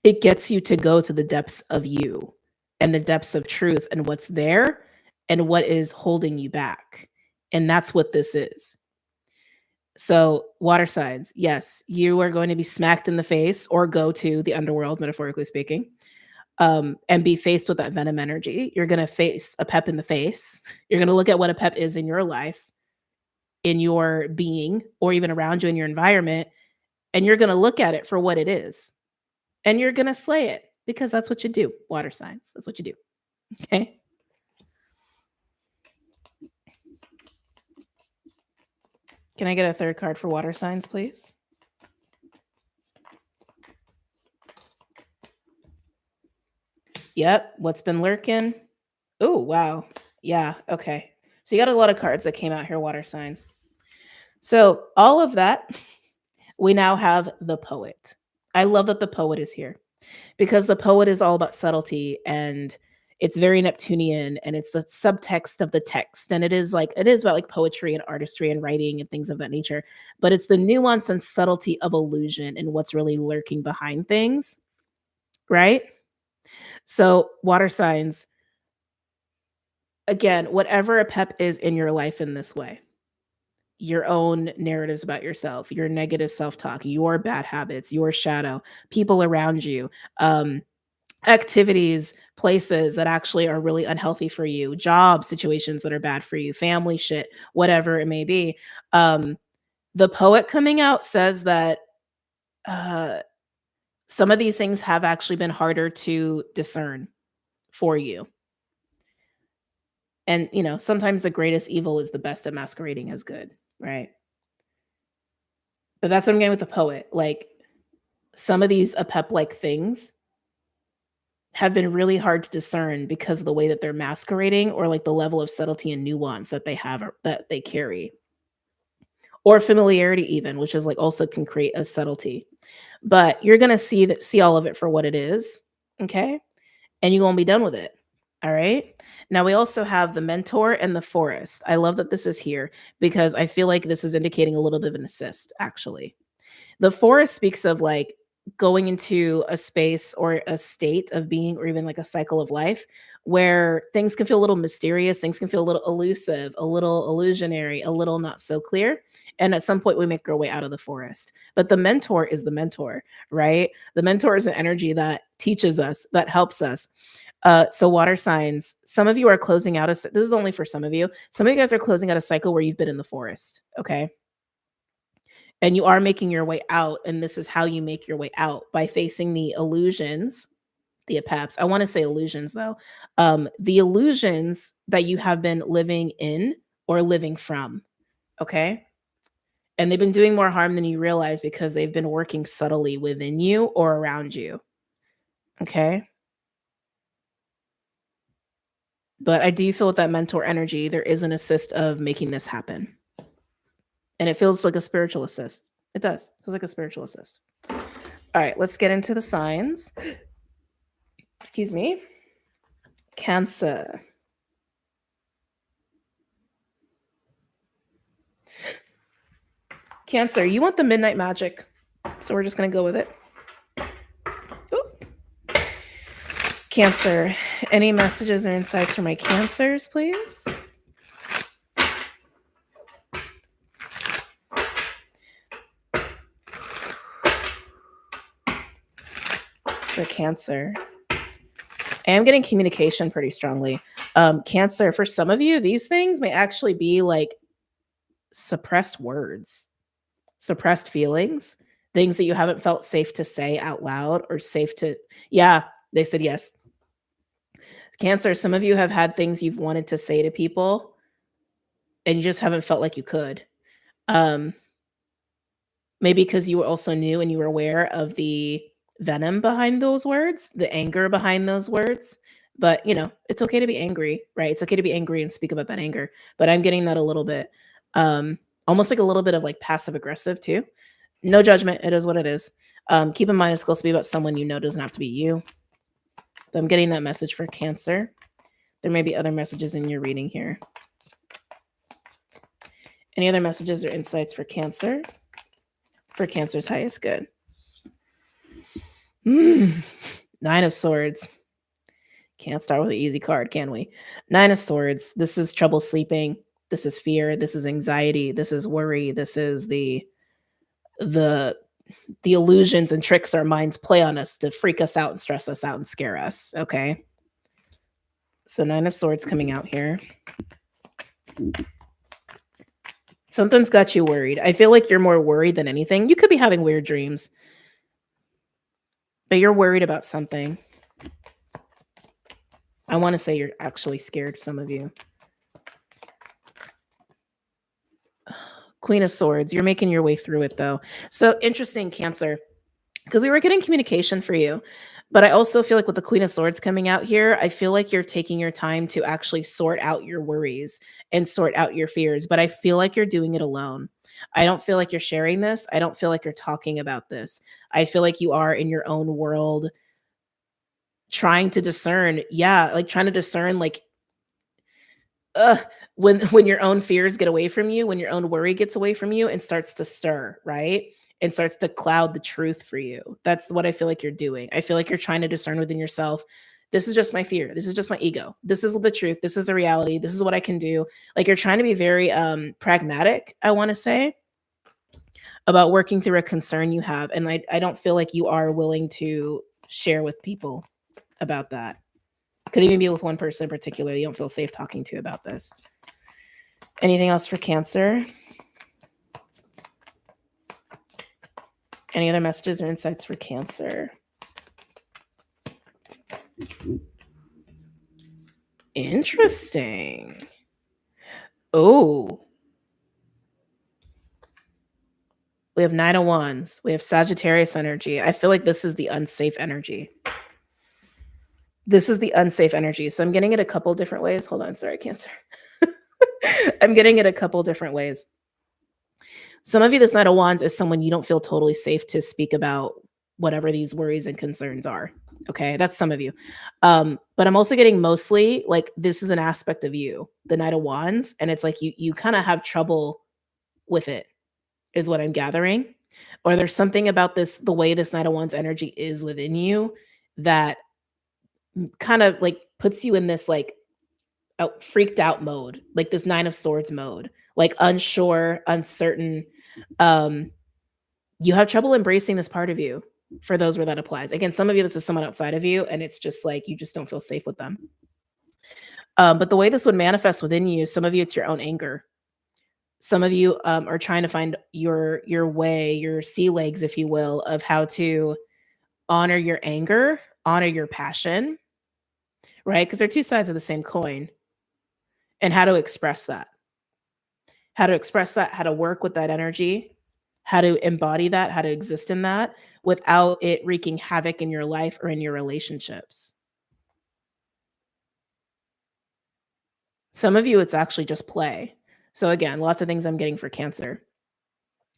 It gets you to go to the depths of you and the depths of truth and what's there and what is holding you back. And that's what this is. So, water signs, yes, you are going to be smacked in the face or go to the underworld, metaphorically speaking, and be faced with that venom energy. You're going to face a pep in the face. You're going to look at what a pep is in your life, in your being, or even around you in your environment, and you're going to look at it for what it is. And you're going to slay it because that's what you do, water signs. That's what you do. Okay. Can I get a third card for water signs, please? Yep. What's been lurking? Oh, wow. Yeah. Okay. So you got a lot of cards that came out here, water signs. So all of that, we now have the poet. I love that the poet is here because the poet is all about subtlety and it's very Neptunian and it's the subtext of the text. And it is about like poetry and artistry and writing and things of that nature. But it's the nuance and subtlety of illusion and what's really lurking behind things. Right. So, water signs, again, whatever a pep is in your life in this way, your own narratives about yourself, your negative self talk, your bad habits, your shadow, people around you, activities, places that actually are really unhealthy for you, job situations that are bad for you, family shit, whatever it may be. The poet coming out says that uh, some of these things have actually been harder to discern for you. And, sometimes the greatest evil is the best at masquerading as good, right? But that's what I'm getting with the poet. Like, some of these apep-like things have been really hard to discern because of the way that they're masquerading or like the level of subtlety and nuance that they have or that they carry. Or familiarity even, which is like also can create a subtlety. But you're going to see all of it for what it is, okay? And you're going to be done with it. All right? Now we also have the mentor and the forest. I love that this is here because I feel like this is indicating a little bit of an assist actually. The forest speaks of like going into a space or a state of being or even like a cycle of life where things can feel a little mysterious, things can feel a little elusive, a little illusionary, a little not so clear. And at some point we make our way out of the forest. But the mentor is the mentor, right? The mentor is an energy that teaches us, that helps us. So water signs, some of you are closing out this is only for some of you. Some of you guys are closing out a cycle where you've been in the forest. Okay. And you are making your way out. And this is how you make your way out by facing the illusions, the epaps. I want to say illusions though. The illusions that you have been living in or living from. Okay. And they've been doing more harm than you realize because they've been working subtly within you or around you. Okay. But I do feel with that mentor energy, there is an assist of making this happen. And it feels like a spiritual assist. It does. It feels like a spiritual assist. All right, let's get into the signs. Excuse me. Cancer. Cancer, you want the midnight magic. So we're just going to go with it. Ooh. Cancer, any messages or insights for my cancers, please? For Cancer. I am getting communication pretty strongly. Cancer, for some of you, these things may actually be like suppressed words, suppressed feelings, things that you haven't felt safe to say out loud or safe to, yeah, they said yes. Cancer, some of you have had things you've wanted to say to people and you just haven't felt like you could. Maybe because you were also new and you were aware of the venom behind those words, the anger behind those words. But, it's okay to be angry, right? It's okay to be angry and speak about that anger. But I'm getting that a little bit, almost like a little bit of like passive aggressive too. No judgment. It is what it is. Keep in mind, it's supposed to be about someone you know, doesn't have to be you. But I'm getting that message for Cancer. There may be other messages in your reading here. Any other messages or insights for Cancer? For Cancer's highest good. 9 of Swords. Can't start with an easy card, can we? 9 of Swords. This is trouble sleeping. This is fear. This is anxiety. This is worry. This is the illusions and tricks our minds play on us to freak us out and stress us out and scare us. Okay. So 9 of Swords coming out here. Something's got you worried. I feel like you're more worried than anything. You could be having weird dreams, but you're worried about something. I want to say you're actually scared, some of you. Queen of Swords. You're making your way through it, though. So interesting, Cancer, because we were getting communication for you. But I also feel like with the Queen of Swords coming out here, I feel like you're taking your time to actually sort out your worries and sort out your fears. But I feel like you're doing it alone. I don't feel like you're sharing this. I don't feel like you're talking about this. I feel like you are in your own world trying to discern. Yeah, like trying to discern like when your own fears get away from you, when your own worry gets away from you and starts to stir, right? And starts to cloud the truth for you. That's what I feel like you're doing. I feel like you're trying to discern within yourself. This is just my fear. This is just my ego. This is the truth. This is the reality. This is what I can do. Like you're trying to be very pragmatic, I want to say, about working through a concern you have. And I don't feel like you are willing to share with people about that. Could even be with one person in particular you don't feel safe talking to about this. Anything else for Cancer? Any other messages or insights for Cancer? Interesting. Oh. We have 9 of Wands. We have Sagittarius energy. I feel like this is the unsafe energy. This is the unsafe energy. So I'm getting it a couple different ways. Hold on. Sorry, Cancer. I'm getting it a couple different ways. Some of you, this 9 of Wands is someone you don't feel totally safe to speak about whatever these worries and concerns are. Okay, that's some of you. But I'm also getting mostly like this is an aspect of you, the 9 of Wands, and it's like you kind of have trouble with it, is what I'm gathering. Or there's something about this, the way this 9 of Wands energy is within you that kind of like puts you in this like freaked out mode, like this 9 of Swords mode, like unsure, uncertain. You have trouble embracing this part of you, for those where that applies. Again, some of you, this is someone outside of you, and it's just like you just don't feel safe with them. But the way this would manifest within you, some of you, it's your own anger. Some of you are trying to find your way, your sea legs, if you will, of how to honor your anger, honor your passion, right? Because they're two sides of the same coin. And how to express that. How to express that, how to work with that energy, how to embody that, how to exist in that without it wreaking havoc in your life or in your relationships. Some of you, it's actually just play. So again, lots of things I'm getting for Cancer.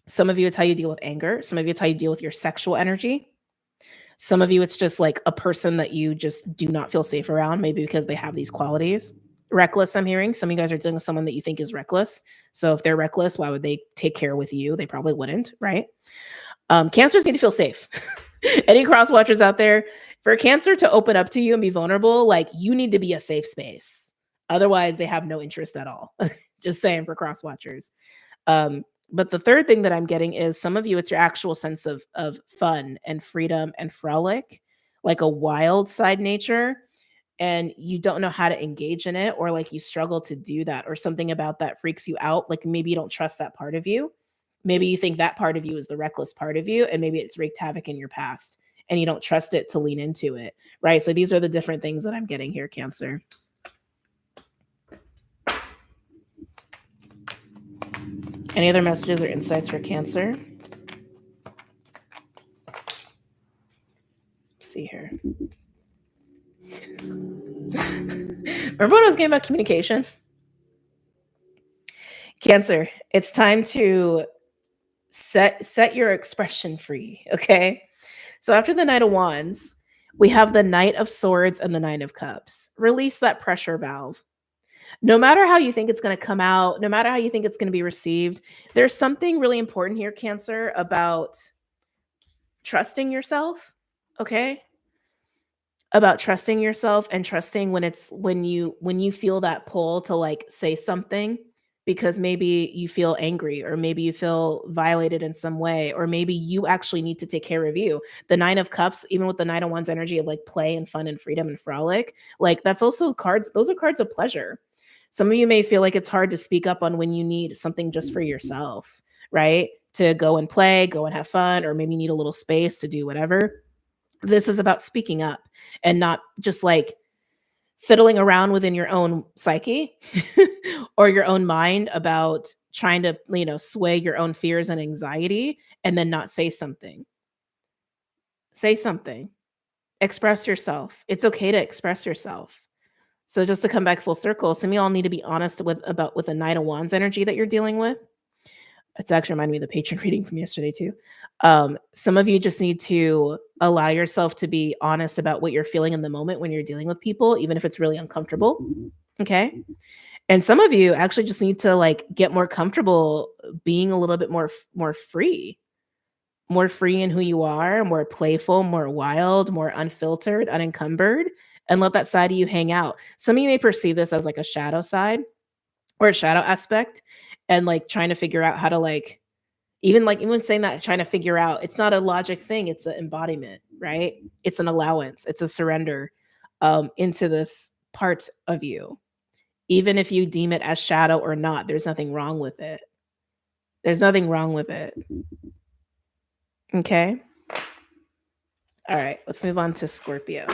Some of you, it's how you deal with anger. Some of you, it's how you deal with your sexual energy. Some of you, it's just like a person that you just do not feel safe around, maybe because they have these qualities. Reckless, I'm hearing. Some of you guys are dealing with someone that you think is reckless. So if they're reckless, why would they take care with you? They probably wouldn't, right? Cancers need to feel safe. Any cross watchers out there, for Cancer to open up to you and be vulnerable, like you need to be a safe space. Otherwise, they have no interest at all. Just saying for cross watchers. But the third thing that I'm getting is some of you, it's your actual sense of fun and freedom and frolic, like a wild side nature. and you don't know how to engage in it, or like you struggle to do that, or something about that freaks you out. Like maybe you don't trust that part of you. Maybe you think that part of you is the reckless part of you, and maybe it's wreaked havoc in your past and you don't trust it to lean into it, right? So these are the different things that I'm getting here, Cancer. Any other messages or insights for Cancer? Let's see here. Remember when I was getting about communication? Cancer, it's time to set your expression free, okay? So after the Knight of Wands, we have the Knight of Swords and the Nine of Cups. Release that pressure valve. No matter how you think it's going to come out, no matter how you think it's going to be received, there's something really important here, Cancer, about trusting yourself, okay? About trusting yourself and trusting when you feel that pull to like say something, because maybe you feel angry, or maybe you feel violated in some way, or maybe you actually need to take care of you. The Nine of Cups, even with the Nine of Wands energy of like play and fun and freedom and frolic, like that's also cards, those are cards of pleasure. Some of you may feel like it's hard to speak up on when you need something just for yourself, right? To go and play, go and have fun, or maybe you need a little space to do whatever. This is about speaking up and not just like fiddling around within your own psyche or your own mind about trying to, sway your own fears and anxiety and then not say something. Say something. Express yourself. It's okay to express yourself. So just to come back full circle, some of y'all need to be honest with the Knight of Wands energy that you're dealing with. It's actually reminded me of the patron reading from yesterday too. Some of you just need to allow yourself to be honest about what you're feeling in the moment when you're dealing with people, even if it's really uncomfortable. Okay. And some of you actually just need to like get more comfortable being a little bit more free in who you are, more playful, more wild, more unfiltered, unencumbered, and let that side of you hang out. Some of you may perceive this as like a shadow side or a shadow aspect, and like trying to figure out how to even saying that, trying to figure out, it's not a logic thing, it's an embodiment, right? It's an allowance, it's a surrender into this part of you. Even if you deem it as shadow or not, there's nothing wrong with it. There's nothing wrong with it. Okay. All right, let's move on to Scorpio.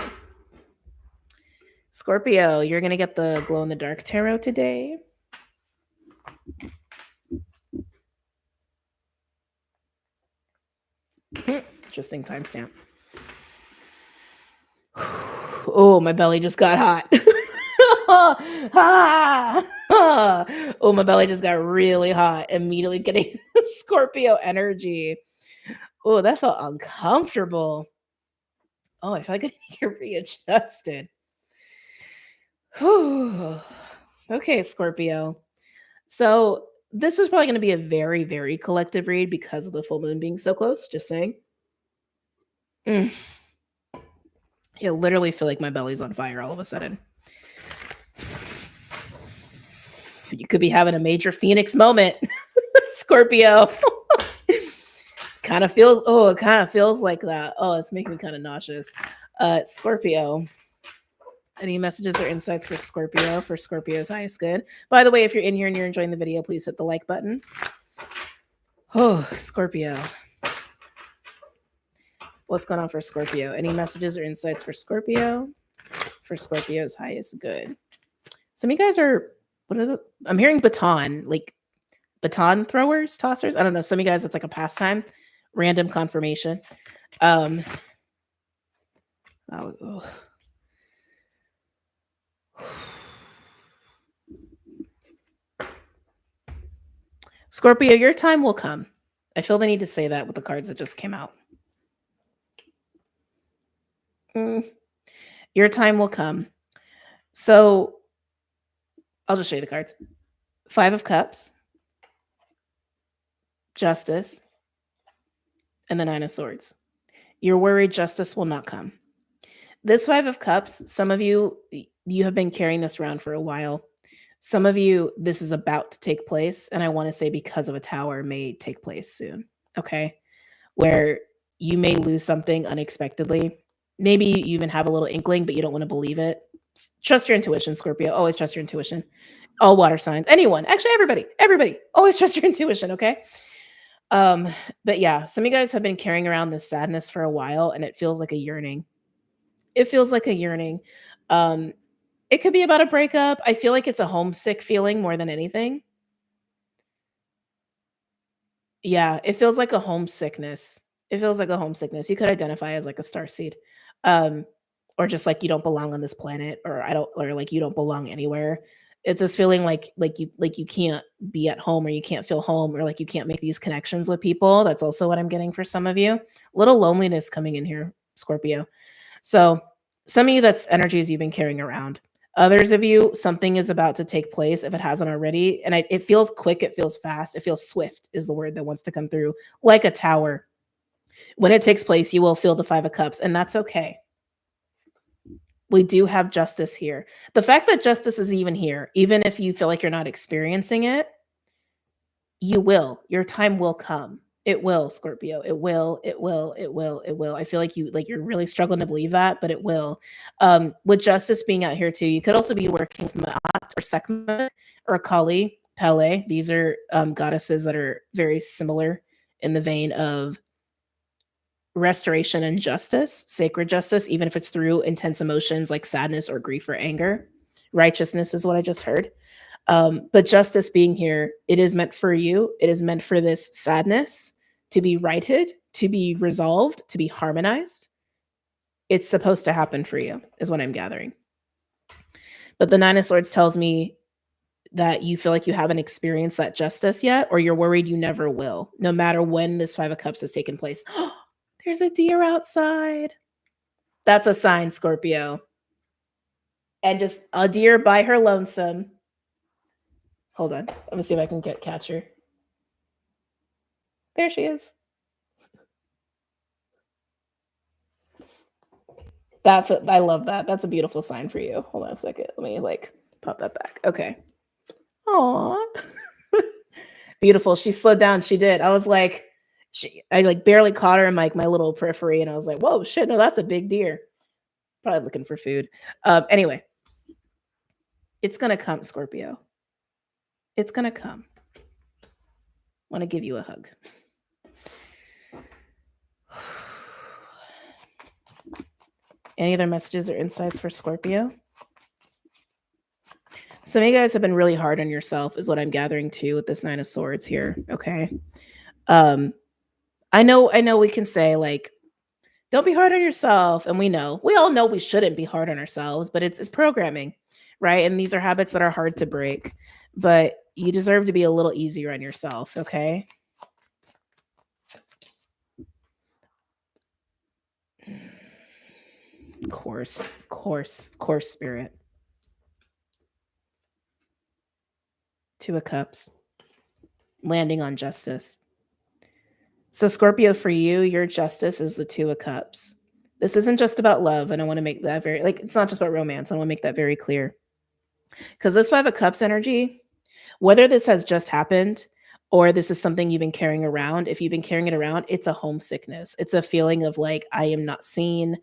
Scorpio, you're going to get the glow in the dark tarot today. Interesting timestamp. Oh, my belly just got hot. Oh, my belly just got really hot. Immediately getting Scorpio energy. Oh, that felt uncomfortable. Oh, I feel like I need to get readjusted. Okay, Scorpio. So this is probably going to be a very, very collective read because of the full moon being so close. Just saying. I literally feel like my belly's on fire all of a sudden. You could be having a major Phoenix moment, Scorpio. Kind of feels like that. Oh, it's making me kind of nauseous. Scorpio. Any messages or insights for Scorpio, for Scorpio's highest good? By the way, if you're in here and you're enjoying the video, please hit the like button. Oh, Scorpio. What's going on for Scorpio? Any messages or insights for Scorpio, for Scorpio's highest good? Some of you guys are, I'm hearing baton, like baton throwers, tossers. I don't know. Some of you guys, it's like a pastime, random confirmation. Scorpio, your time will come. I feel the need to say that with the cards that just came out. Your time will come. So I'll just show you the cards. 5 of Cups, Justice, and the 9 of Swords. You're worried justice will not come. This 5 of Cups, some of you have been carrying this around for a while. Some of you, this is about to take place, and I want to say because of a Tower may take place soon, okay? Where you may lose something unexpectedly. Maybe you even have a little inkling, but you don't want to believe it. Trust your intuition, Scorpio. Always trust your intuition. All water signs. Anyone. Actually, everybody. Always trust your intuition, okay? But yeah, some of you guys have been carrying around this sadness for a while, and it feels like a yearning. It feels like a yearning. Um, it could be about a breakup. I feel like it's a homesick feeling more than anything. Yeah, it feels like a homesickness. It feels like a homesickness. You could identify as like a star seed. Um, or just like you don't belong on this planet, or I don't, or like you don't belong anywhere. It's this feeling like you can't be at home, or you can't feel home, or like you can't make these connections with people. That's also what I'm getting for some of you. A little loneliness coming in here, Scorpio. So some of you, that's energies you've been carrying around. Others of you, something is about to take place if it hasn't already. And it feels quick, it feels fast, it feels swift is the word that wants to come through, like a tower. When it takes place, you will feel the Five of Cups, and that's okay. We do have justice here. The fact that justice is even here, even if you feel like you're not experiencing it, you will. Your time will come. It will, Scorpio. It will. It will. It will. It will. I feel like you're really struggling to believe that, but it will. With justice being out here too, you could also be working from Maat or Sekhmet or Kali, Pele. These are goddesses that are very similar in the vein of restoration and justice, sacred justice, even if it's through intense emotions like sadness or grief or anger. Righteousness is what I just heard. But justice being here, it is meant for you. It is meant for this sadness to be righted, to be resolved, to be harmonized. It's supposed to happen for you, is what I'm gathering. But the Nine of Swords tells me that you feel like you haven't experienced that justice yet, or you're worried you never will, no matter when this Five of Cups has taken place. There's a deer outside. That's a sign, Scorpio. And just a deer by her lonesome. Hold on. Let me see if I can catch her. There she is. I love that. That's a beautiful sign for you. Hold on a second. Let me like pop that back. Okay. Aw. Beautiful. She slowed down. She did. I was like, I like barely caught her in like my little periphery, and I was like, whoa, shit, no, that's a big deer. Probably looking for food. Anyway, it's gonna come, Scorpio. It's gonna come. Want to give you a hug. Any other messages or insights for Scorpio? Some of you guys have been really hard on yourself, is what I'm gathering too with this Nine of Swords here. Okay. I know we can say like, don't be hard on yourself. And we all know we shouldn't be hard on ourselves, but it's programming, right? And these are habits that are hard to break, but you deserve to be a little easier on yourself. Okay. Of course, spirit. Two of Cups, landing on justice. So Scorpio, for you, your justice is the Two of Cups. This isn't just about love, and I want to make that very, like, it's not just about romance. I want to make that very clear. Because this Five of Cups energy, whether this has just happened or this is something you've been carrying around, if you've been carrying it around, it's a homesickness. It's a feeling of like, I am not seen,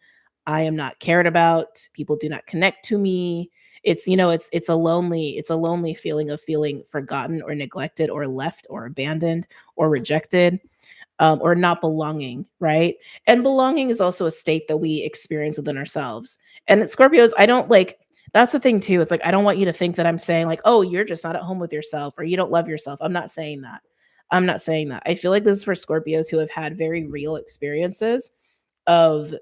I am not cared about, people do not connect to me. It's it's a lonely feeling of feeling forgotten or neglected or left or abandoned or rejected. Or not belonging, right? And belonging is also a state that we experience within ourselves. And Scorpios, I don't like, that's the thing too. It's like, I don't want you to think that I'm saying like, oh, you're just not at home with yourself or you don't love yourself. I'm not saying that. I'm not saying that. I feel like this is for Scorpios who have had very real experiences of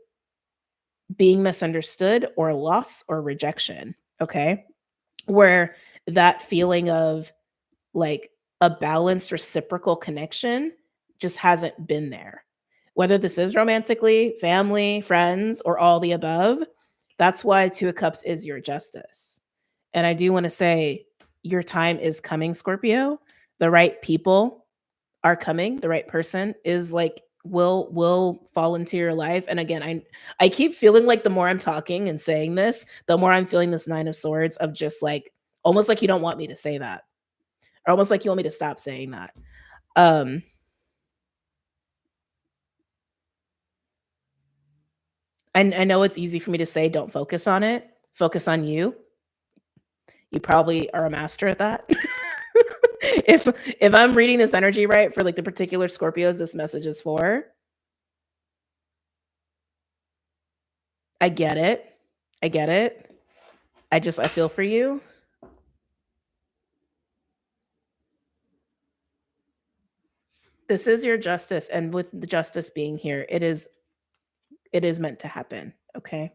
being misunderstood or loss or rejection. Okay. Where that feeling of like a balanced reciprocal connection just hasn't been there. Whether this is romantically, family, friends, or all the above, that's why Two of Cups is your justice. And I do want to say your time is coming, Scorpio. The right people are coming. The right person is like will fall into your life. And again, I keep feeling like the more I'm talking and saying this, the more I'm feeling this Nine of Swords of just like almost like you don't want me to say that. Or almost like you want me to stop saying that. I know it's easy for me to say don't focus on it, Focus on you. You probably are a master at that. if I'm reading this energy right for like the particular Scorpios this message is for, I get it. I get it. I feel for you. This is your justice, and with the justice being here, it is meant to happen, okay?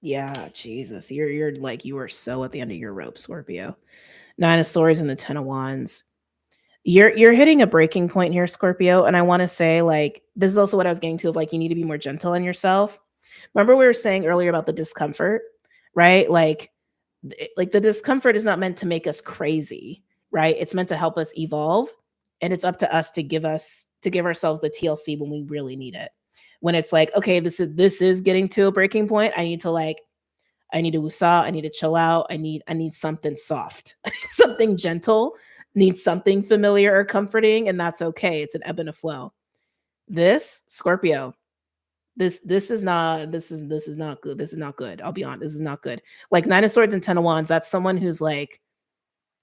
Yeah, Jesus. You're like you are so at the end of your rope, Scorpio. Nine of Swords and the Ten of Wands. You're hitting a breaking point here, Scorpio, and I want to say like this is also what I was getting to of like you need to be more gentle on yourself. Remember we were saying earlier about the discomfort, right? Like the discomfort is not meant to make us crazy, right? It's meant to help us evolve, and it's up to us to give ourselves the TLC when we really need it. When it's like, okay, this is getting to a breaking point. I need to woosah, I need to chill out. I need something soft, something gentle, need something familiar or comforting, and that's okay. It's an ebb and a flow. This Scorpio, this is not good. This is not good. I'll be honest. This is not good. Like Nine of Swords and Ten of Wands, that's someone who's like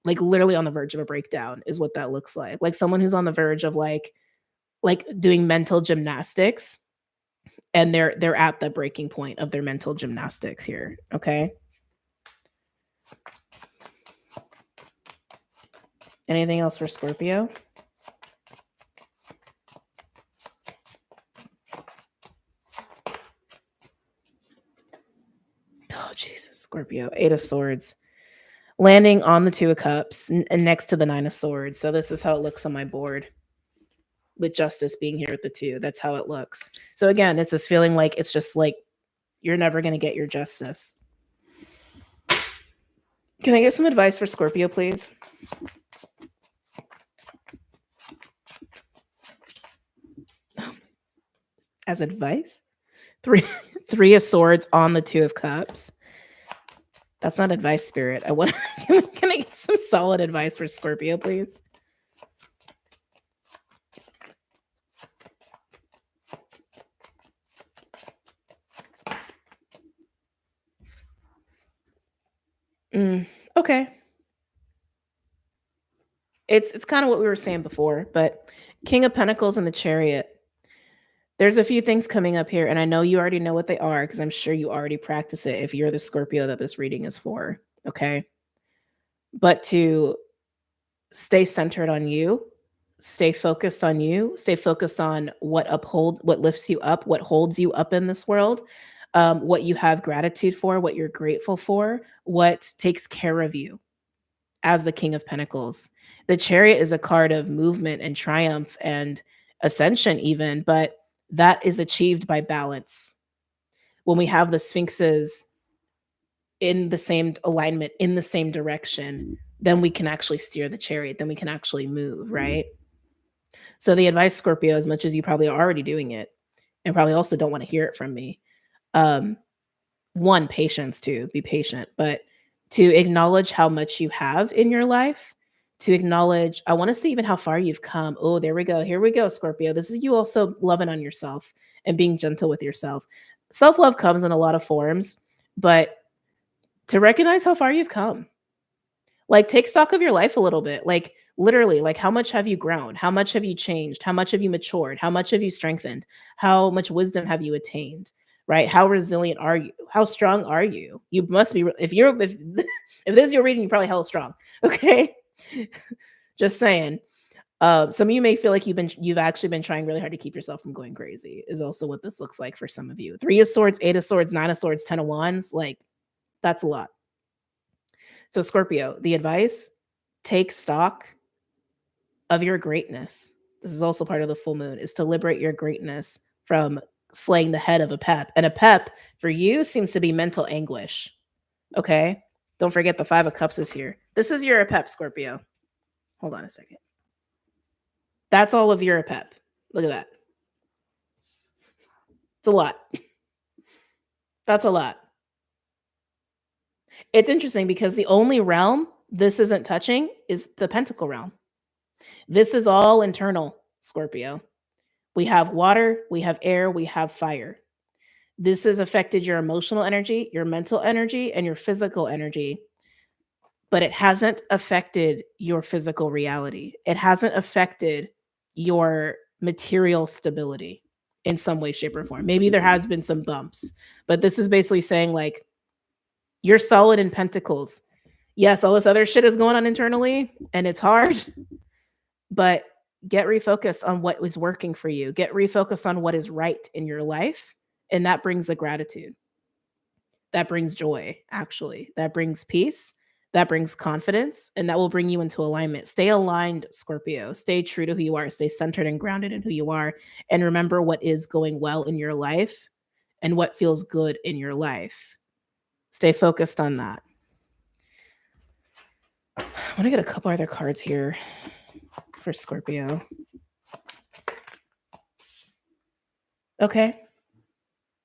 literally on the verge of a breakdown is what that looks like. Like someone who's on the verge of like doing mental gymnastics, and they're at the breaking point of their mental gymnastics here, okay? Anything else for Scorpio? Oh, Jesus, Scorpio. Eight of Swords. Landing on the Two of Cups and next to the Nine of Swords. So this is how it looks on my board. With Justice being here at the two. That's how it looks. So again, it's this feeling like it's just like you're never going to get your justice. Can I get some advice for Scorpio, please? As advice? Three of Swords on the Two of Cups. That's not advice, Spirit. Can I get some solid advice for Scorpio, please? Okay. It's kind of what we were saying before, but King of Pentacles and the Chariot. There's a few things coming up here, and I know you already know what they are because I'm sure you already practice it if you're the Scorpio that this reading is for, okay? But to stay centered on you, stay focused on you, stay focused on what lifts you up, what holds you up in this world, what you have gratitude for, what you're grateful for, what takes care of you as the King of Pentacles. The Chariot is a card of movement and triumph and ascension even, but that is achieved by balance. When we have the Sphinxes in the same alignment, in the same direction, then we can actually steer the chariot, then we can actually move, right? So the advice, Scorpio, as much as you probably are already doing it, and probably also don't want to hear it from me, one, patience, to be patient, but to acknowledge how much you have in your life, to acknowledge, I want to see even how far you've come. Oh, there we go. Here we go, Scorpio. This is you also loving on yourself and being gentle with yourself. Self-love comes in a lot of forms, but to recognize how far you've come. Like take stock of your life a little bit. Like literally, like how much have you grown? How much have you changed? How much have you matured? How much have you strengthened? How much wisdom have you attained? Right? How resilient are you? How strong are you? You must be, if this is your reading, you're probably hella strong. Okay. Just saying. Some of you may feel like you've actually been trying really hard to keep yourself from going crazy is also what this looks like for some of you. 3 of Swords, 8 of Swords, 9 of Swords, 10 of Wands. Like that's a lot. So Scorpio, the advice, take stock of your greatness. This is also part of the full moon, is to liberate your greatness from slaying the head of a pep. And a pep for you seems to be mental anguish. Okay. Don't forget the 5 of Cups is here. This is your pep, Scorpio. Hold on a second. That's all of your pep. Look at that. It's a lot. That's a lot. It's interesting because the only realm this isn't touching is the Pentacle realm. This is all internal, Scorpio. We have water, we have air, we have fire. This has affected your emotional energy, your mental energy, and your physical energy, but it hasn't affected your physical reality. It hasn't affected your material stability in some way, shape, or form. Maybe there has been some bumps, but this is basically saying like you're solid in pentacles. Yes, all this other shit is going on internally and it's hard, but get refocused on what was working for you. Get refocused on what is right in your life. And that brings the gratitude. That brings joy, actually. That brings peace. That brings confidence. And that will bring you into alignment. Stay aligned, Scorpio. Stay true to who you are. Stay centered and grounded in who you are. And remember what is going well in your life and what feels good in your life. Stay focused on that. I want to get a couple other cards here for Scorpio. Okay.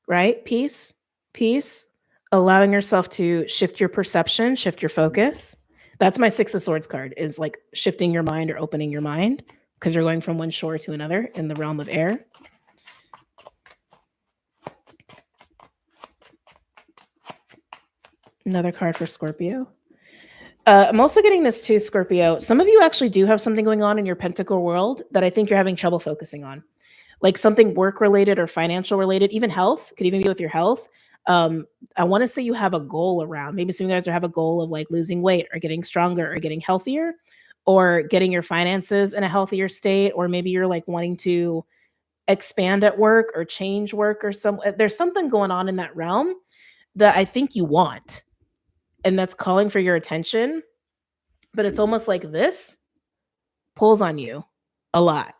Right? Peace. Peace. Allowing yourself to shift your perception, shift your focus. That's my Six of Swords card, is like shifting your mind or opening your mind because you're going from one shore to another in the realm of air. Another card for Scorpio. I'm also getting this too, Scorpio. Some of you actually do have something going on in your pentacle world that I think you're having trouble focusing on. Like something work related or financial related, even health, could even be with your health. I want to say you have a goal around. Maybe some of you guys have a goal of like losing weight or getting stronger or getting healthier or getting your finances in a healthier state. Or maybe you're like wanting to expand at work or change work or there's something going on in that realm that I think you want. And that's calling for your attention. But it's almost like this pulls on you a lot.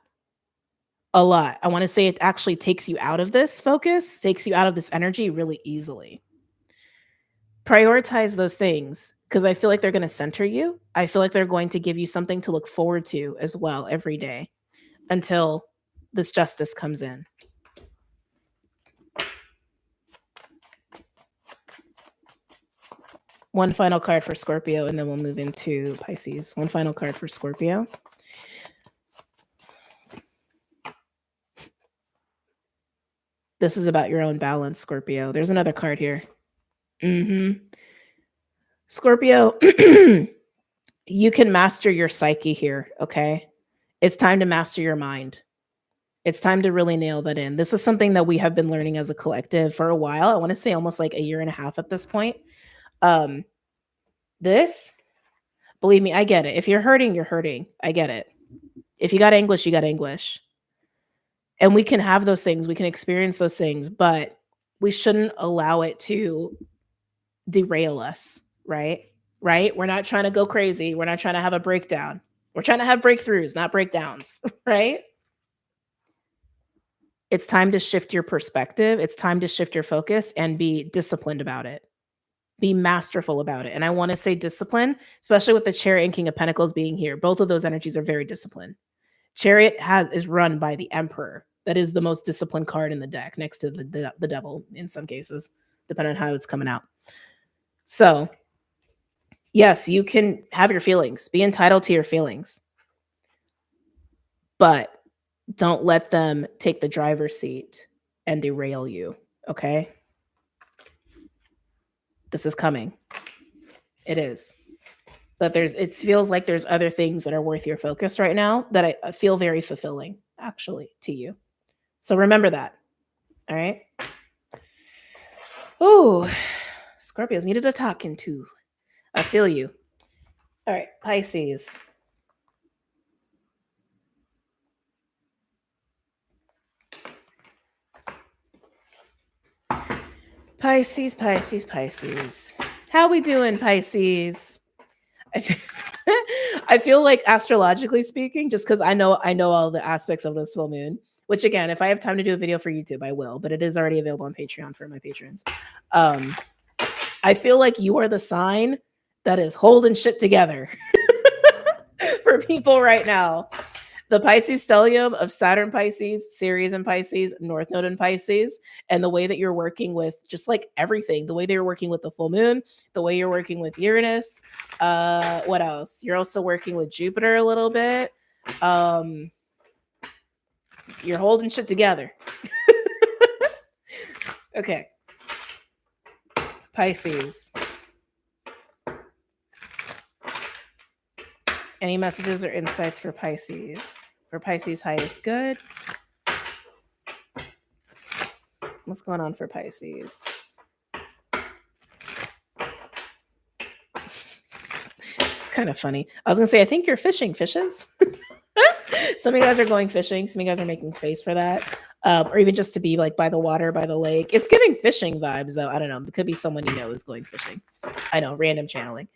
A lot. I want to say it actually takes you out of this focus, takes you out of this energy really easily. Prioritize those things because I feel like they're going to center you. I feel like they're going to give you something to look forward to as well every day until this justice comes in. One final card for Scorpio, and then we'll move into Pisces. One final card for Scorpio. This is about your own balance, Scorpio. There's another card here. Scorpio, you can master your psyche here, okay? It's time to master your mind. It's time to really nail that in. This is something that we have been learning as a collective for a while. I want to say almost like a year and a half at this point. This, believe me, I get it. If you're hurting, you're hurting. I get it. If you got anguish, you got anguish. And we can have those things. We can experience those things, but we shouldn't allow it to derail us, right? Right? We're not trying to go crazy. We're not trying to have a breakdown. We're trying to have breakthroughs, not breakdowns, right? It's time to shift your perspective. It's time to shift your focus and be disciplined about it. Be masterful about it. And I want to say discipline, especially with the Chariot and King of Pentacles being here. Both of those energies are very disciplined. Chariot is run by the Emperor. That is the most disciplined card in the deck, next to the Devil in some cases, depending on how it's coming out. So, yes, you can have your feelings. Be entitled to your feelings. But don't let them take the driver's seat and derail you, okay? This is coming. It is. But it feels like there's other things that are worth your focus right now that I feel very fulfilling, actually, to you. So remember that. All right? Oh, Scorpios needed a talking to. I feel you. All right, Pisces. Pisces, Pisces, Pisces. How we doing, Pisces? I feel like astrologically speaking, just because I know all the aspects of this full moon, which again, if I have time to do a video for YouTube, I will, but it is already available on Patreon for my patrons. I feel like you are the sign that is holding shit together for people right now. The Pisces stellium of Saturn Pisces, Ceres in Pisces, North Node in Pisces, and the way that you're working with just like everything, the way that you're working with the full moon, the way you're working with Uranus. What else? You're also working with Jupiter a little bit. You're holding shit together. Okay. Pisces. Any messages or insights for Pisces? For Pisces, highest good. What's going on for Pisces? It's kind of funny. I was going to say, I think you're fishing fishes. Some of you guys are going fishing. Some of you guys are making space for that. Or even just to be like by the water, by the lake. It's giving fishing vibes, though. I don't know. It could be someone you know is going fishing. I know, random channeling.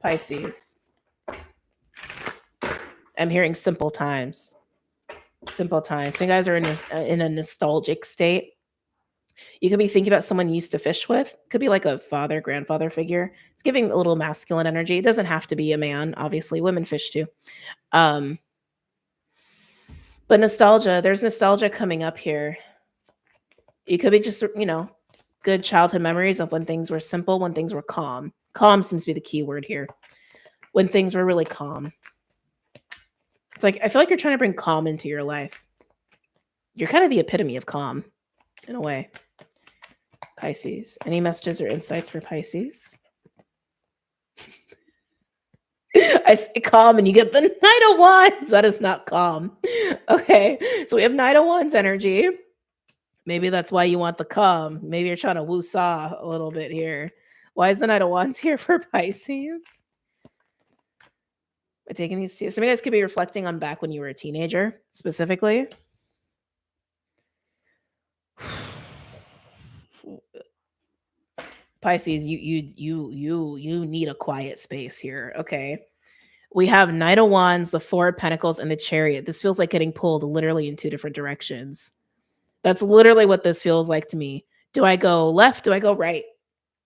Pisces. I'm hearing simple times. Simple times. So you guys are in a nostalgic state. You could be thinking about someone you used to fish with. Could be like a father, grandfather figure. It's giving a little masculine energy. It doesn't have to be a man. Obviously, women fish too. But nostalgia, there's nostalgia coming up here. You could be just, good childhood memories of when things were simple, when things were calm. Calm seems to be the key word here. When things were really calm. It's like, I feel like you're trying to bring calm into your life. You're kind of the epitome of calm, in a way. Pisces. Any messages or insights for Pisces? I say calm and you get the Knight of Wands. That is not calm. Okay. So we have Knight of Wands energy. Maybe that's why you want the calm. Maybe you're trying to woo-saw a little bit here. Why is the Knight of Wands here for Pisces? By taking these two. Some of you guys could be reflecting on back when you were a teenager, specifically. Pisces, you need a quiet space here. Okay. We have Knight of Wands, the Four of Pentacles, and the Chariot. This feels like getting pulled literally in two different directions. That's literally what this feels like to me. Do I go left? Do I go right?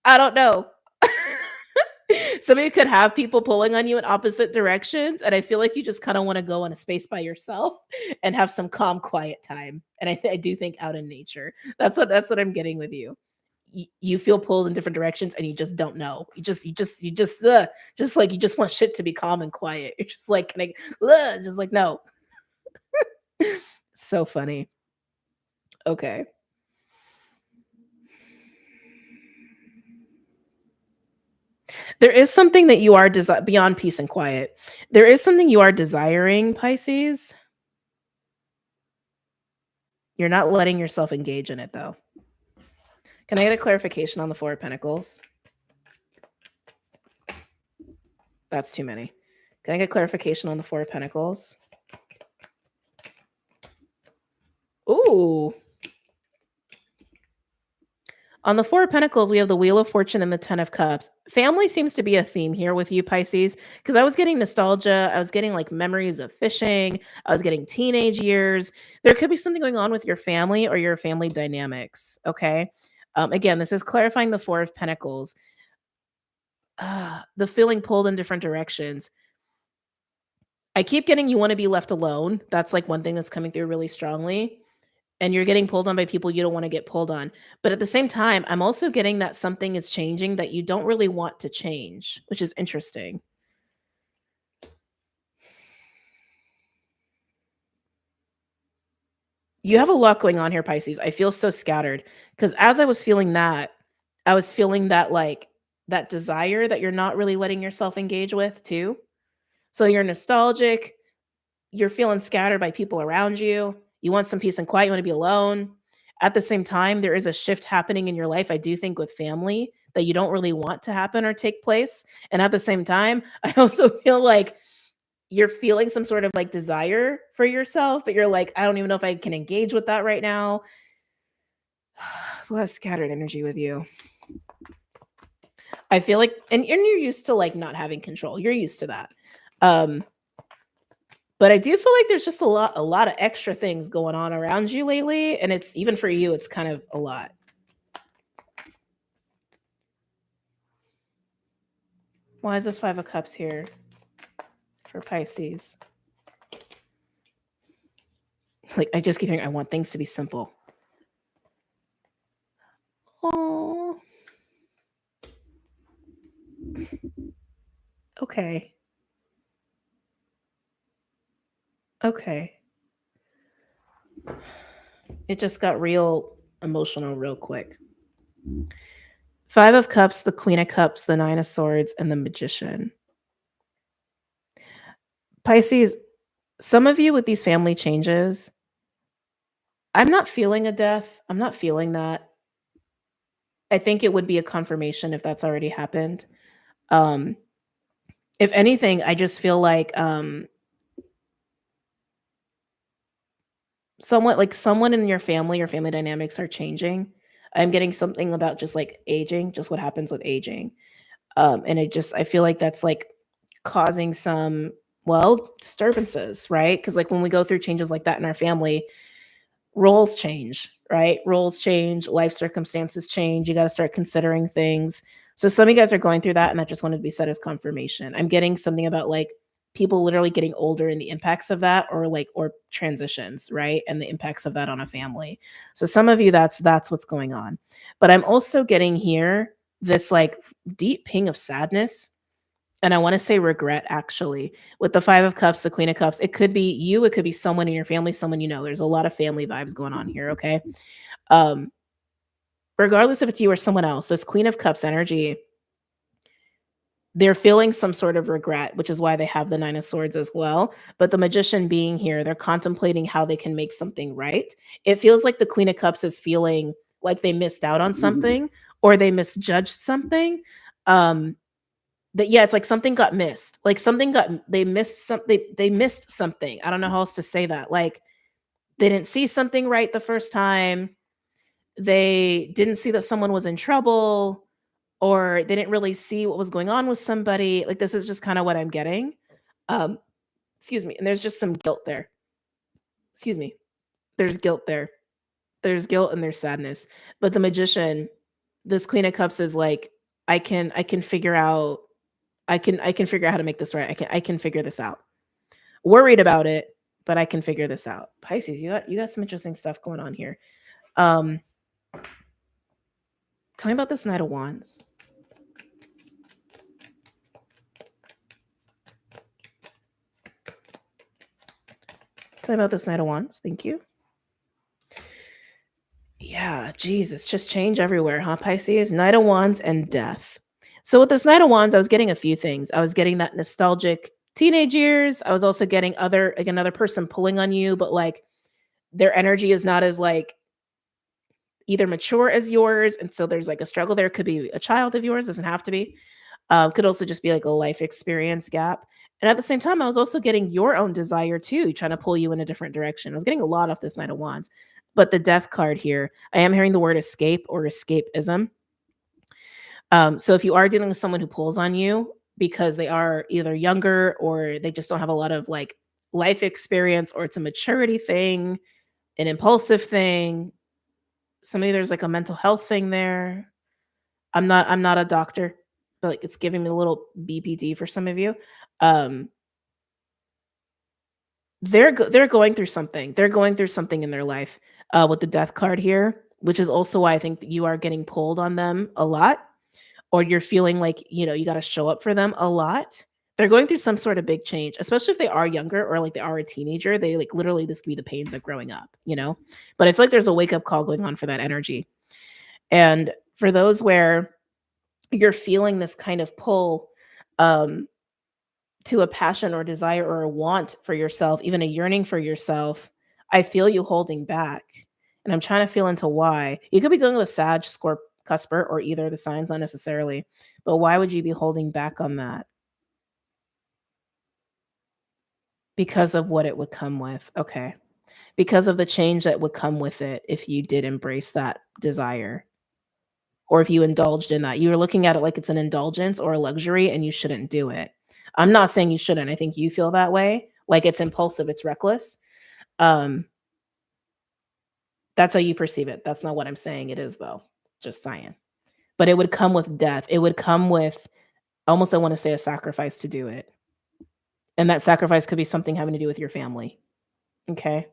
I don't know. Some of you could have people pulling on you in opposite directions, and I feel like you just kind of want to go in a space by yourself and have some calm, quiet time. And I do think out in nature. That's what I'm getting with you. You feel pulled in different directions, and you just don't know. You just like you just want shit to be calm and quiet. You're just like, can I? Just like no. So funny. Okay. There is something that you are beyond peace and quiet. There is something you are desiring, Pisces. You're not letting yourself engage in it, though. Can I get a clarification on the Four of Pentacles? That's too many. Can I get clarification on the Four of Pentacles? Ooh. On the Four of Pentacles, we have the Wheel of Fortune and the Ten of Cups. Family seems to be a theme here with you, Pisces, because I was getting nostalgia. I was getting like memories of fishing. I was getting teenage years. There could be something going on with your family or your family dynamics, okay? Again, this is clarifying the Four of Pentacles. The feeling pulled in different directions. I keep getting you want to be left alone. That's like one thing that's coming through really strongly. And you're getting pulled on by people you don't want to get pulled on. But at the same time, I'm also getting that something is changing that you don't really want to change, which is interesting. You have a lot going on here, Pisces. I feel so scattered because as I was feeling that, like that desire that you're not really letting yourself engage with too. So you're nostalgic, you're feeling scattered by people around you. You want some peace and quiet. You want to be alone. At the same time, there is a shift happening in your life, I do think, with family that you don't really want to happen or take place. And at the same time, I also feel like you're feeling some sort of like desire for yourself, but you're like, I don't even know if I can engage with that right now. There's a lot of scattered energy with you. I feel like, and you're used to like not having control. You're used to that. But I do feel like there's just a lot of extra things going on around you lately. And it's even for you, it's kind of a lot. Why is this Five of Cups here for Pisces? Like, I just keep hearing, I want things to be simple. Oh. Okay. Okay. It just got real emotional real quick. 5 of Cups, the Queen of Cups, the 9 of Swords, and the Magician. Pisces, some of you with these family changes, I'm not feeling a death. I'm not feeling that. I think it would be a confirmation if that's already happened. Um, if anything, I just feel like someone in your family or family dynamics are changing. I'm getting something about just like aging, just what happens with aging. And I feel like that's like causing some, well, disturbances, right? Because like when we go through changes like that in our family, roles change, right? Roles change, life circumstances change. You got to start considering things. So some of you guys are going through that, and that just wanted to be said as confirmation. I'm getting something about like people literally getting older and the impacts of that, or transitions, right? And the impacts of that on a family. So some of you, that's what's going on. But I'm also getting here this like deep ping of sadness, and I want to say regret, actually, with the 5 of Cups, the Queen of Cups. It could be you, it could be someone in your family, someone you know. There's a lot of family vibes going on here, okay? Um, Regardless if it's you or someone else, this Queen of Cups energy, they're feeling some sort of regret, which is why they have the 9 of Swords as well. But the Magician being here, they're contemplating how they can make something right. It feels like the Queen of Cups is feeling like they missed out on something or they misjudged something. That yeah, it's like something got missed. Like something got they missed something. They missed something. I don't know how else to say that. Like they didn't see something right the first time. They didn't see that someone was in trouble, or they didn't really see what was going on with somebody. Like this is just kind of what I'm getting. Um, excuse me. And there's just some guilt there. Excuse me. There's guilt there. There's guilt and there's sadness. But the Magician, this Queen of Cups is like, I can figure out I can figure out how to make this right. I can figure this out. Worried about it, but I can figure this out. Pisces, you got some interesting stuff going on here. Um Tell me about this Knight of Wands. Tell me about this Knight of Wands. Thank you. Yeah, Jesus, just change everywhere, huh, Pisces? Knight of Wands and death. So with this Knight of Wands, I was getting a few things. I was getting that nostalgic teenage years. I was also getting another person pulling on you, but like their energy is not as like either mature as yours, and so there's like a struggle there. Could be a child of yours, doesn't have to be. Could also just be like a life experience gap. And at the same time, I was also getting your own desire too, trying to pull you in a different direction. I was getting a lot off this Knight of Wands. But the death card here, I am hearing the word escape or escapism. So if you are dealing with someone who pulls on you because they are either younger or they just don't have a lot of like life experience, or it's a maturity thing, an impulsive thing, somebody there's like a mental health thing there. I'm not a doctor, but like it's giving me a little BPD for some of you. Um, they're going through something. They're going through something in their life with the death card here, which is also why I think that you are getting pulled on them a lot, or you're feeling like you got to show up for them a lot. They're going through some sort of big change, especially if they are younger or like they are a teenager. They like literally this could be the pains of growing up. But I feel like there's a wake up call going on for that energy. And for those where you're feeling this kind of pull um, to a passion or desire or a want for yourself, even a yearning for yourself, I feel you holding back. And I'm trying to feel into why. You could be dealing with a Sag, Scorp, Cusper, or either of the signs, not necessarily. But why would you be holding back on that? Because of what it would come with. Okay. Because of the change that would come with it if you did embrace that desire. Or if you indulged in that. You're looking at it like it's an indulgence or a luxury and you shouldn't do it. I'm not saying you shouldn't. I think you feel that way. Like it's impulsive, it's reckless. Um, that's how you perceive it. That's not what I'm saying it is, though. Just saying. But it would come with death. It would come with almost, I want to say, a sacrifice to do it. And that sacrifice could be something having to do with your family. Okay.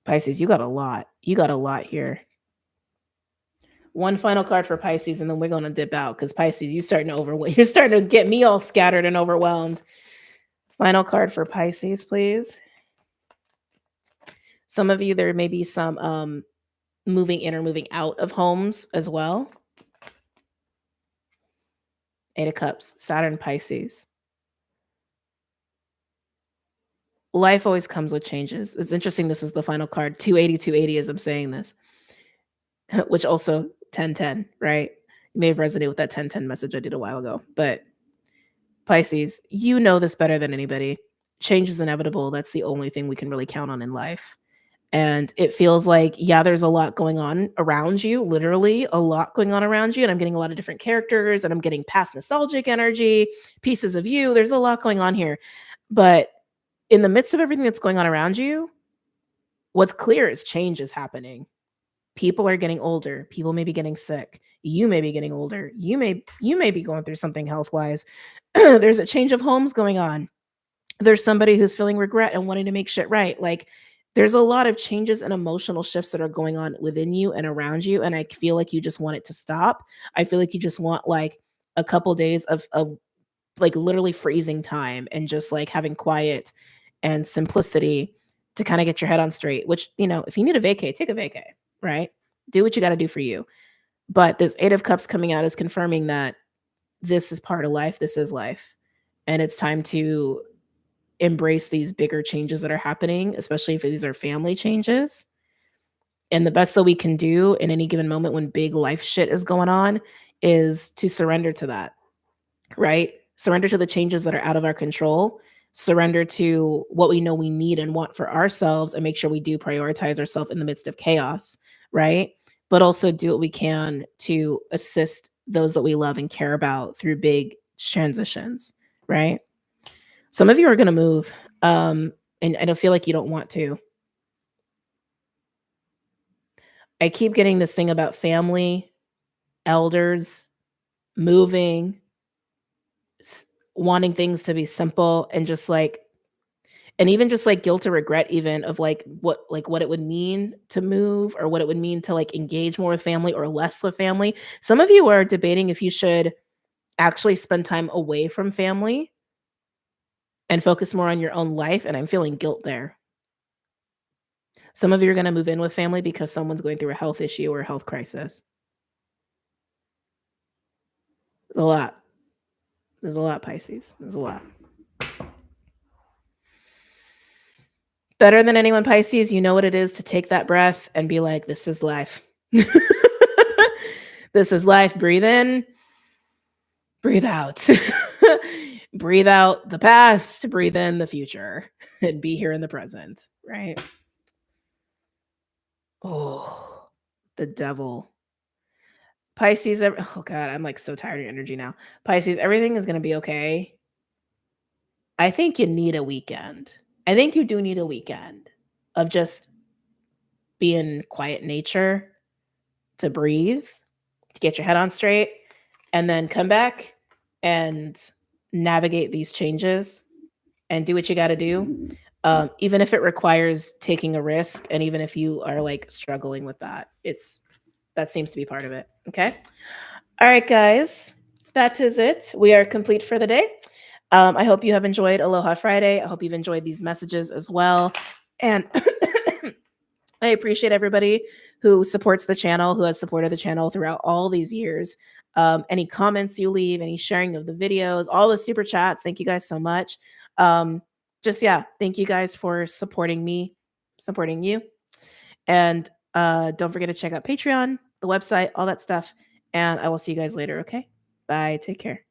Pisces, you got a lot. You got a lot here. One final card for Pisces, and then we're going to dip out because Pisces, you're starting to get me all scattered and overwhelmed. Final card for Pisces, please. Some of you, there may be some moving in or moving out of homes as well. 8 of Cups, Saturn, Pisces. Life always comes with changes. It's interesting. This is the final card, 280 as I'm saying this, which also 1010, right? You may have resonated with that 1010 message I did a while ago. But Pisces, you know this better than anybody. Change is inevitable. That's the only thing we can really count on in life. And it feels like, yeah, there's a lot going on around you, literally a lot going on around you. And I'm getting a lot of different characters and I'm getting past nostalgic energy, pieces of you. There's a lot going on here. But in the midst of everything that's going on around you, what's clear is change is happening. People are getting older. People may be getting sick. You may be getting older. You may be going through something health-wise. There's a change of homes going on. There's somebody who's feeling regret and wanting to make shit right. Like, there's a lot of changes and emotional shifts that are going on within you and around you. And I feel like you just want it to stop. I feel like you just want like a couple days of like literally freezing time and just like having quiet and simplicity to kind of get your head on straight, which, you know, if you need a vacay, take a vacay, right? Do what you got to do for you. But this 8 of Cups coming out is confirming that this is part of life. This is life. And it's time to embrace these bigger changes that are happening, especially if these are family changes. And the best that we can do in any given moment when big life shit is going on is to surrender to that, right? Surrender to the changes that are out of our control, surrender to what we know we need and want for ourselves, and make sure we do prioritize ourselves in the midst of chaos, right? But also do what we can to assist those that we love and care about through big transitions, right? Some of you are going to move, and I don't feel like you don't want to. I keep getting this thing about family, elders, moving, wanting things to be simple, and just like, and even just like guilt or regret, even of like what it would mean to move, or what it would mean to like engage more with family or less with family. Some of you are debating if you should actually spend time away from family and focus more on your own life. And I'm feeling guilt there. Some of you are going to move in with family because someone's going through a health issue or a health crisis. There's a lot. There's a lot, Pisces. There's a lot. Better than anyone, Pisces, you know what it is to take that breath and be like, this is life. This is life. Breathe in, breathe out. Breathe out the past, breathe in the future, and be here in the present, right? Oh, the devil. Pisces, oh God, I'm like so tired of your energy now. Pisces, everything is going to be okay. I think you need a weekend. I think you do need a weekend of just being quiet nature, to breathe, to get your head on straight, and then come back and navigate these changes and do what you got to do. Even if it requires taking a risk, and even if you are like struggling with that, that seems to be part of it. Okay. All right, guys, that is it. We are complete for the day. I hope you have enjoyed Aloha Friday. I hope you've enjoyed these messages as well. And I appreciate everybody who supports the channel, who has supported the channel throughout all these years. Any comments you leave, any sharing of the videos, all the super chats. Thank you guys so much. Thank you guys for supporting me, supporting you. And don't forget to check out Patreon, the website, all that stuff. And I will see you guys later, okay? Bye. Take care.